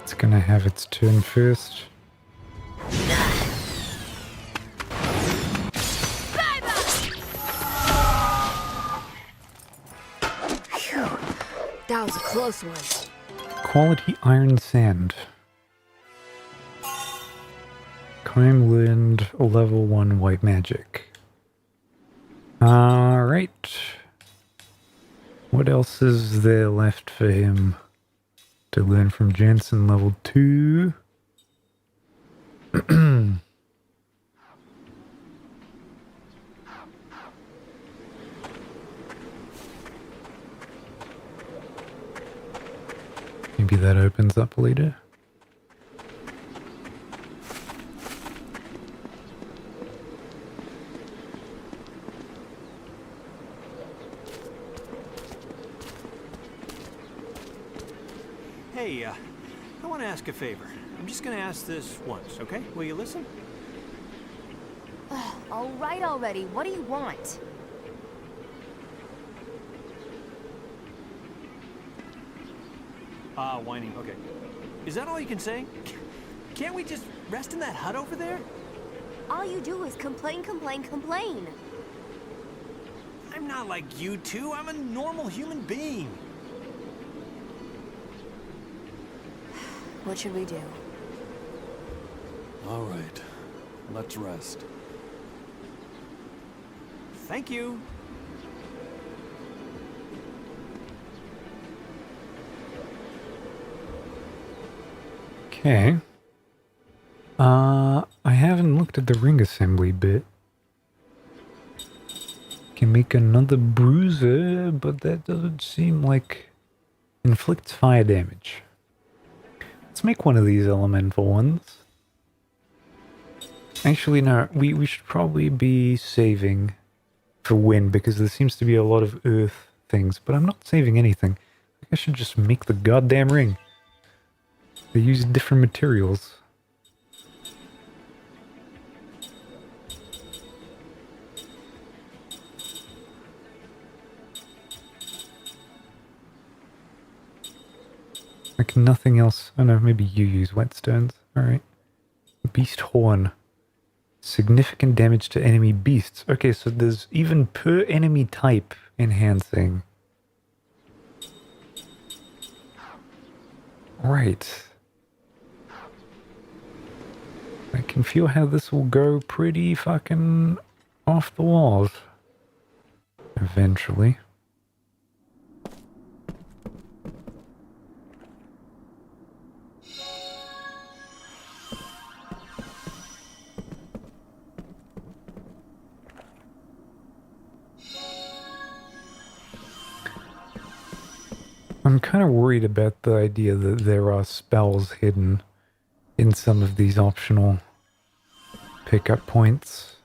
It's gonna have its turn first. Phew. That was a close one. Quality iron sand. Crime learned level 1 white magic. Alright. What else is there left for him to learn from Jansen level 2? Maybe that opens up later. Hey, I want to ask a favor. I'm just going to ask this once, okay? Will you listen? All right already. What do you want? Whining. Okay. Is that all you can say? Can't we just rest in that hut over there? All you do is complain, complain, complain. I'm not like you two. I'm a normal human being. What should we do? All right. Let's rest. Thank you. Okay. I haven't looked at the ring assembly bit. Can make another bruiser, but that doesn't seem like inflicts fire damage. Let's make one of these elemental ones. Actually, no, we should probably be saving for wind, because there seems to be a lot of earth things, but I'm not saving anything. I should just make the goddamn ring. They use different materials. Like nothing else. Oh no, maybe you use whetstones. Alright. Beast Horn. Significant damage to enemy beasts. Okay, so there's even per enemy type enhancing. Right. I can feel how this will go pretty fucking off the walls. Eventually. I'm kind of worried about the idea that there are spells hidden in some of these optional pickup points.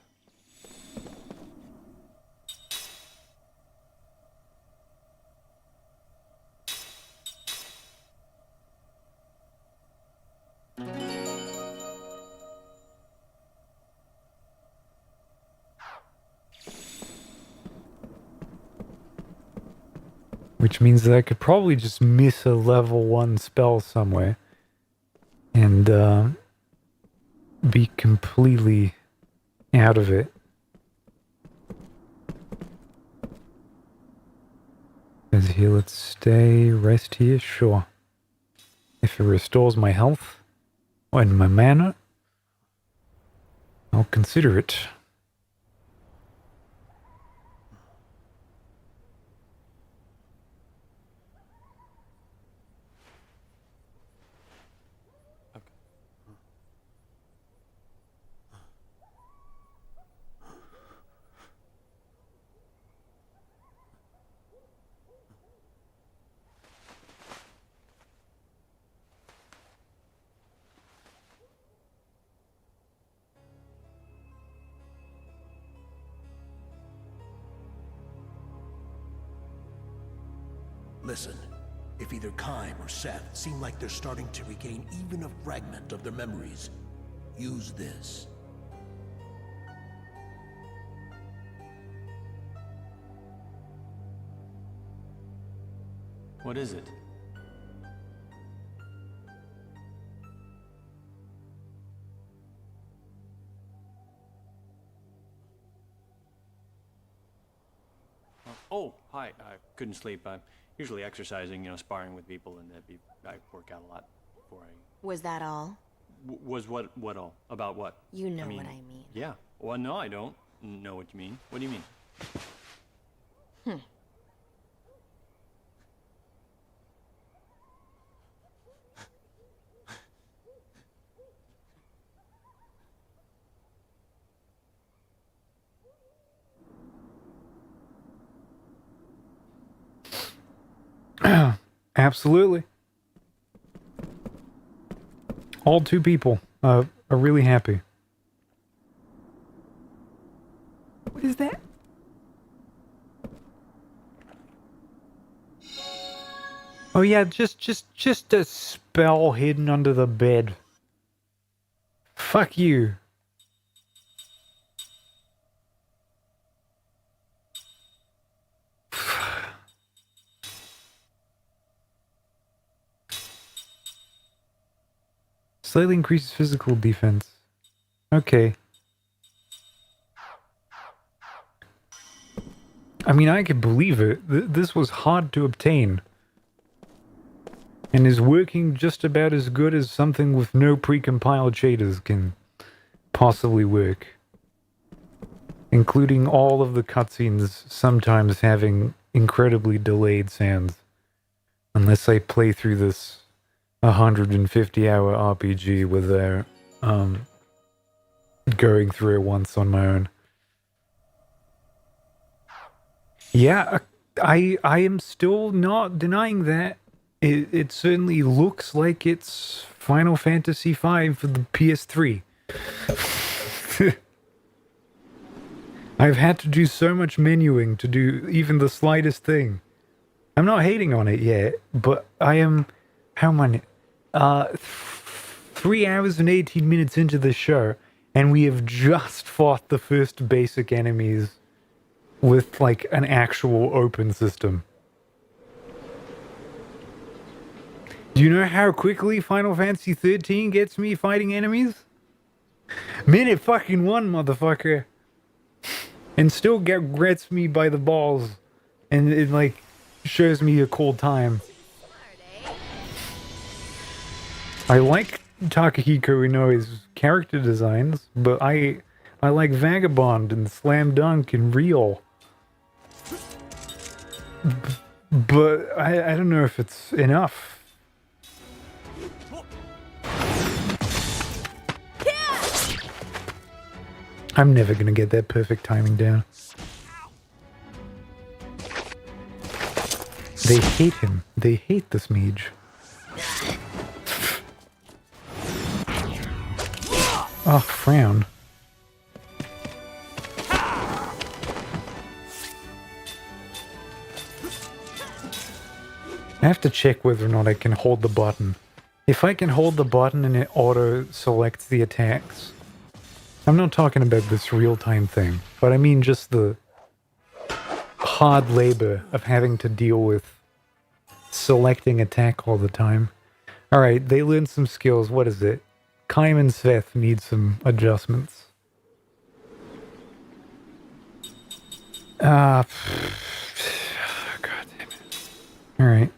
Which means that I could probably just miss a level 1 spell somewhere and be completely out of it. Is here, let's stay, rest here, sure. If it restores my health and my mana, I'll consider it. Listen, if either Kime or Seth seem like they're starting to regain even a fragment of their memories, use this. What is it? Oh, hi. I couldn't sleep. I'm usually exercising, you know, sparring with people, and I work out a lot before I... Was that all? Was what all? About what? You know what I mean. Yeah. Well, no, I don't know what you mean. What do you mean? Absolutely. All 2 people are really happy. What is that? Oh yeah, just a spell hidden under the bed. Fuck you. Slightly increases physical defense. Okay. I mean, I could believe it. This was hard to obtain. And is working just about as good as something with no precompiled shaders can possibly work. Including all of the cutscenes sometimes having incredibly delayed sounds. Unless I play through this 150-hour RPG without going through it once on my own. Yeah, I am still not denying that. It certainly looks like it's Final Fantasy V for the PS3. I've had to do so much menuing to do even the slightest thing. I'm not hating on it yet, but I am... How many? 3 hours and 18 minutes into the show, and we have just fought the first basic enemies with, like, an actual open system. Do you know how quickly Final Fantasy 13 gets me fighting enemies? Minute fucking 1, motherfucker. And still gets me by the balls. And it, like, shows me a cool time. I like Takahiko Inoue's character designs, but I like Vagabond and Slam Dunk and Real. But I don't know if it's enough. I'm never gonna get that perfect timing down. They hate him. They hate this mage. Oh, frown. I have to check whether or not I can hold the button. If I can hold the button and it auto-selects the attacks. I'm not talking about this real-time thing, but I mean just the hard labor of having to deal with selecting attack all the time. Alright, they learned some skills. What is it? Kaim and Seth need some adjustments. God damn it. Alright.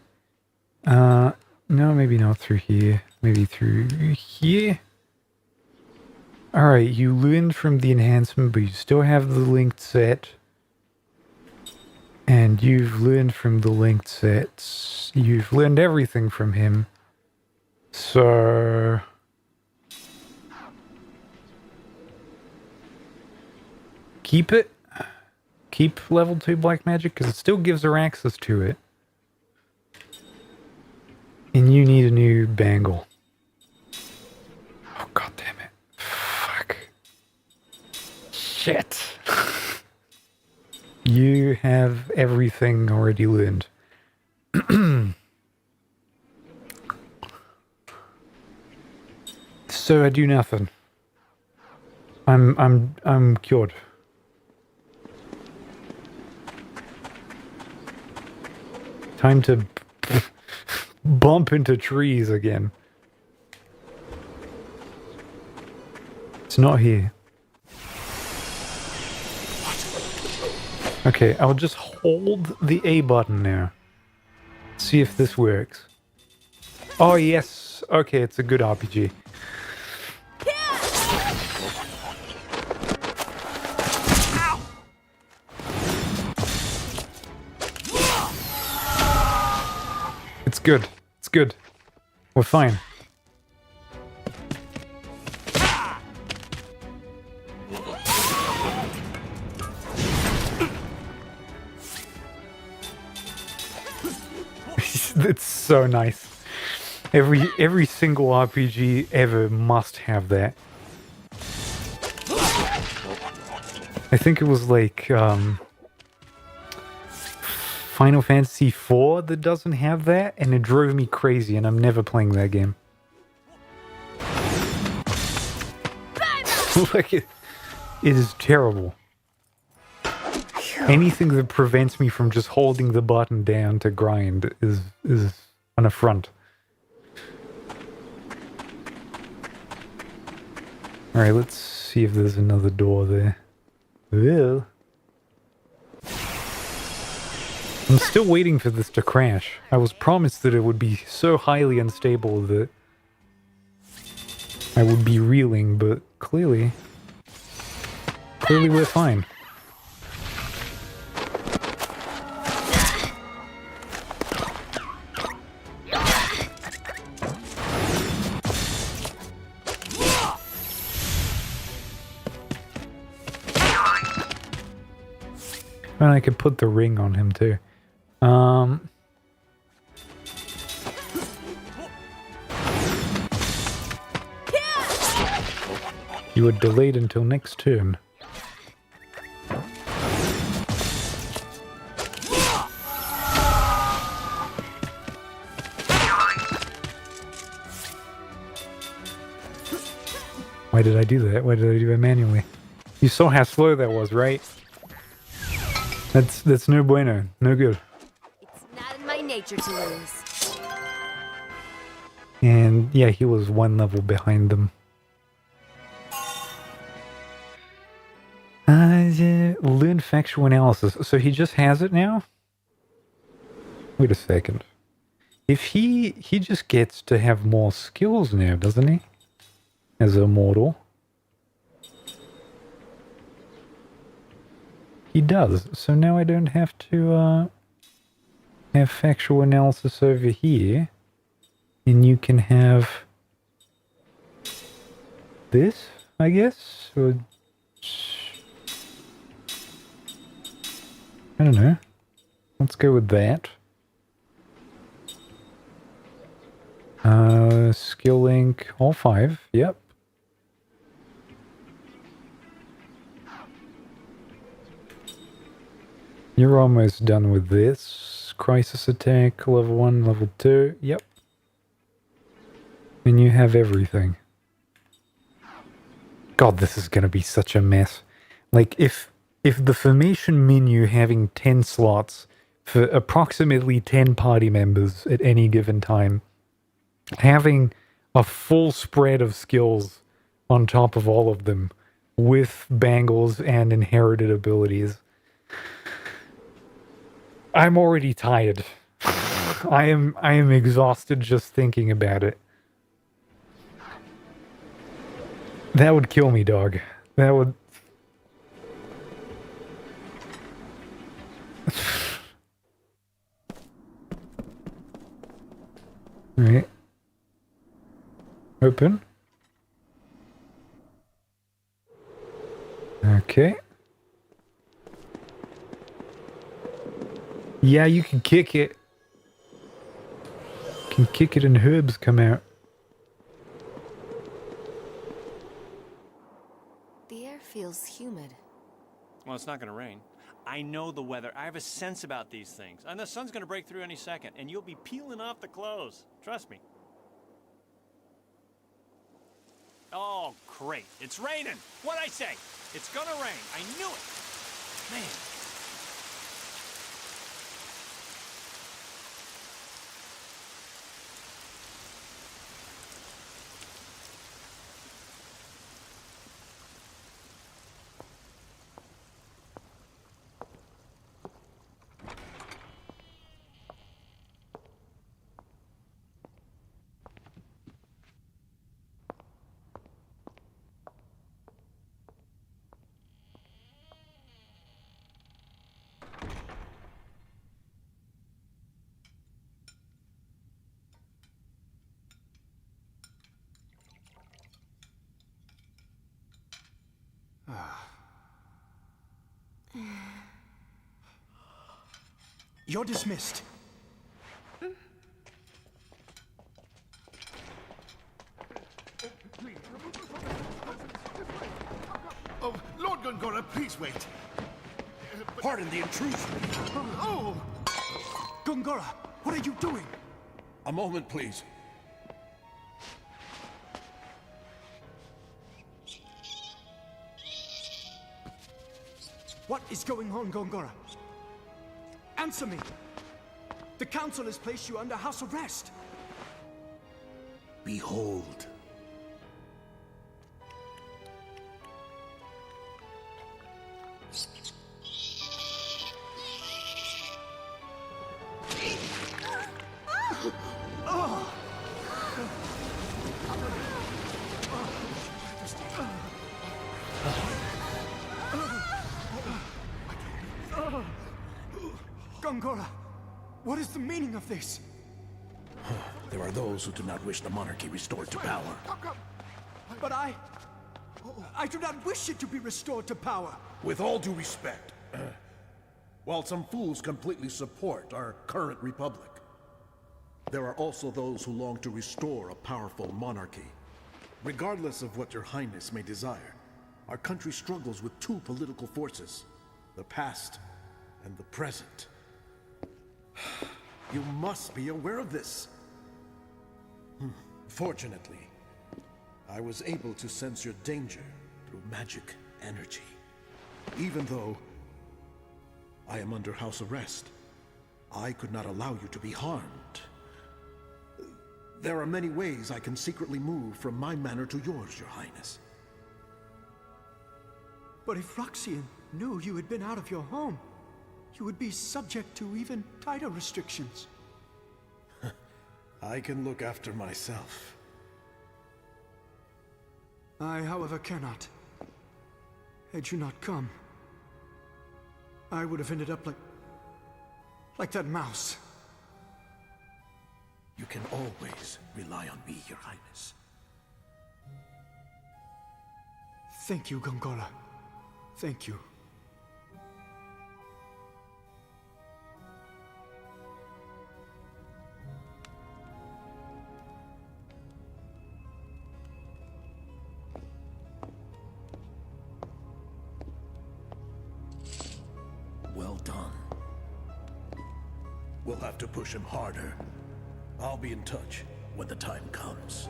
No, maybe not through here. Maybe through here? Alright, you learned from the enhancement, but you still have the linked set. And you've learned from the linked sets. You've learned everything from him. So... keep it. Keep level 2 black magic, because it still gives her access to it. And you need a new bangle. Oh, god damn it. Fuck. Shit. You have everything already learned. So I do nothing. I'm cured. Time to bump into trees again. It's not here. Okay, I'll just hold the A button now. See if this works. Oh yes, okay, it's a good RPG. It's good. It's good. We're fine. It's so nice. Every single RPG ever must have that. I think it was like Final Fantasy IV that doesn't have that, and it drove me crazy, and I'm never playing that game. Like it is terrible. Anything that prevents me from just holding the button down to grind is an affront. Alright, let's see if there's another door there. Well, I'm still waiting for this to crash. I was promised that it would be so highly unstable that I would be reeling, but clearly we're fine. And I could put the ring on him too. You are delayed until next turn. Why did I do that? Why did I do it manually? You saw how slow that was, right? That's no bueno. No good. It's not in my nature to lose. And yeah, he was one level behind them. Learn factual analysis. So he just has it now? Wait a second. If he just gets to have more skills now, doesn't he? As a mortal. He does. So now I don't have to have factual analysis over here. And you can have this, I guess? Or I don't know. Let's go with that. Skill link, all 5, yep. You're almost done with this. Crisis attack, level 1, level 2, yep. And you have everything. God, this is gonna be such a mess. Like, if the formation menu having 10 slots for approximately 10 party members at any given time, having a full spread of skills on top of all of them with bangles and inherited abilities. I'm already tired. I am exhausted just thinking about it. That would kill me, dog. That would... Alright. Open. Okay. Yeah, you can kick it. You can kick it and herbs come out. The air feels humid. Well, it's not gonna rain. I know the weather. I have a sense about these things. And the sun's gonna break through any second, and you'll be peeling off the clothes. Trust me. Oh, great. It's raining. What'd I say? It's gonna rain. I knew it. Man. You're dismissed. Oh, Lord Gongora, please wait. Pardon the intrusion. Oh! Gongora, what are you doing? A moment, please. What is going on, Gongora? Answer me! The council has placed you under house arrest! Behold. Gongora, what is the meaning of this? There are those who do not wish the monarchy restored to power. But I do not wish it to be restored to power. With all due respect, while some fools completely support our current republic, there are also those who long to restore a powerful monarchy. Regardless of what your highness may desire, our country struggles with two political forces, the past and the present. You must be aware of this. Fortunately, I was able to sense your danger through magic energy. Even though I am under house arrest, I could not allow you to be harmed. There are many ways I can secretly move from my manor to yours, Your Highness. But if Roxian knew you had been out of your home, you would be subject to even tighter restrictions. I can look after myself. I, however, cannot. Had you not come, I would have ended up like that mouse. You can always rely on me, Your Highness. Thank you, Gongola. Thank you. Well done. We'll have to push him harder. I'll be in touch when the time comes.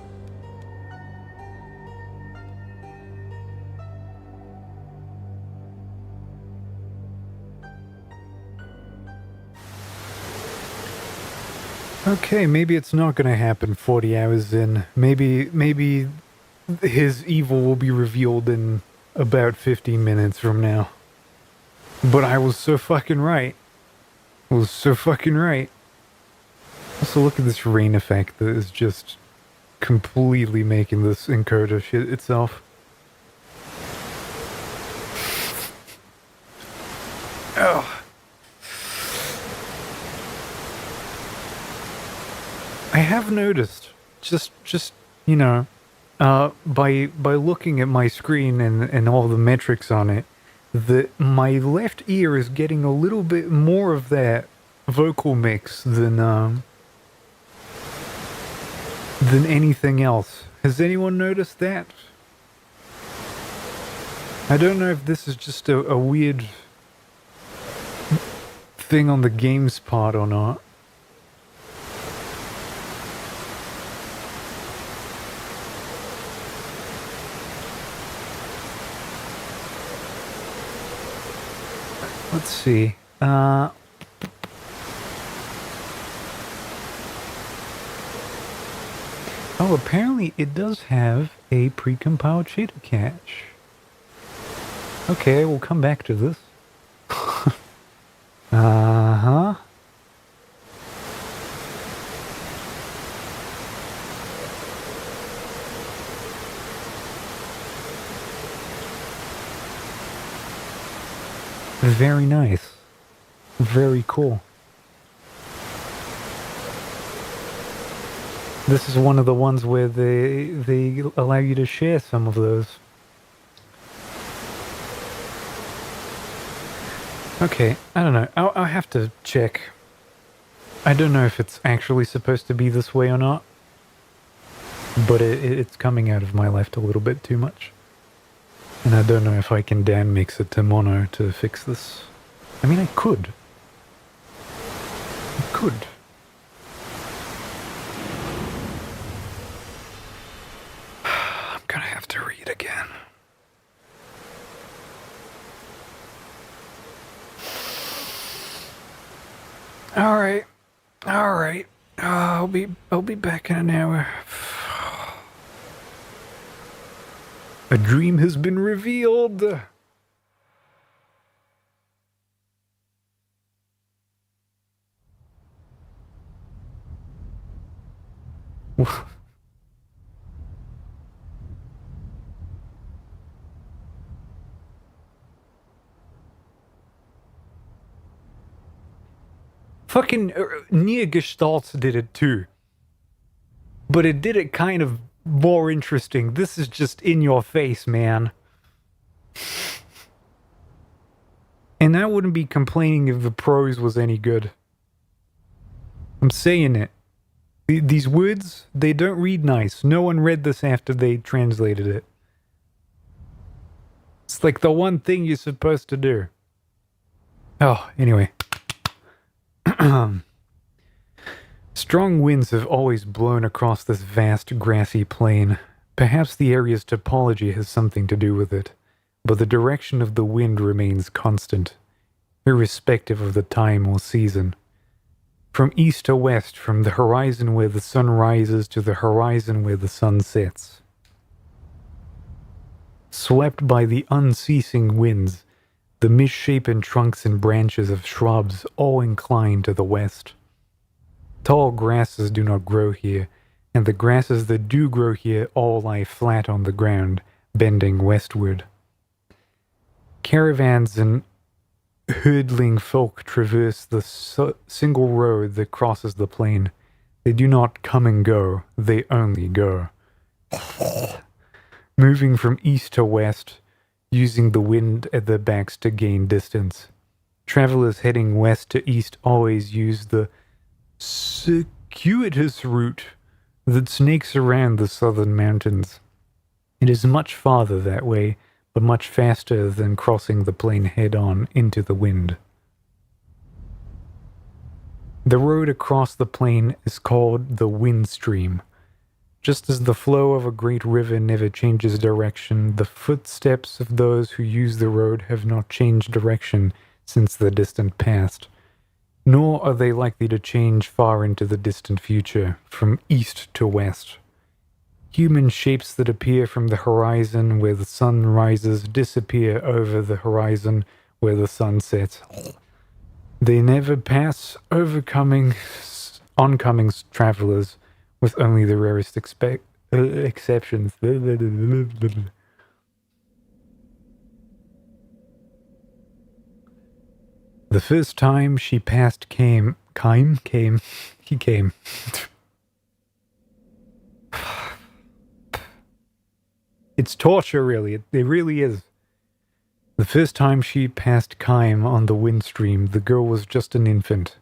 Okay, maybe it's not gonna happen 40 hours in. Maybe his evil will be revealed in about 15 minutes from now. But I was so fucking right. I was so fucking right. Also, look at this rain effect that is just completely making this encoder shit itself. Oh. I have noticed, just you know, by looking at my screen and all the metrics on it, that my left ear is getting a little bit more of that vocal mix than anything else. Has anyone noticed that? I don't know if this is just a weird thing on the game's part or not. Let's see. Oh, apparently it does have a pre-compiled shader cache. Okay, we'll come back to this. Uh-huh. Very nice. Very cool. This is one of the ones where they allow you to share some of those. Okay, I don't know. I'll have to check. I don't know if it's actually supposed to be this way or not. But it's coming out of my left a little bit too much. And I don't know if I can down mix it to mono to fix this. I mean, I could. I could. I'm gonna have to read again. Alright. Alright. I'll be back in an hour. A dream has been revealed. Fucking Near Gestalts did it too. But it did it kind of more interesting. This is just in your face, man. And I wouldn't be complaining if the prose was any good. I'm saying it. These words, they don't read nice. No one read this after they translated it. It's like the one thing you're supposed to do. Oh, anyway. Strong winds have always blown across this vast grassy plain. Perhaps the area's topology has something to do with it, but the direction of the wind remains constant, irrespective of the time or season. From east to west, from the horizon where the sun rises to the horizon where the sun sets. Swept by the unceasing winds, the misshapen trunks and branches of shrubs all incline to the west. Tall grasses do not grow here, and the grasses that do grow here all lie flat on the ground, bending westward. Caravans and herdling folk traverse the single road that crosses the plain. They do not come and go, they only go. Moving from east to west, using the wind at their backs to gain distance. Travelers heading west to east always use the circuitous route that snakes around the southern mountains. It is much farther that way, but much faster than crossing the plain head-on into the wind. The road across the plain is called the wind stream. Just as the flow of a great river never changes direction, the footsteps of those who use the road have not changed direction since the distant past, nor are they likely to change far into the distant future, from east to west. Human shapes that appear from the horizon where the sun rises disappear over the horizon where the sun sets. They never pass oncoming travelers, with only the rarest exceptions. The first time she passed he came. It's torture, really. It really is. The first time she passed Kime on the windstream, the girl was just an infant.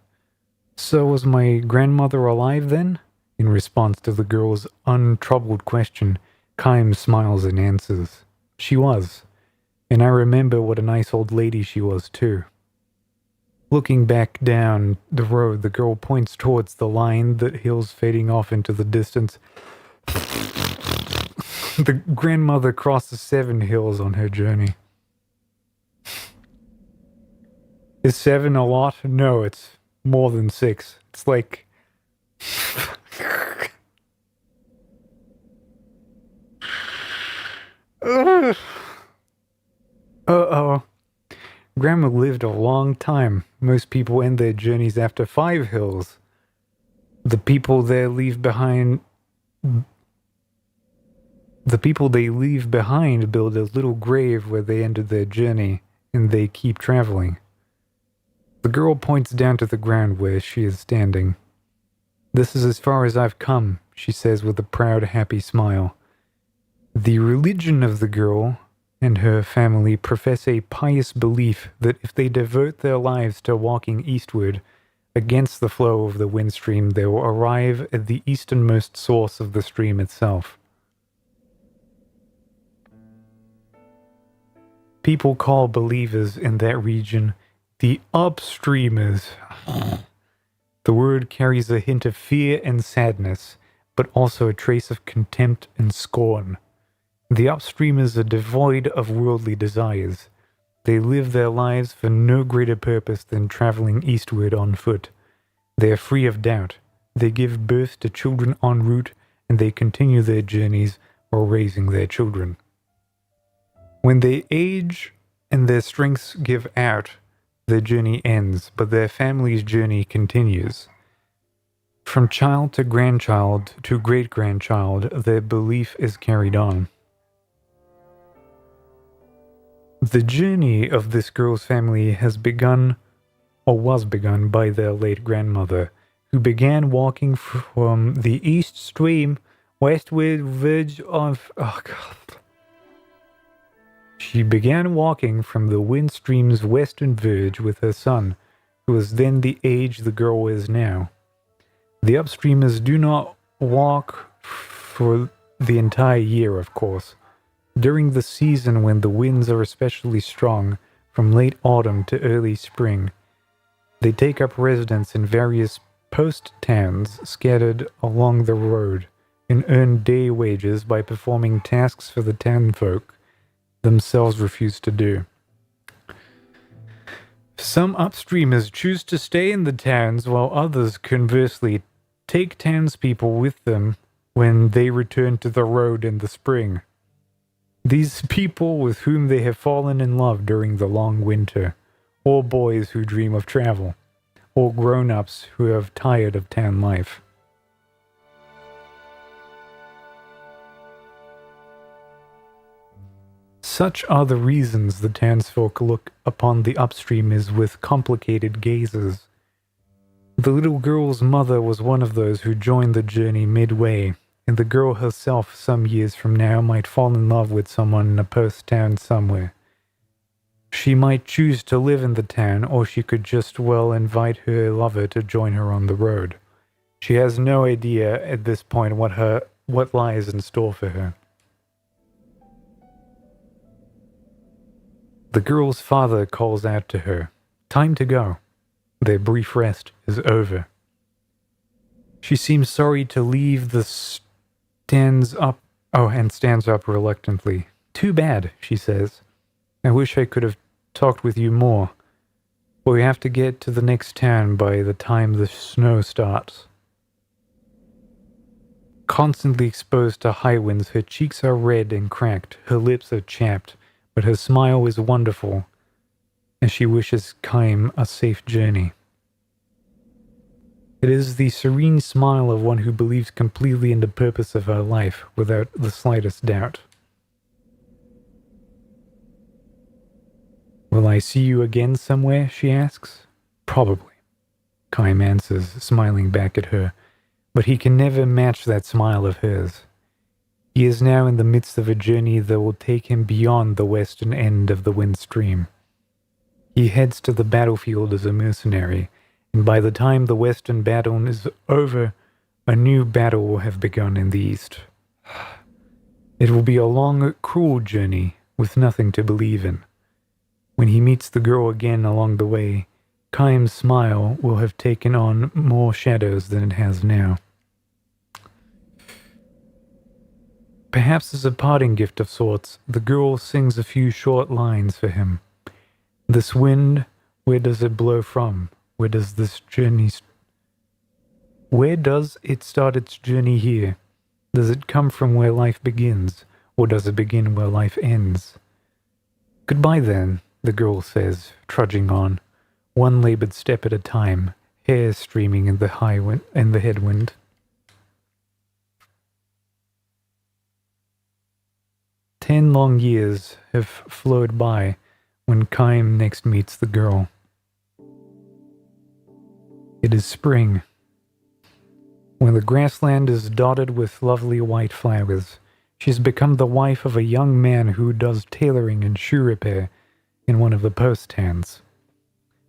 So was my grandmother alive then? In response to the girl's untroubled question, Kime smiles and answers. She was. And I remember what a nice old lady she was, too. Looking back down the road, the girl points towards the line that hills fading off into the distance. The grandmother crosses 7 hills on her journey. Is 7 a lot? No, it's more than 6. It's like... Uh-oh. Grandma lived a long time. Most people end their journeys after 5 hills. The people they leave behind build a little grave where they ended their journey, and they keep traveling. The girl points down to the ground where she is standing. This is as far as I've come, she says with a proud, happy smile. The religion of the girl and her family profess a pious belief that if they devote their lives to walking eastward, against the flow of the wind stream, they will arrive at the easternmost source of the stream itself. People call believers in that region the upstreamers. The word carries a hint of fear and sadness, but also a trace of contempt and scorn. The upstreamers are devoid of worldly desires. They live their lives for no greater purpose than traveling eastward on foot. They are free of doubt. They give birth to children en route, and they continue their journeys while raising their children. When they age and their strengths give out, their journey ends, but their family's journey continues. From child to grandchild to great-grandchild, their belief is carried on. The journey of this girl's family was begun by their late grandmother, who began walking from the east stream westward verge of... She began walking from the wind stream's western verge with her son, who was then the age the girl is now. The upstreamers do not walk for the entire year, of course. During the season when the winds are especially strong, from late autumn to early spring, they take up residence in various post towns scattered along the road and earn day wages by performing tasks for the townfolk themselves refuse to do. Some upstreamers choose to stay in the towns while others, conversely, take townspeople with them when they return to the road in the spring. These people with whom they have fallen in love during the long winter, or boys who dream of travel, or grown-ups who have tired of town life. Such are the reasons the townsfolk look upon the upstreamers with complicated gazes. The little girl's mother was one of those who joined the journey midway, and the girl herself some years from now might fall in love with someone in a post town somewhere. She might choose to live in the town, or she could just well invite her lover to join her on the road. She has no idea at this point what lies in store for her. The girl's father calls out to her, "Time to go." Their brief rest is over. She seems sorry to leave stands up reluctantly. "Too bad," she says. "I wish I could have talked with you more. But we have to get to the next town by the time the snow starts." Constantly exposed to high winds, her cheeks are red and cracked, her lips are chapped, but her smile is wonderful, and she wishes Kaim a safe journey. It is the serene smile of one who believes completely in the purpose of her life, without the slightest doubt. "Will I see you again somewhere?" she asks. "Probably," Kaim answers, smiling back at her, but he can never match that smile of hers. He is now in the midst of a journey that will take him beyond the western end of the wind stream. He heads to the battlefield as a mercenary, and by the time the western battle is over, a new battle will have begun in the east. It will be a long, cruel journey with nothing to believe in. When he meets the girl again along the way, Kaim's smile will have taken on more shadows than it has now. Perhaps as a parting gift of sorts, the girl sings a few short lines for him. "This wind, where does it blow from? Where does it start its journey here? Does it come from where life begins, or does it begin where life ends?" "Goodbye then," the girl says, trudging on, one labored step at a time, hair streaming in the headwind. 10 long years have flowed by when Kaim next meets the girl. It is spring. When the grassland is dotted with lovely white flowers, she has become the wife of a young man who does tailoring and shoe repair in one of the post towns.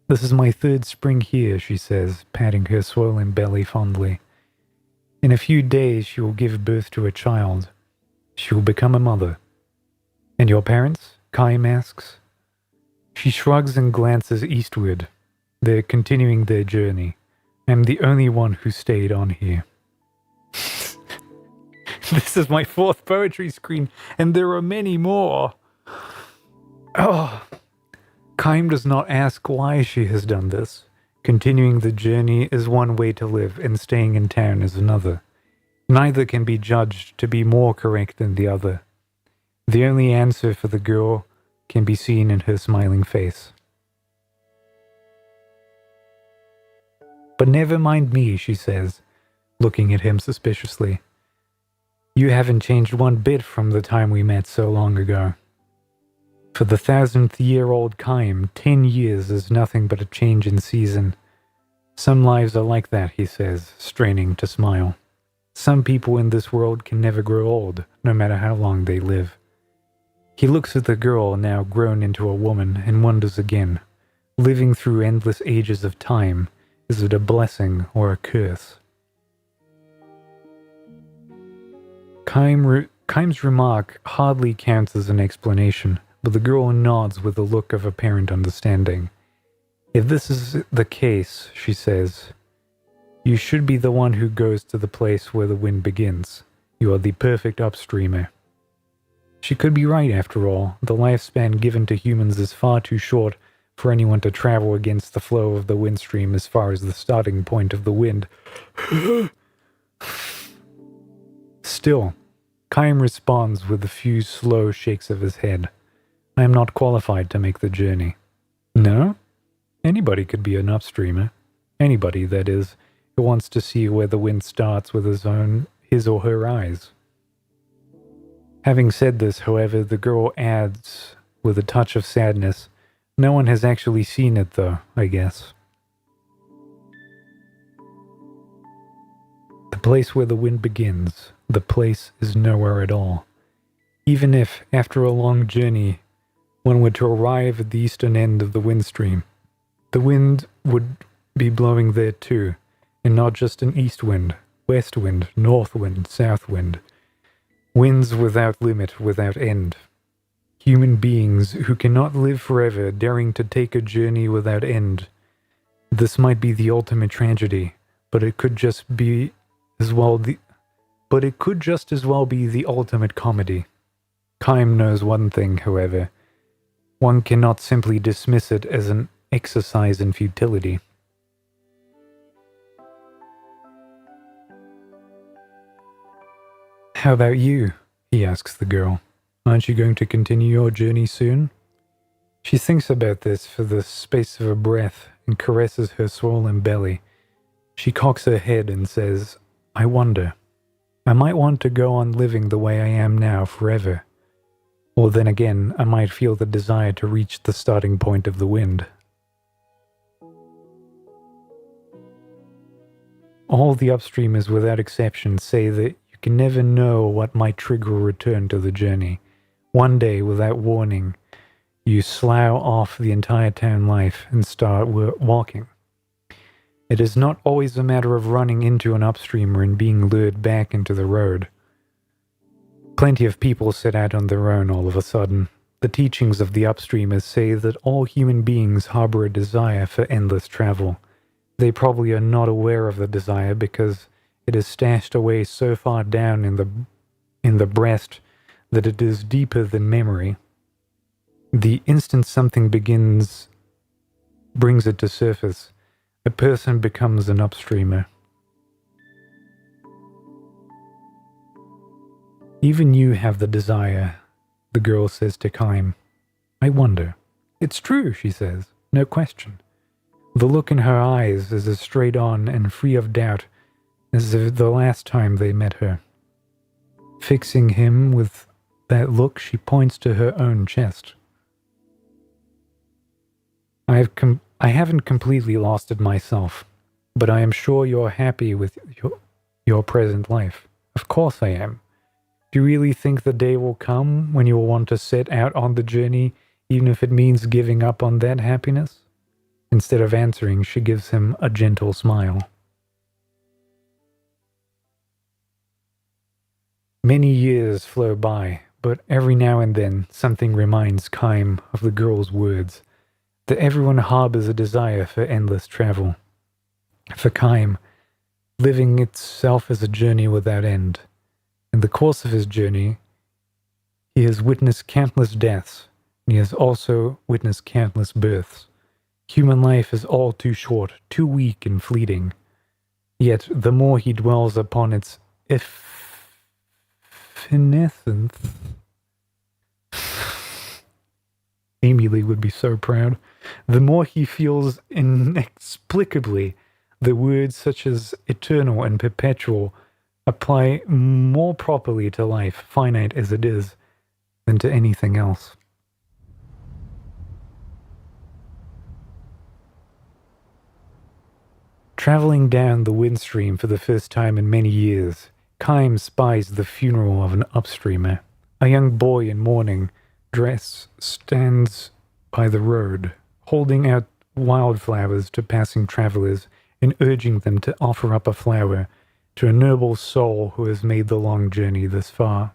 "This is my 3rd spring here," she says, patting her swollen belly fondly. "In a few days she will give birth to a child. She will become a mother." "And your parents?" Kaim asks. She shrugs and glances eastward. They're continuing their journey. I'm the only one who stayed on here. This is my 4th poetry screen, and there are many more. Oh. Kaim does not ask why she has done this. Continuing the journey is one way to live, and staying in town is another. Neither can be judged to be more correct than the other. The only answer for the girl can be seen in her smiling face. "But never mind me," she says, looking at him suspiciously. "You haven't changed one bit from the time we met so long ago." For the 1000th-year-old Kaim, 10 years is nothing but a change in season. Some lives are like that, he says, straining to smile. Some people in this world can never grow old, no matter how long they live. He looks at the girl, now grown into a woman, and wonders again, living through endless ages of time, is it a blessing or a curse? Kaim's remark hardly counts as an explanation, but the girl nods with a look of apparent understanding. "If this is the case," she says, "you should be the one who goes to the place where the wind begins. You are the perfect upstreamer." She could be right after all. The lifespan given to humans is far too short for anyone to travel against the flow of the wind stream as far as the starting point of the wind. Still, Chaim responds with a few slow shakes of his head. I am not qualified to make the journey. No? Anybody could be an upstreamer. Anybody, that is, who wants to see where the wind starts with his or her eyes. Having said this, however, the girl adds, with a touch of sadness, no one has actually seen it though, I guess. The place where the wind begins, the place is nowhere at all. Even if, after a long journey, one were to arrive at the eastern end of the wind stream, the wind would be blowing there too, and not just an east wind, west wind, north wind, south wind. Winds without limit, without end. Human beings who cannot live forever, daring to take a journey without end. This might be the ultimate tragedy, but it could just as well be the ultimate comedy. Chaim knows one thing, however. One cannot simply dismiss it as an exercise in futility. How about you? He asks the girl. Aren't you going to continue your journey soon? She thinks about this for the space of a breath and caresses her swollen belly. She cocks her head and says, I wonder. I might want to go on living the way I am now forever. Or then again, I might feel the desire to reach the starting point of the wind. All the upstreamers without exception say that you can never know what might trigger a return to the journey. One day, without warning, you slough off the entire town life and start walking. It is not always a matter of running into an upstreamer and being lured back into the road. Plenty of people set out on their own all of a sudden. The teachings of the upstreamers say that all human beings harbor a desire for endless travel. They probably are not aware of the desire because it is stashed away so far down in the breast that it is deeper than memory. The instant something brings it to surface, a person becomes an upstreamer. Even you have the desire, the girl says to Chaim. I wonder. It's true, she says, no question. The look in her eyes is as straight on and free of doubt as if the last time they met her. Fixing him with that look, she points to her own chest. I haven't completely lost it myself, but I am sure you're happy with your present life. Of course I am. Do you really think the day will come when you will want to set out on the journey, even if it means giving up on that happiness? Instead of answering, she gives him a gentle smile. Many years flow by, but every now and then something reminds Chaim of the girl's words, that everyone harbors a desire for endless travel. For Chaim, living itself is a journey without end. In the course of his journey, he has witnessed countless deaths, and he has also witnessed countless births. Human life is all too short, too weak and fleeting. Yet the more he dwells upon its evanescence, Amy Lee would be so proud, the more he feels inexplicably the words such as eternal and perpetual apply more properly to life, finite as it is, than to anything else. Traveling down the wind stream for the first time in many years, Chaim spies the funeral of an upstreamer. A young boy in mourning dress stands by the road, holding out wildflowers to passing travelers and urging them to offer up a flower to a noble soul who has made the long journey this far.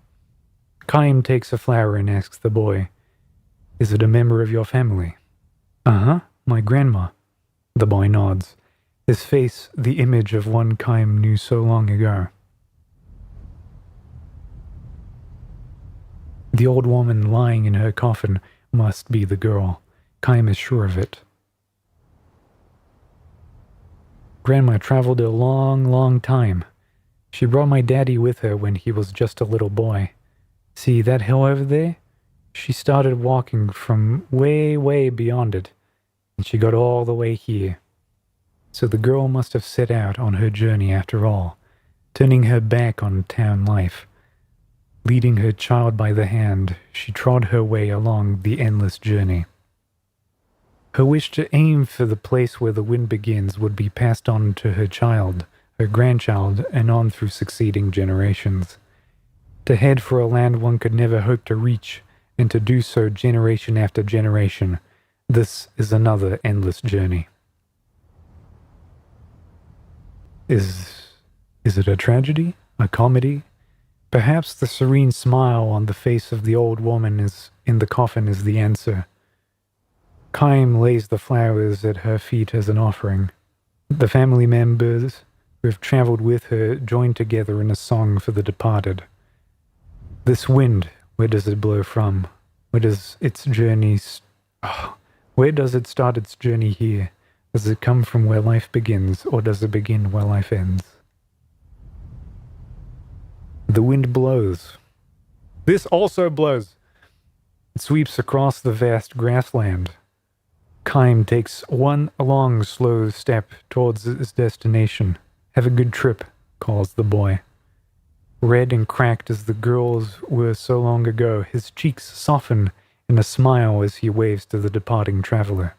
Chaim takes a flower and asks the boy, "Is it a member of your family?" "Uh-huh, my grandma." The boy nods, his face the image of one Chaim knew so long ago. The old woman lying in her coffin must be the girl. Kaim is sure of it. Grandma traveled a long, long time. She brought my daddy with her when he was just a little boy. See that hill over there? She started walking from way, way beyond it, and she got all the way here. So the girl must have set out on her journey after all, turning her back on town life. Leading her child by the hand, she trod her way along the endless journey. Her wish to aim for the place where the wind begins would be passed on to her child, her grandchild, and on through succeeding generations. To head for a land one could never hope to reach, and to do so generation after generation, this is another endless journey. Is it a tragedy? A comedy? Perhaps the serene smile on the face of the old woman in the coffin is the answer. Kaim lays the flowers at her feet as an offering. The family members who have traveled with her join together in a song for the departed. This wind, where does it blow from? Where does it start its journey here? Does it come from where life begins, or does it begin where life ends? The wind blows. This also blows. It sweeps across the vast grassland. Kaim takes one long, slow step towards his destination. Have a good trip, calls the boy. Red and cracked as the girls were so long ago, his cheeks soften in a smile as he waves to the departing traveler.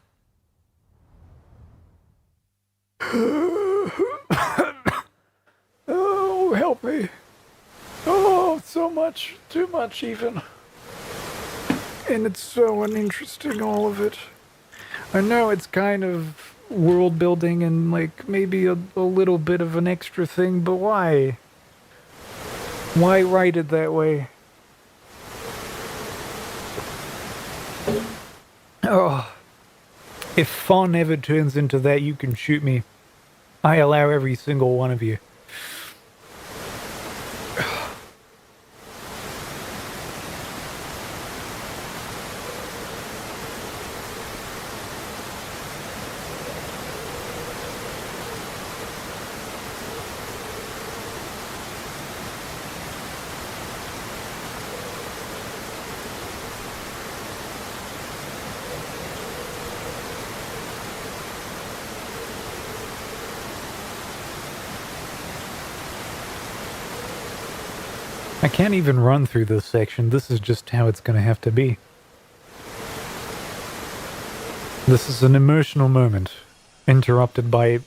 Oh, help me. Oh, so much, too much even. And it's so uninteresting, all of it. I know it's kind of world building and like maybe a little bit of an extra thing, but why? Why write it that way? Oh, if Fawn ever turns into that, you can shoot me. I allow every single one of you. I can't even run through this section. This is just how it's going to have to be. This is an emotional moment, interrupted by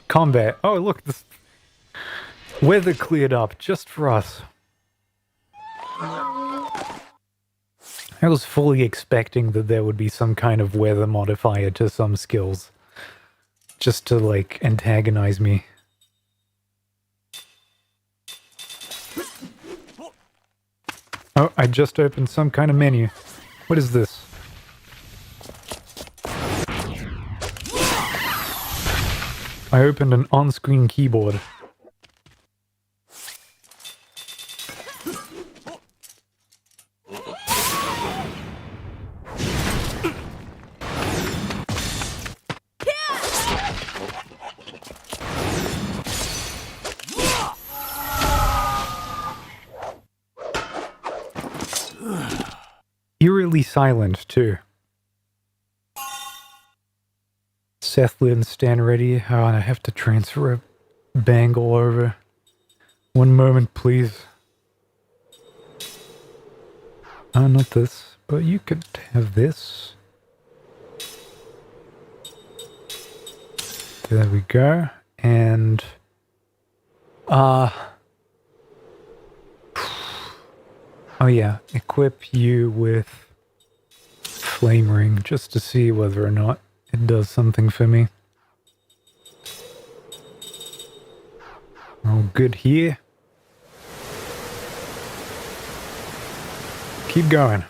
combat. Oh, look, this weather cleared up just for us. I was fully expecting that there would be some kind of weather modifier to some skills, just to, like, antagonize me. Oh, I just opened some kind of menu. What is this? I opened an on-screen keyboard. Eerily silent, too. Seth Lynn, stand ready. Oh, I have to transfer a bangle over. One moment, please. Oh, not this, but you could have this. There we go. And, oh yeah, equip you with flame ring just to see whether or not it does something for me. All good here. Keep going.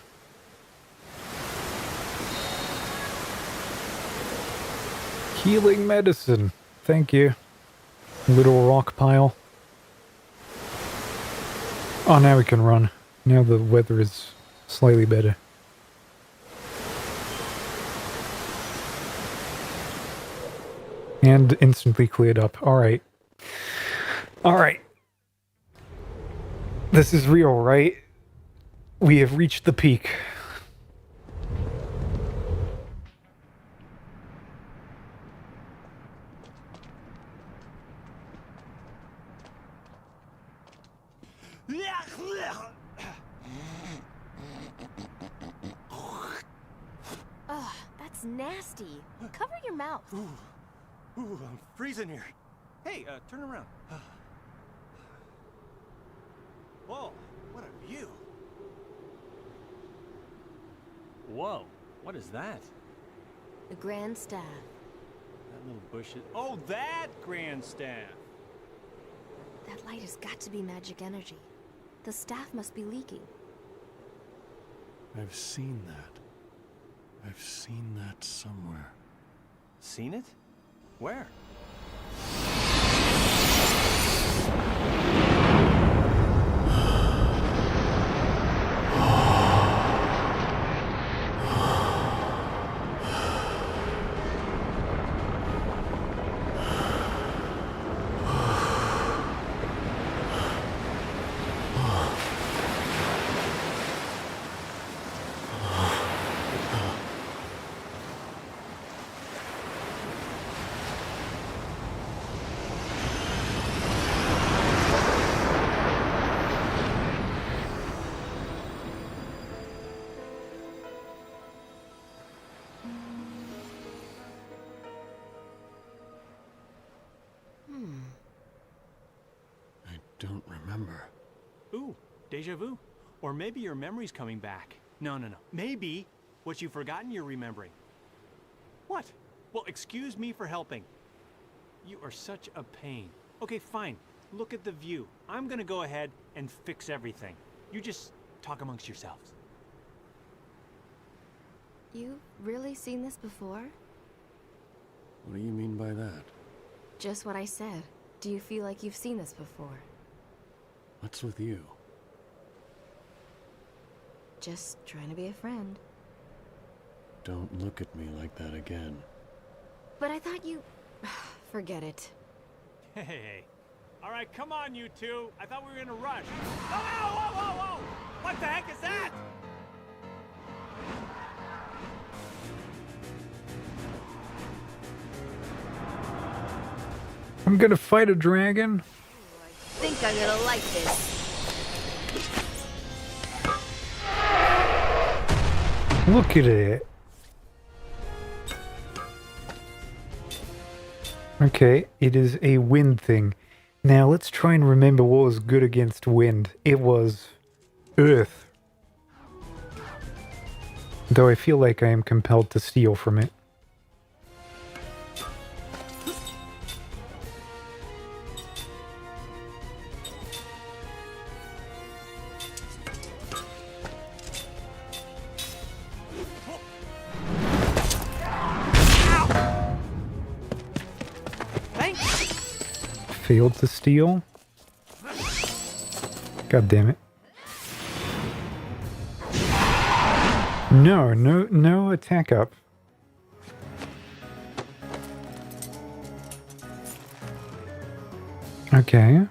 Healing medicine. Thank you. Little rock pile. Oh, now we can run. Now the weather is slightly better. And instantly cleared up. Alright. Alright. This is real, right? We have reached the peak. Ugh, that's nasty. Cover your mouth. Ooh, I'm freezing here. Hey, turn around. Whoa, what a view. Whoa, what is that? The Grand Staff. That little bush is... Oh, that Grand Staff! That light has got to be magic energy. The staff must be leaking. I've seen that. I've seen that somewhere. Seen it? Where? Don't remember. Ooh, deja vu. Or maybe your memory's coming back. No. Maybe what you've forgotten you're remembering. What? Well, excuse me for helping. You are such a pain. Okay, fine. Look at the view. I'm gonna go ahead and fix everything. You just talk amongst yourselves. You've really seen this before? What do you mean by that? Just what I said. Do you feel like you've seen this before? What's with you? Just trying to be a friend. Don't look at me like that again. But I thought you... Forget it. Hey. All right, come on, you two. I thought we were in a rush. Whoa! What the heck is that? I'm gonna fight a dragon. I think I'm gonna like this. Look at it. Okay, it is a wind thing. Now let's try and remember what was good against wind. It was earth. Though I feel like I am compelled to steal from it. Failed to steal. God damn it. No attack up. Okay.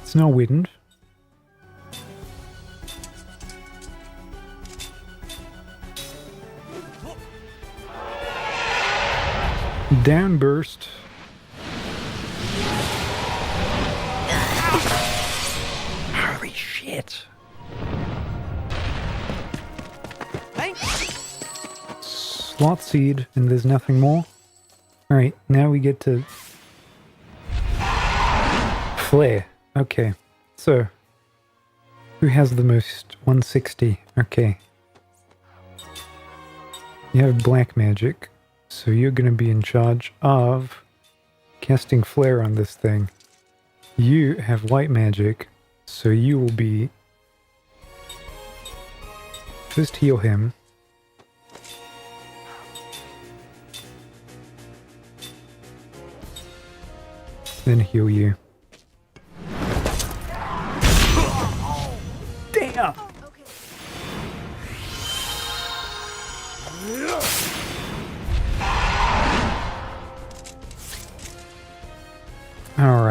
It's no wind. Downburst. Holy shit. Slot seed, and there's nothing more. Alright, now we get to flare. Okay, so who has the most? 160. Okay. You have black magic. So you're going to be in charge of casting flare on this thing. You have white magic, so you will be... First heal him. Then heal you. Damn!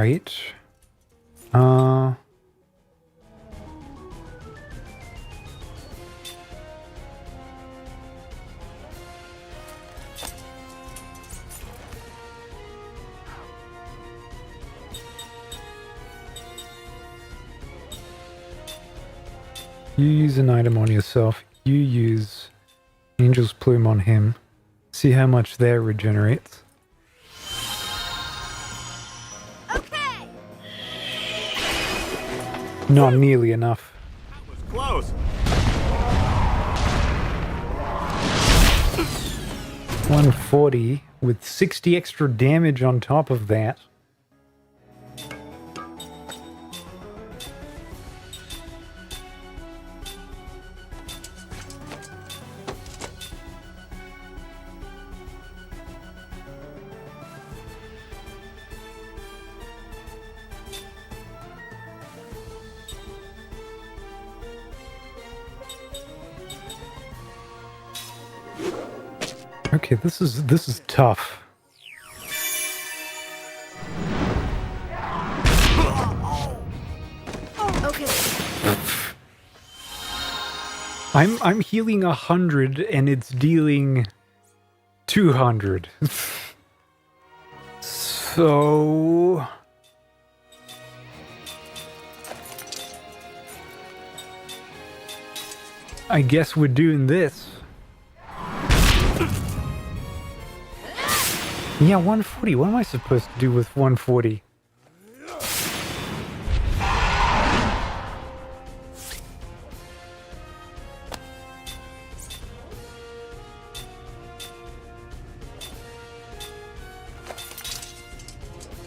Alright. You use an item on yourself. You use Angel's Plume on him. See how much that regenerates. Okay. Not nearly enough. Close. 140 with 60 extra damage on top of that. Okay, this is tough. Okay. I'm healing 100 and it's dealing 200. So I guess we're doing this. Yeah, 140. What am I supposed to do with 140?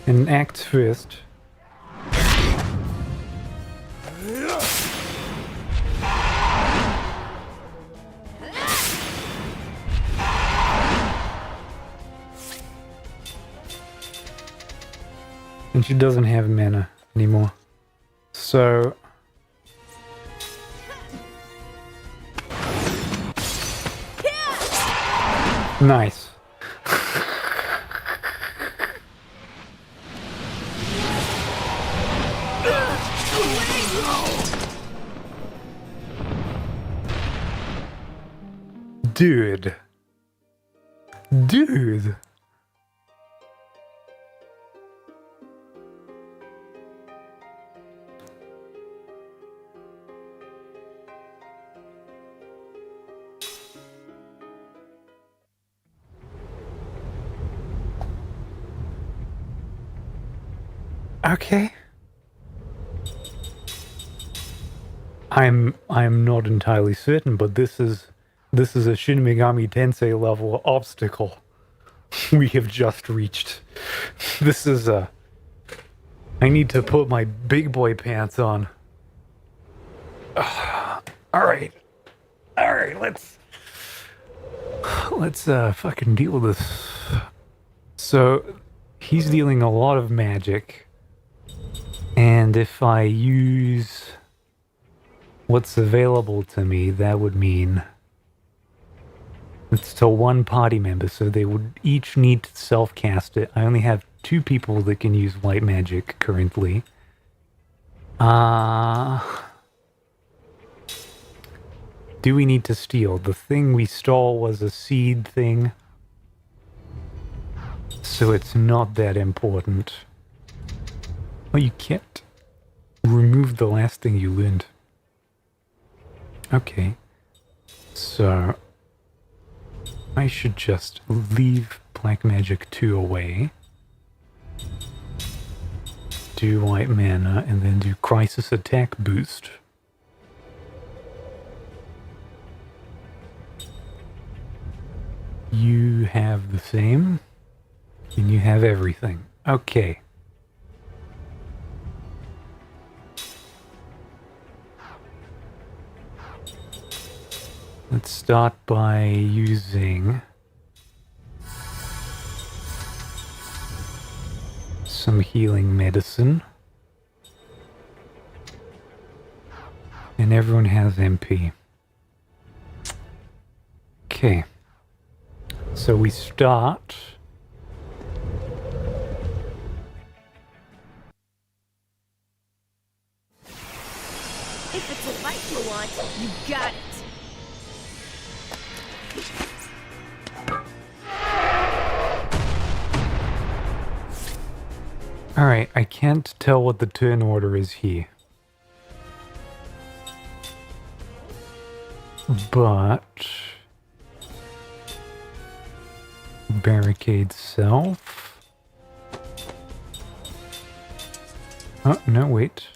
And act first. And she doesn't have mana anymore. So nice. Dude. Dude. Okay. I'm not entirely certain, but this is a Shin Megami Tensei level obstacle we have just reached. This is I need to put my big boy pants on. All right, let's fucking deal with this. So he's dealing a lot of magic, and if I use what's available to me, that would mean it's to one party member, so they would each need to self-cast it. I only have 2 people that can use white magic currently. Do we need to steal? The thing we stole was a seed thing, so it's not that important. Oh, you can't remove the last thing you learned. Okay, so I should just leave Black Magic 2 away, do white mana, and then do Crisis Attack Boost. You have the same, and you have everything. Okay. Let's start by using some healing medicine. And everyone has MP. Okay. So we start want. You got it. Alright, I can't tell what the turn order is here. But... barricade self... Oh, no, wait.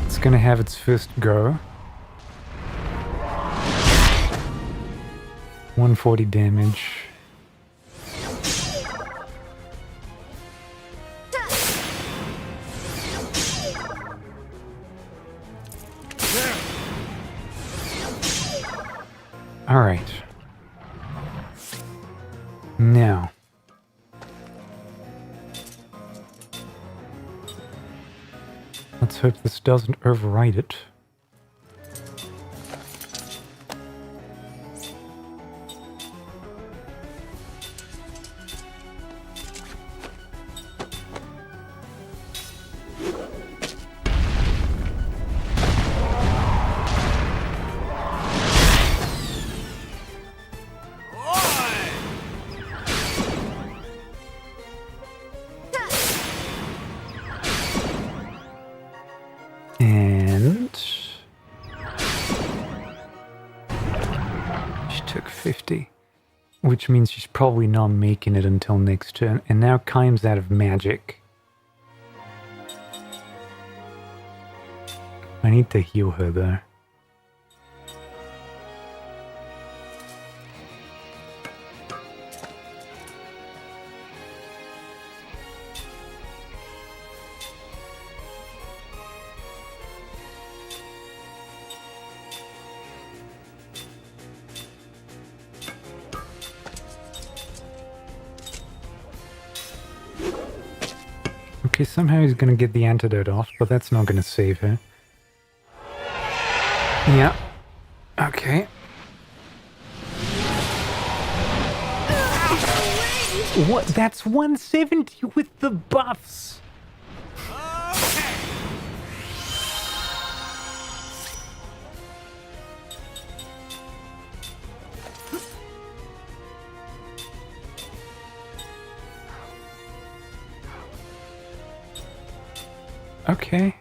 It's gonna have its first go. 140 damage. All right. Now. Let's hope this doesn't override it. And she took 50, which means she's probably not making it until next turn. And now Kaim's out of magic. I need to heal her though. Okay, somehow he's gonna get the antidote off, but that's not gonna save her. Yeah. Okay. What? That's 170 with the buffs! Okay.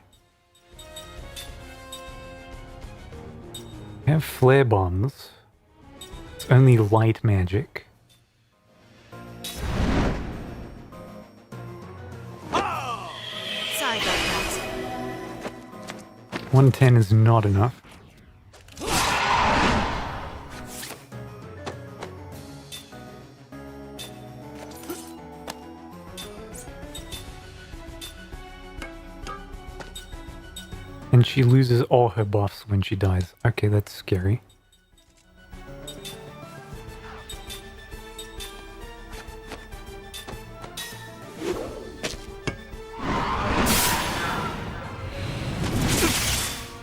I have flare bombs. It's only light magic. Sorry about that. 110 is not enough. And she loses all her buffs when she dies. Okay, that's scary.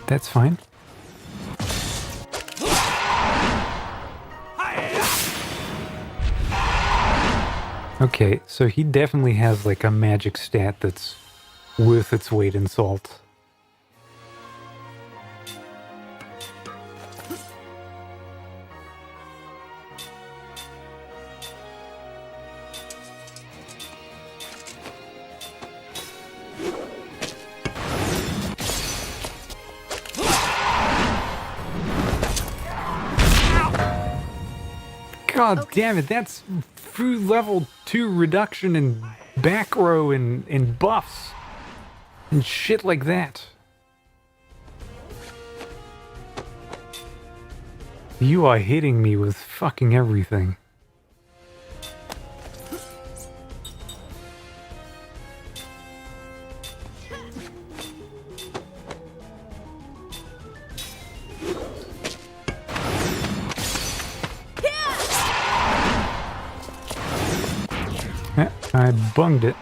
That's fine. Okay, so he definitely has like a magic stat that's worth its weight in salt. God damn it, that's through level 2 reduction in back row and buffs and shit like that. You are hitting me with fucking everything. I bunged it.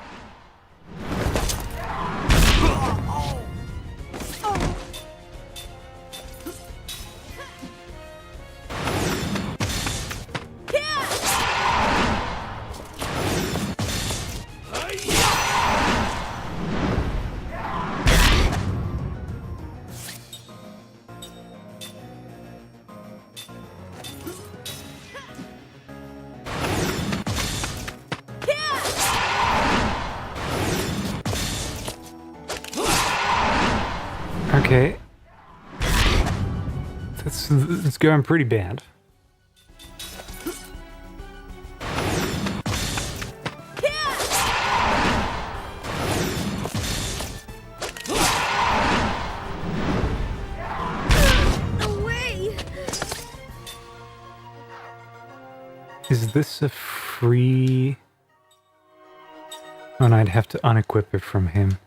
Okay. It's going pretty bad. Away! Is this a free... Oh, and I'd have to unequip it from him.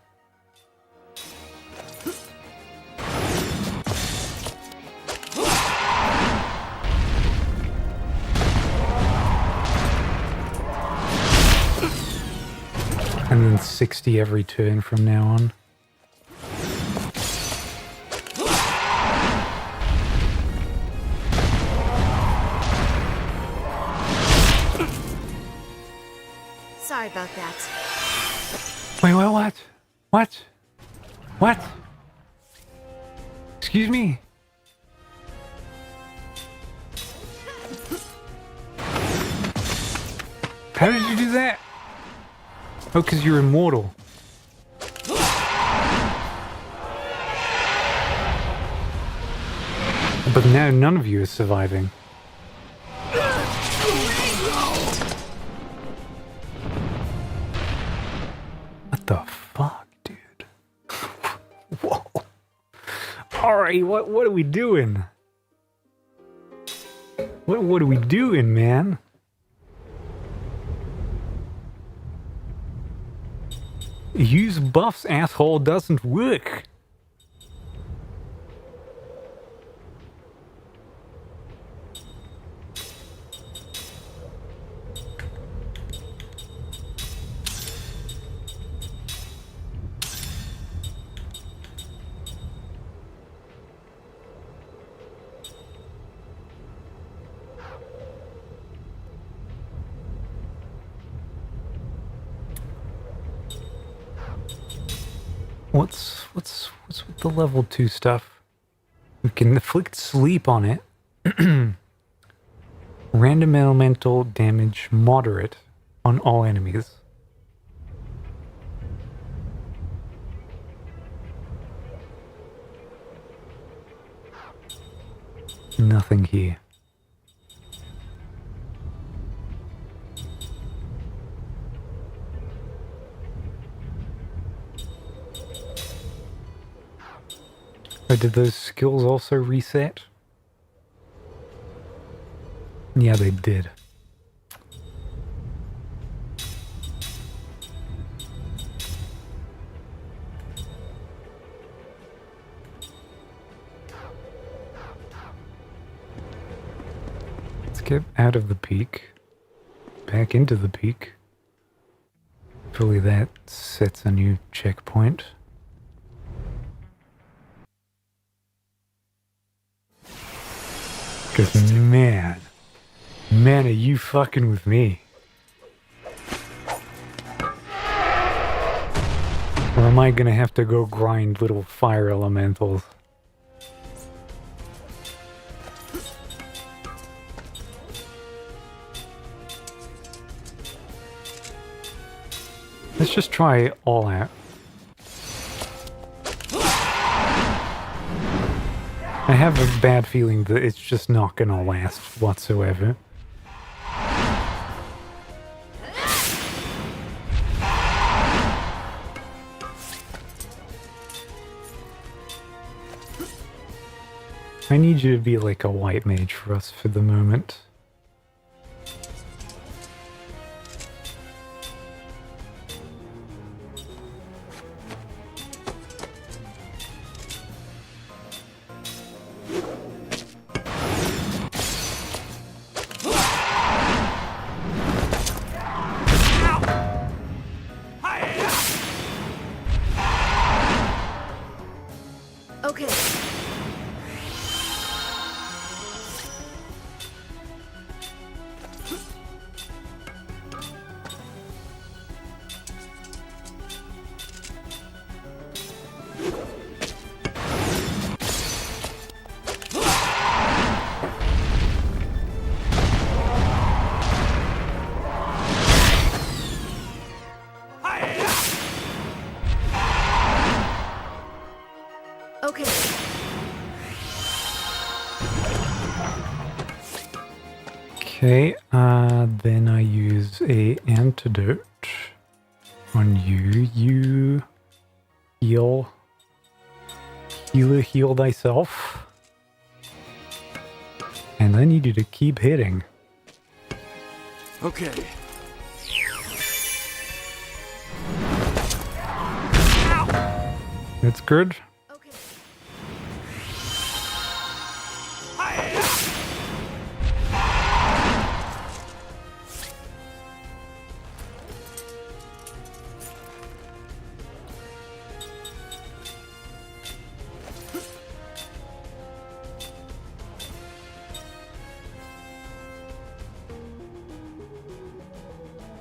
And then 60 every turn from now on. Sorry about that. Wait, what? What? What? Excuse me? How did you do that? Oh, because you're immortal. But now none of you is surviving. What the fuck, dude? Whoa. Alright, what are we doing? What are we doing, man? Use buffs, asshole, doesn't work. What's with the level 2 stuff? We can inflict sleep on it. Random elemental damage moderate on all enemies. Nothing here. Or did those skills also reset? Yeah, they did. Let's get out of the peak. Back into the peak. Hopefully that sets a new checkpoint. Because, man, are you fucking with me? Or am I gonna have to go grind little fire elementals? Let's just try all out. I have a bad feeling that it's just not gonna last whatsoever. I need you to be like a white mage for us for the moment. Okay. Okay. Okay, then I use a antidote on you. You heal. Healer, heal thyself. And I need you to keep hitting. Okay. That's good.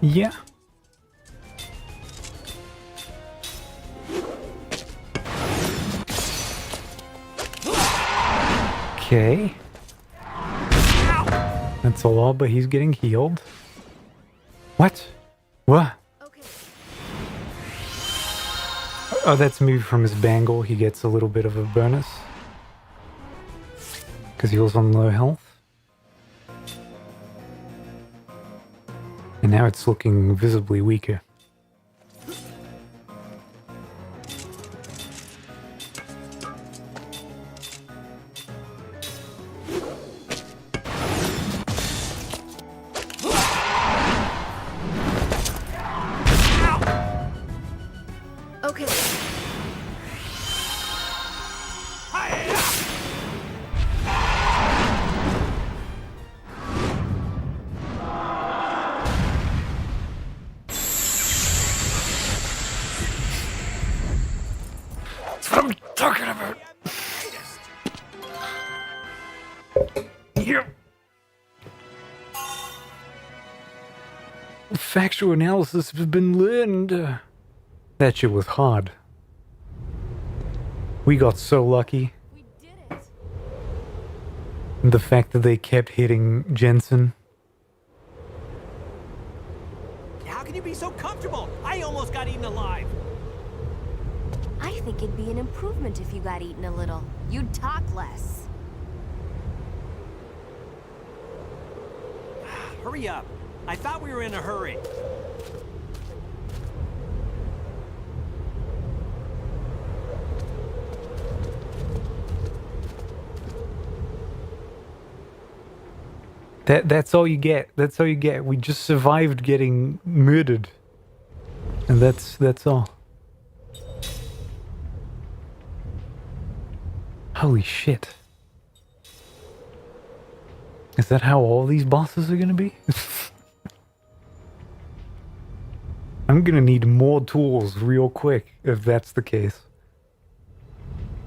Yeah. Okay. That's a lot, but he's getting healed. What? What? Oh, that's maybe from his bangle. He gets a little bit of a bonus. Because he was on low health. And now it's looking visibly weaker. Okay. That's what I'm talking about. Yep. Factual analysis has been learned. That shit was hard. We got so lucky. We did it. The fact that they kept hitting Jensen. How can you be so comfortable? I almost got eaten alive. I think it'd be an improvement if you got eaten a little. You'd talk less. Hurry up. I thought we were in a hurry. That's all you get. That's all you get. We just survived getting murdered. And that's all. Holy shit. Is that how all these bosses are gonna be? I'm gonna need more tools real quick if that's the case.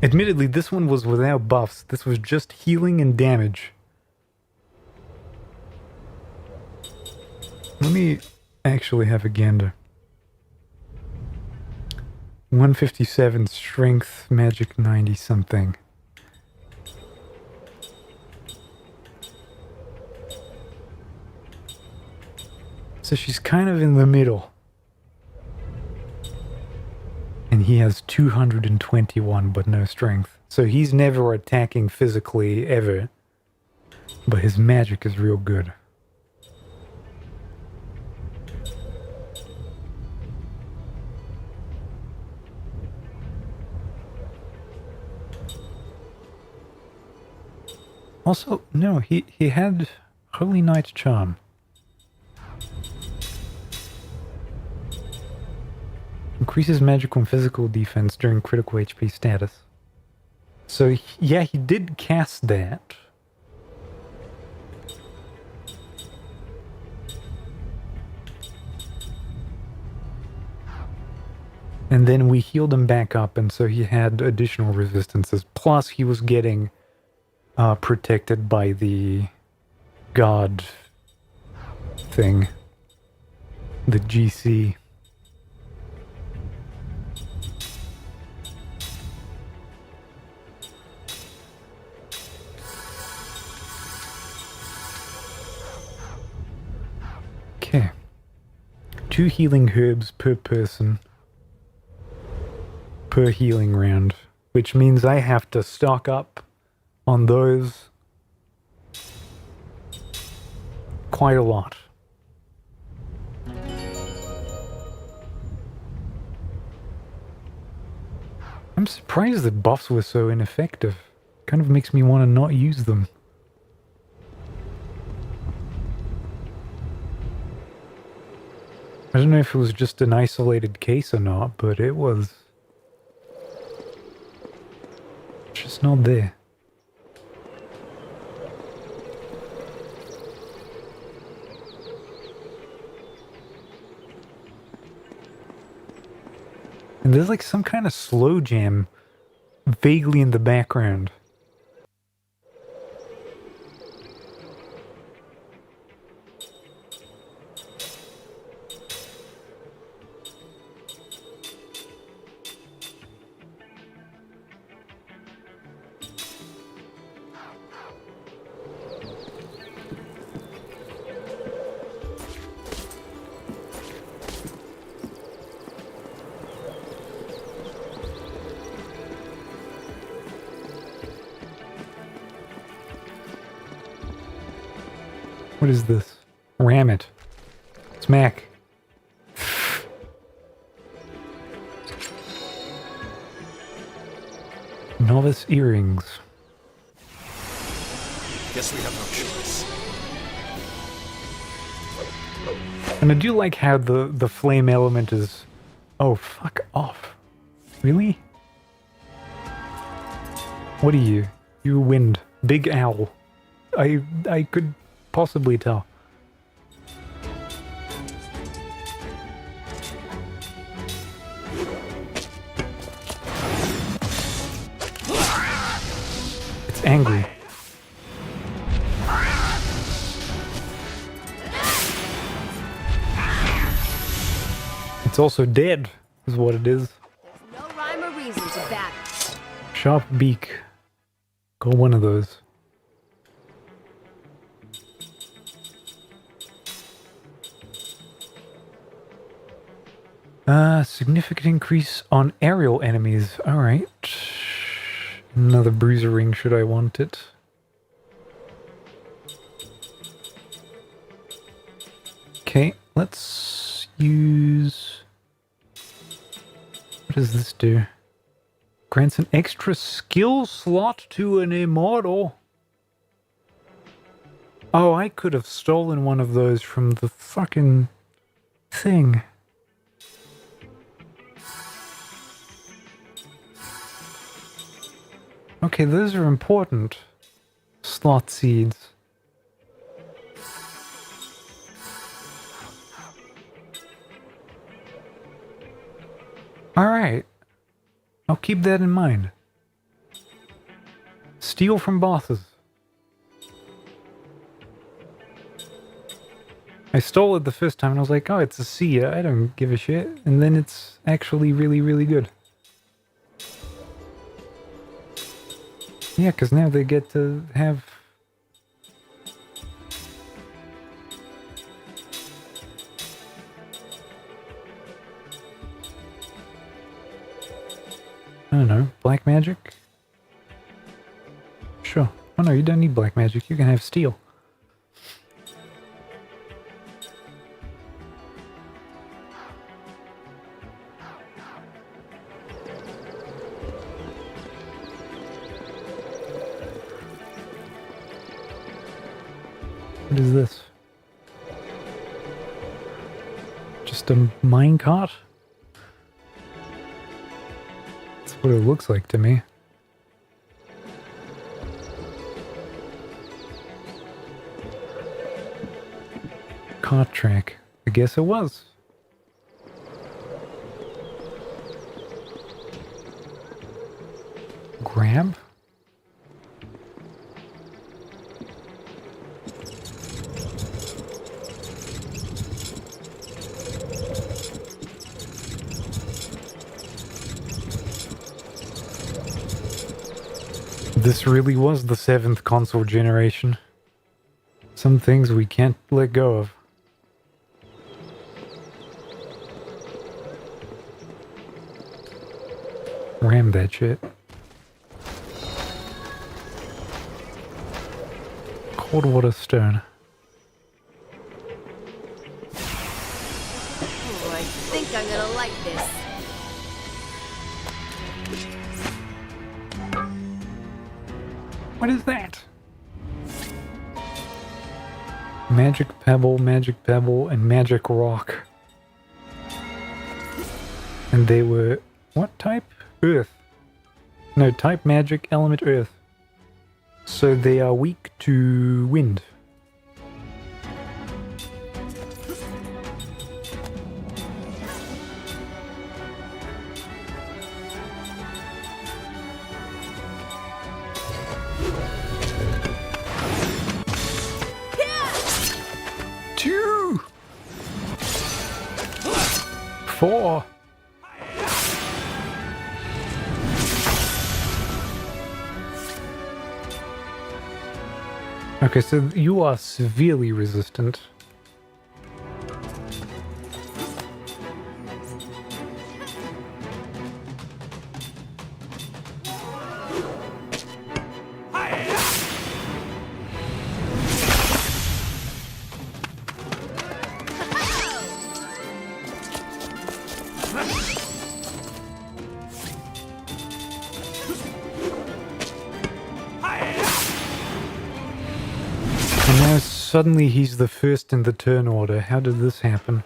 Admittedly, this one was without buffs. This was just healing and damage. Let me actually have a gander. 157 strength, magic 90 something. So she's kind of in the middle. And he has 221 but no strength. So he's never attacking physically ever. But his magic is real good. Also, no, he had Holy Knight Charm. Increases magical and physical defense during critical HP status. So, yeah, he did cast that. And then we healed him back up, and so he had additional resistances. Plus, he was getting protected by the god thing. The GC. Okay. 2 healing herbs per person per healing round, which means I have to stock up on those quite a lot. I'm surprised that buffs were so ineffective. Kind of makes me want to not use them. I don't know if it was just an isolated case or not, but it was just not there. And there's like some kind of slow jam vaguely in the background. What is this? Ram it. Smack. Novice earrings. Guess we have no choice. And I do like how the flame element is... Oh, fuck off. Really? What are you? You're wind. Big owl. I could possibly tell. It's angry. It's also dead, is what it is. No rhyme or reason to battle. Sharp beak. Got one of those. Significant increase on aerial enemies. Alright. Another bruiser ring should I want it. Okay, let's use... What does this do? Grants an extra skill slot to an immortal. Oh, I could have stolen one of those from the fucking thing. Okay, those are important. Slot seeds. Alright. I'll keep that in mind. Steal from bosses. I stole it the first time and I was like, oh, it's a C. I don't give a shit. And then it's actually really, really good. Yeah, because now they get to have... I don't know, black magic? Sure. Oh no, you don't need black magic, you can have steel. What is this? Just a minecart? That's what it looks like to me. Cart track. I guess it was. Grab? This really was the 7th console generation. Some things we can't let go of. Ram that shit. cold water stone. Oh, I think I'm gonna like this. What is that? Magic pebble, and magic rock. And they were... what type? Earth. No, type magic, element earth. So they are weak to wind. Two! 4! Okay, so you are severely resistant. And now suddenly he's the first in the turn order. How did this happen?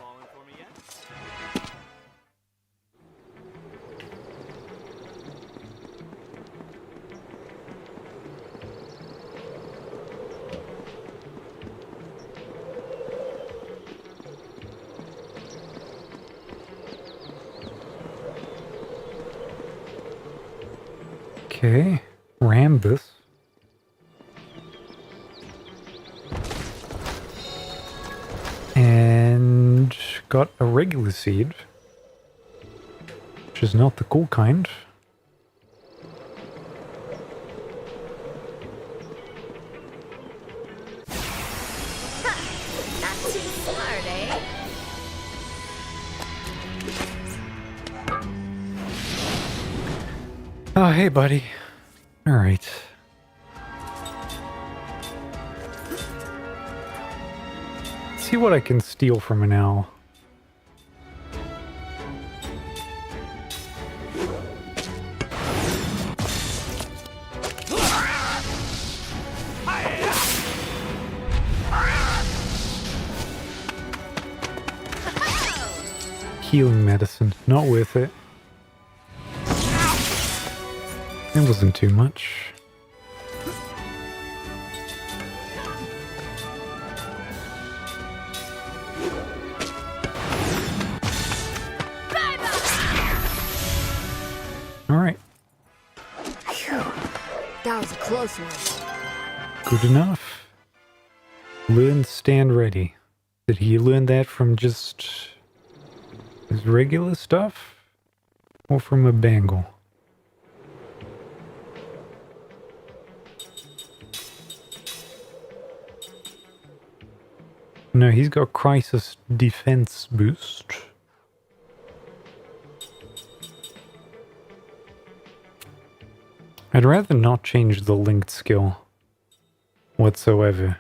Okay, ram this. And got a regular seed, which is not the cool kind. Not too smart, eh? Oh, hey, buddy. All right. See what I can steal from an owl. Healing medicine, not worth it. It wasn't too much. Alright. That was a close one. Good enough. Learn stand ready. Did he learn that from just his regular stuff? Or from a bangle? No, he's got crisis defense boost. I'd rather not change the linked skill whatsoever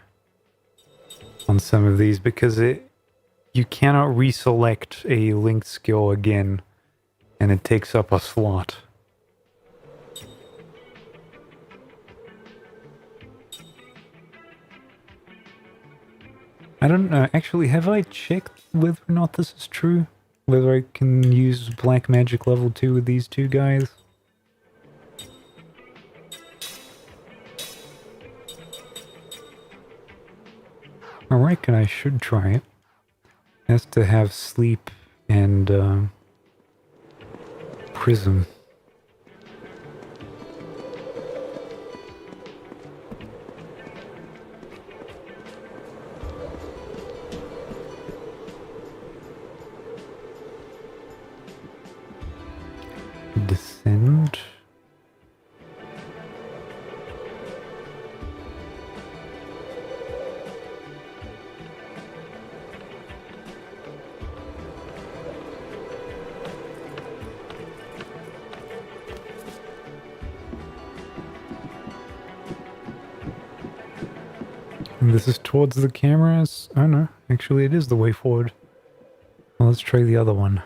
on some of these because you cannot reselect a linked skill again and it takes up a slot. I don't know, actually have I checked whether or not this is true? Whether I can use black magic level 2 with these two guys? I reckon I should try it. It has to have sleep and prism. Descend. And this is towards the cameras. Oh no, actually it is the way forward. Well, let's try the other one.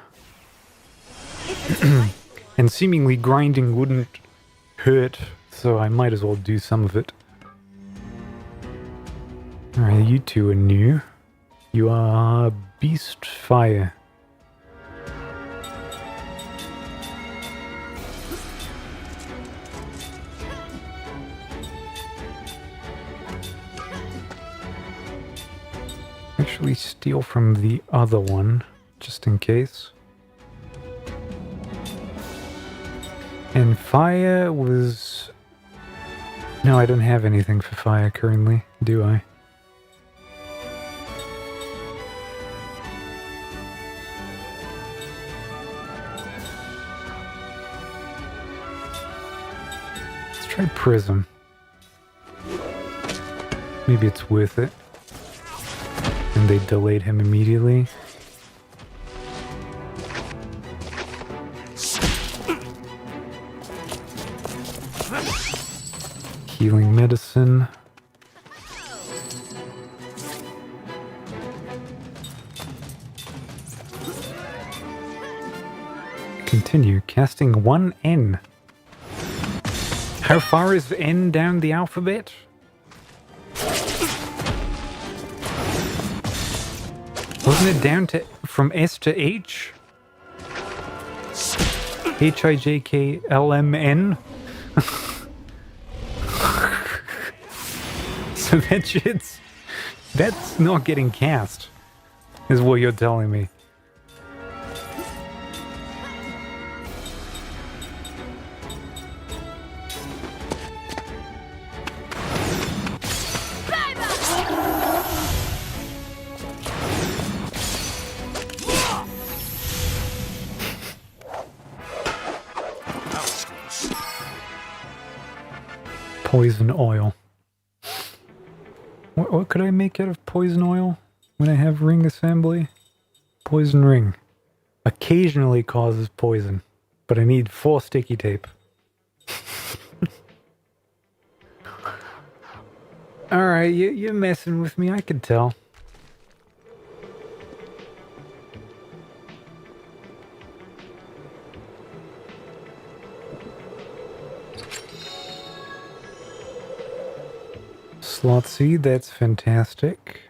And seemingly grinding wouldn't hurt, so I might as well do some of it. Alright, you two are new. You are Beast Fire. Actually steal from the other one, just in case. And fire was... No, I don't have anything for fire currently, do I? Let's try prism. Maybe it's worth it. And they delayed him immediately. Healing medicine. Continue casting 1 N. How far is N down the alphabet? Wasn't it down to from S to H? HIJKLMN? So that shit's... That's not getting cast, is what you're telling me. Poison oil. What could I make out of poison oil when I have ring assembly? Poison ring. Occasionally causes poison, but I need 4 sticky tape. Alright, you're messing with me, I can tell. Slot seed, that's fantastic.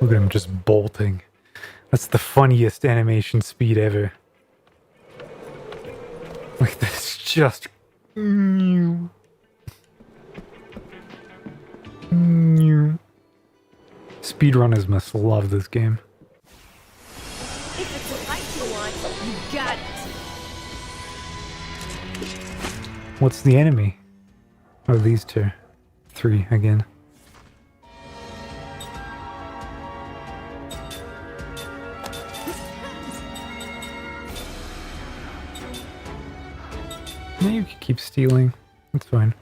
Look at him just bolting. That's the funniest animation speed ever. Like, that's just... Speedrunners must love this game. If it's a fight you want, you got it. What's the enemy? Oh, these two. 3 again. Yeah, you can keep stealing. That's fine.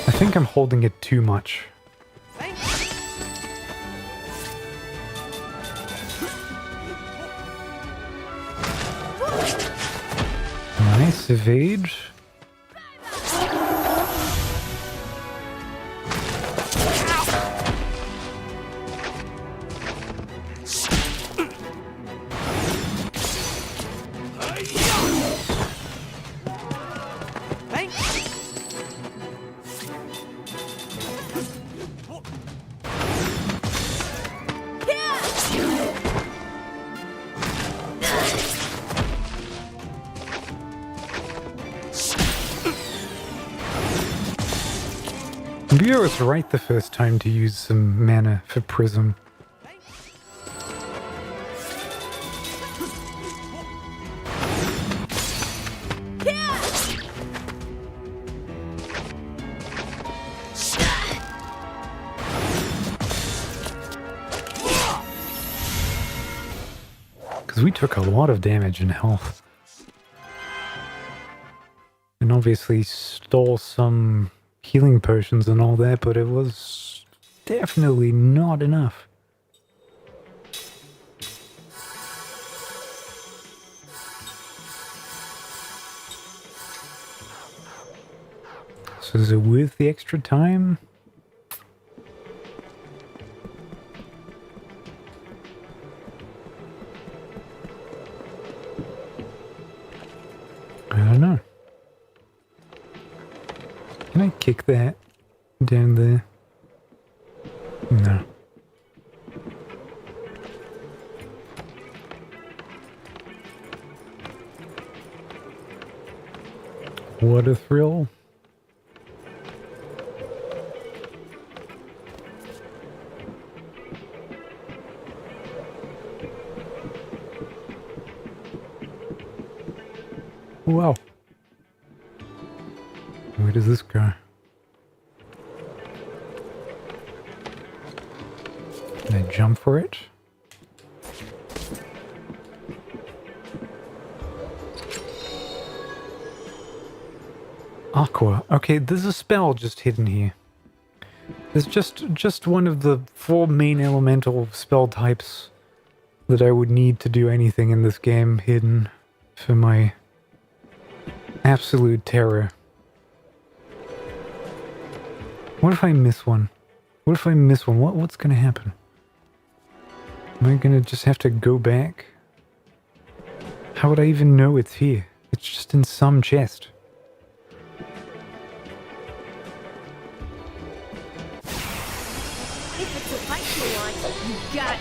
I think I'm holding it too much. Nice evade. Maybe I was right the first time to use some mana for Prism. Because we took a lot of damage in health. And obviously stole some healing potions and all that, but it was definitely not enough. So is it worth the extra time? I don't know. Can I kick that down there? No. What a thrill. Wow. Where does this go? Can I jump for it? Aqua. Okay, there's a spell just hidden here. There's just one of the 4 main elemental spell types that I would need to do anything in this game hidden for my absolute terror. What if I miss one? What if I miss one? What's gonna happen? Am I gonna just have to go back? How would I even know it's here? It's just in some chest. If it's a fight you want, you got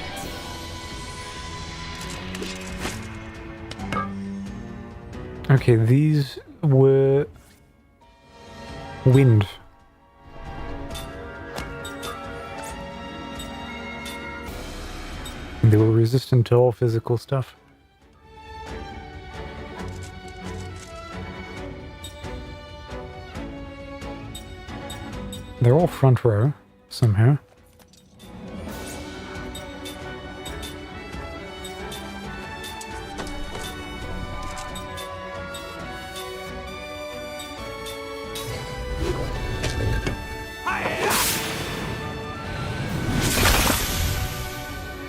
it. Okay, these were wind. They were resistant to all physical stuff. They're all front row, somehow.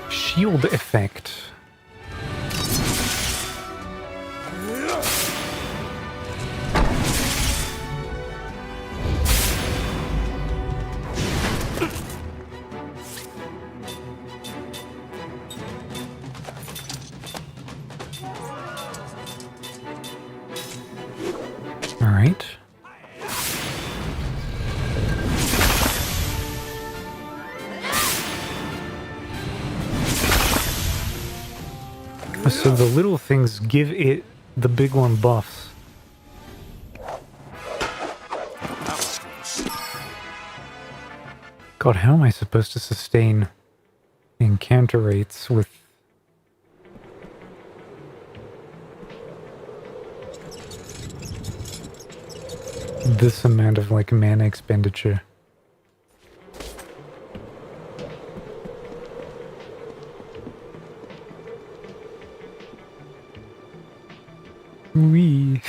Shield effect. All right. So the little things give it the big one buffs. God, how am I supposed to sustain encounter rates with this amount of like mana expenditure? Wee.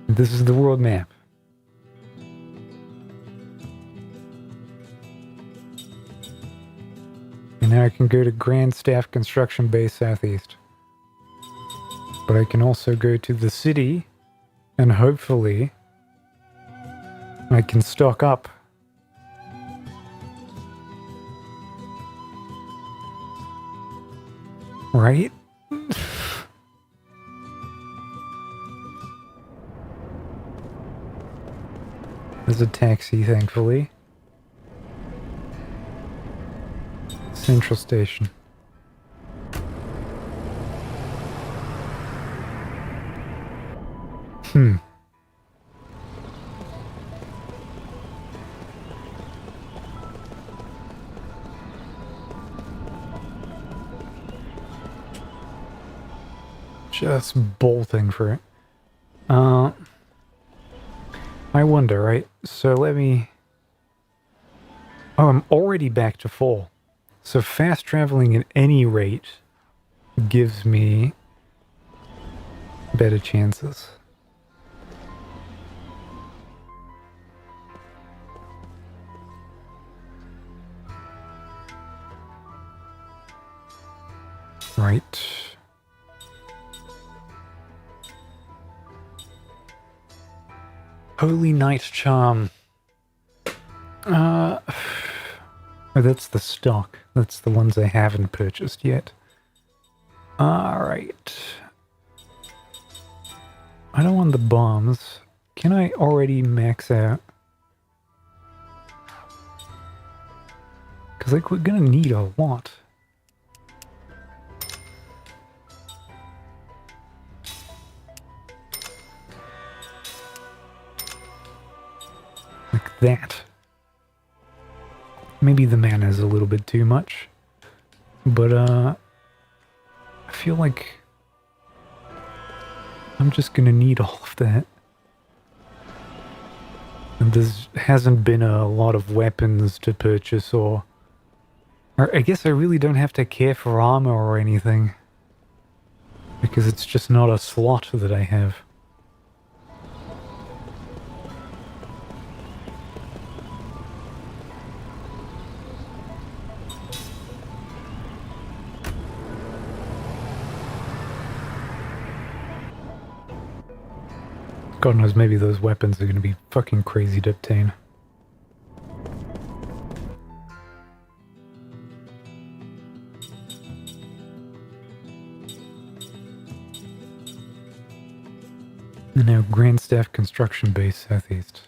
This is the world map. And now I can go to Grand Staff Construction Base Southeast. But I can also go to the city, and hopefully I can stock up. Right? There's a taxi, thankfully. Central Station. Just bolting for it. I wonder, right? So let me... Oh, I'm already back to full. So fast traveling at any rate gives me better chances. Right. Holy Night Charm. Oh, that's the stock. That's the ones I haven't purchased yet. Alright. I don't want the bombs. Can I already max out? Because, like, we're gonna need a lot. Like that. Maybe the mana is a little bit too much. But, I feel like I'm just gonna need all of that. And there hasn't been a lot of weapons to purchase, or I guess I really don't have to care for armor or anything. Because it's just not a slot that I have. God knows, maybe those weapons are going to be fucking crazy to obtain. And now Grandstaff Construction Base Southeast.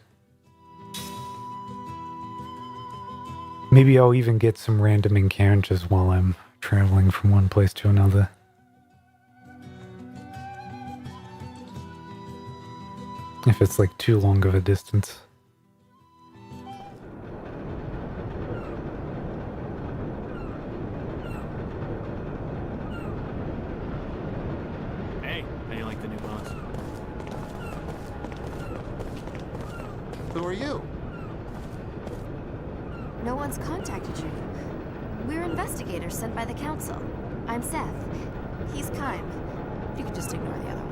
Maybe I'll even get some random encounters while I'm traveling from one place to another. If it's like too long of a distance. Hey, how you like the new boss? Who are you? No one's contacted you. We're investigators sent by the council. I'm Seth. He's Kime. You can just ignore the other one.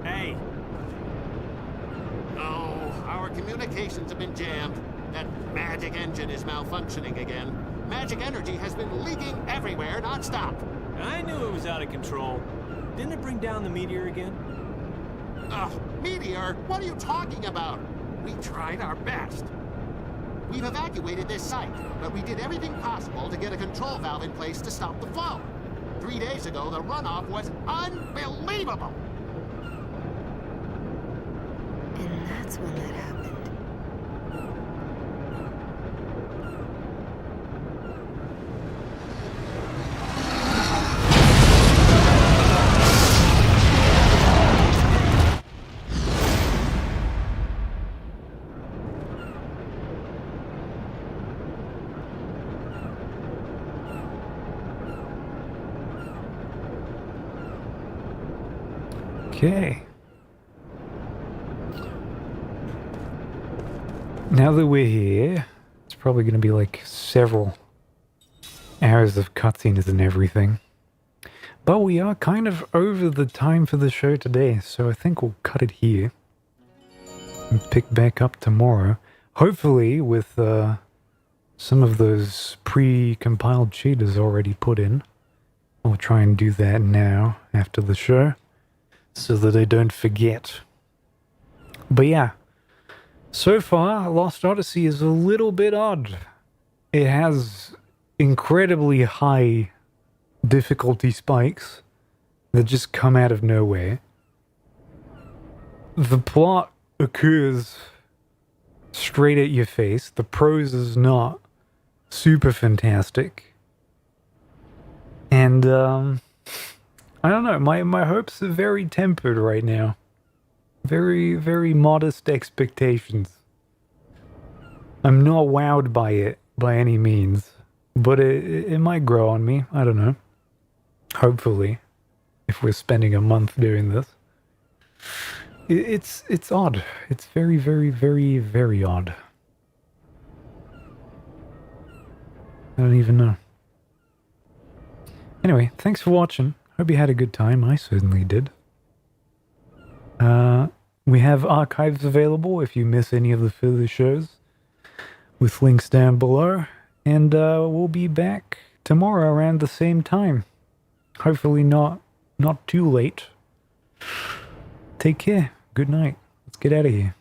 Hey! Oh, our communications have been jammed. That magic engine is malfunctioning again. Magic energy has been leaking everywhere nonstop. I knew it was out of control. Didn't it bring down the meteor again? Meteor? What are you talking about? We tried our best. We've evacuated this site, but we did everything possible to get a control valve in place to stop the flow. 3 days ago, the runoff was unbelievable. And that's when that happened. Okay. Now that we're here, it's probably going to be like several hours of cutscenes and everything. But we are kind of over the time for the show today, so I think we'll cut it here. And pick back up tomorrow. Hopefully with some of those pre-compiled cheaters already put in. I'll try and do that now after the show, so that I don't forget. But yeah, so far, Lost Odyssey is a little bit odd. It has incredibly high difficulty spikes that just come out of nowhere. The plot occurs straight at your face. The prose is not super fantastic. And, I don't know, my hopes are very tempered right now. Very, very modest expectations. I'm not wowed by it by any means, but it might grow on me. I don't know. Hopefully, if we're spending a month doing this. It's odd. It's very, very, very, very odd. I don't even know. Anyway, thanks for watching. Hope you had a good time. I certainly did. We have archives available if you miss any of the further shows, with links down below. And we'll be back tomorrow around the same time. Hopefully not too late. Take care. Good night. Let's get out of here.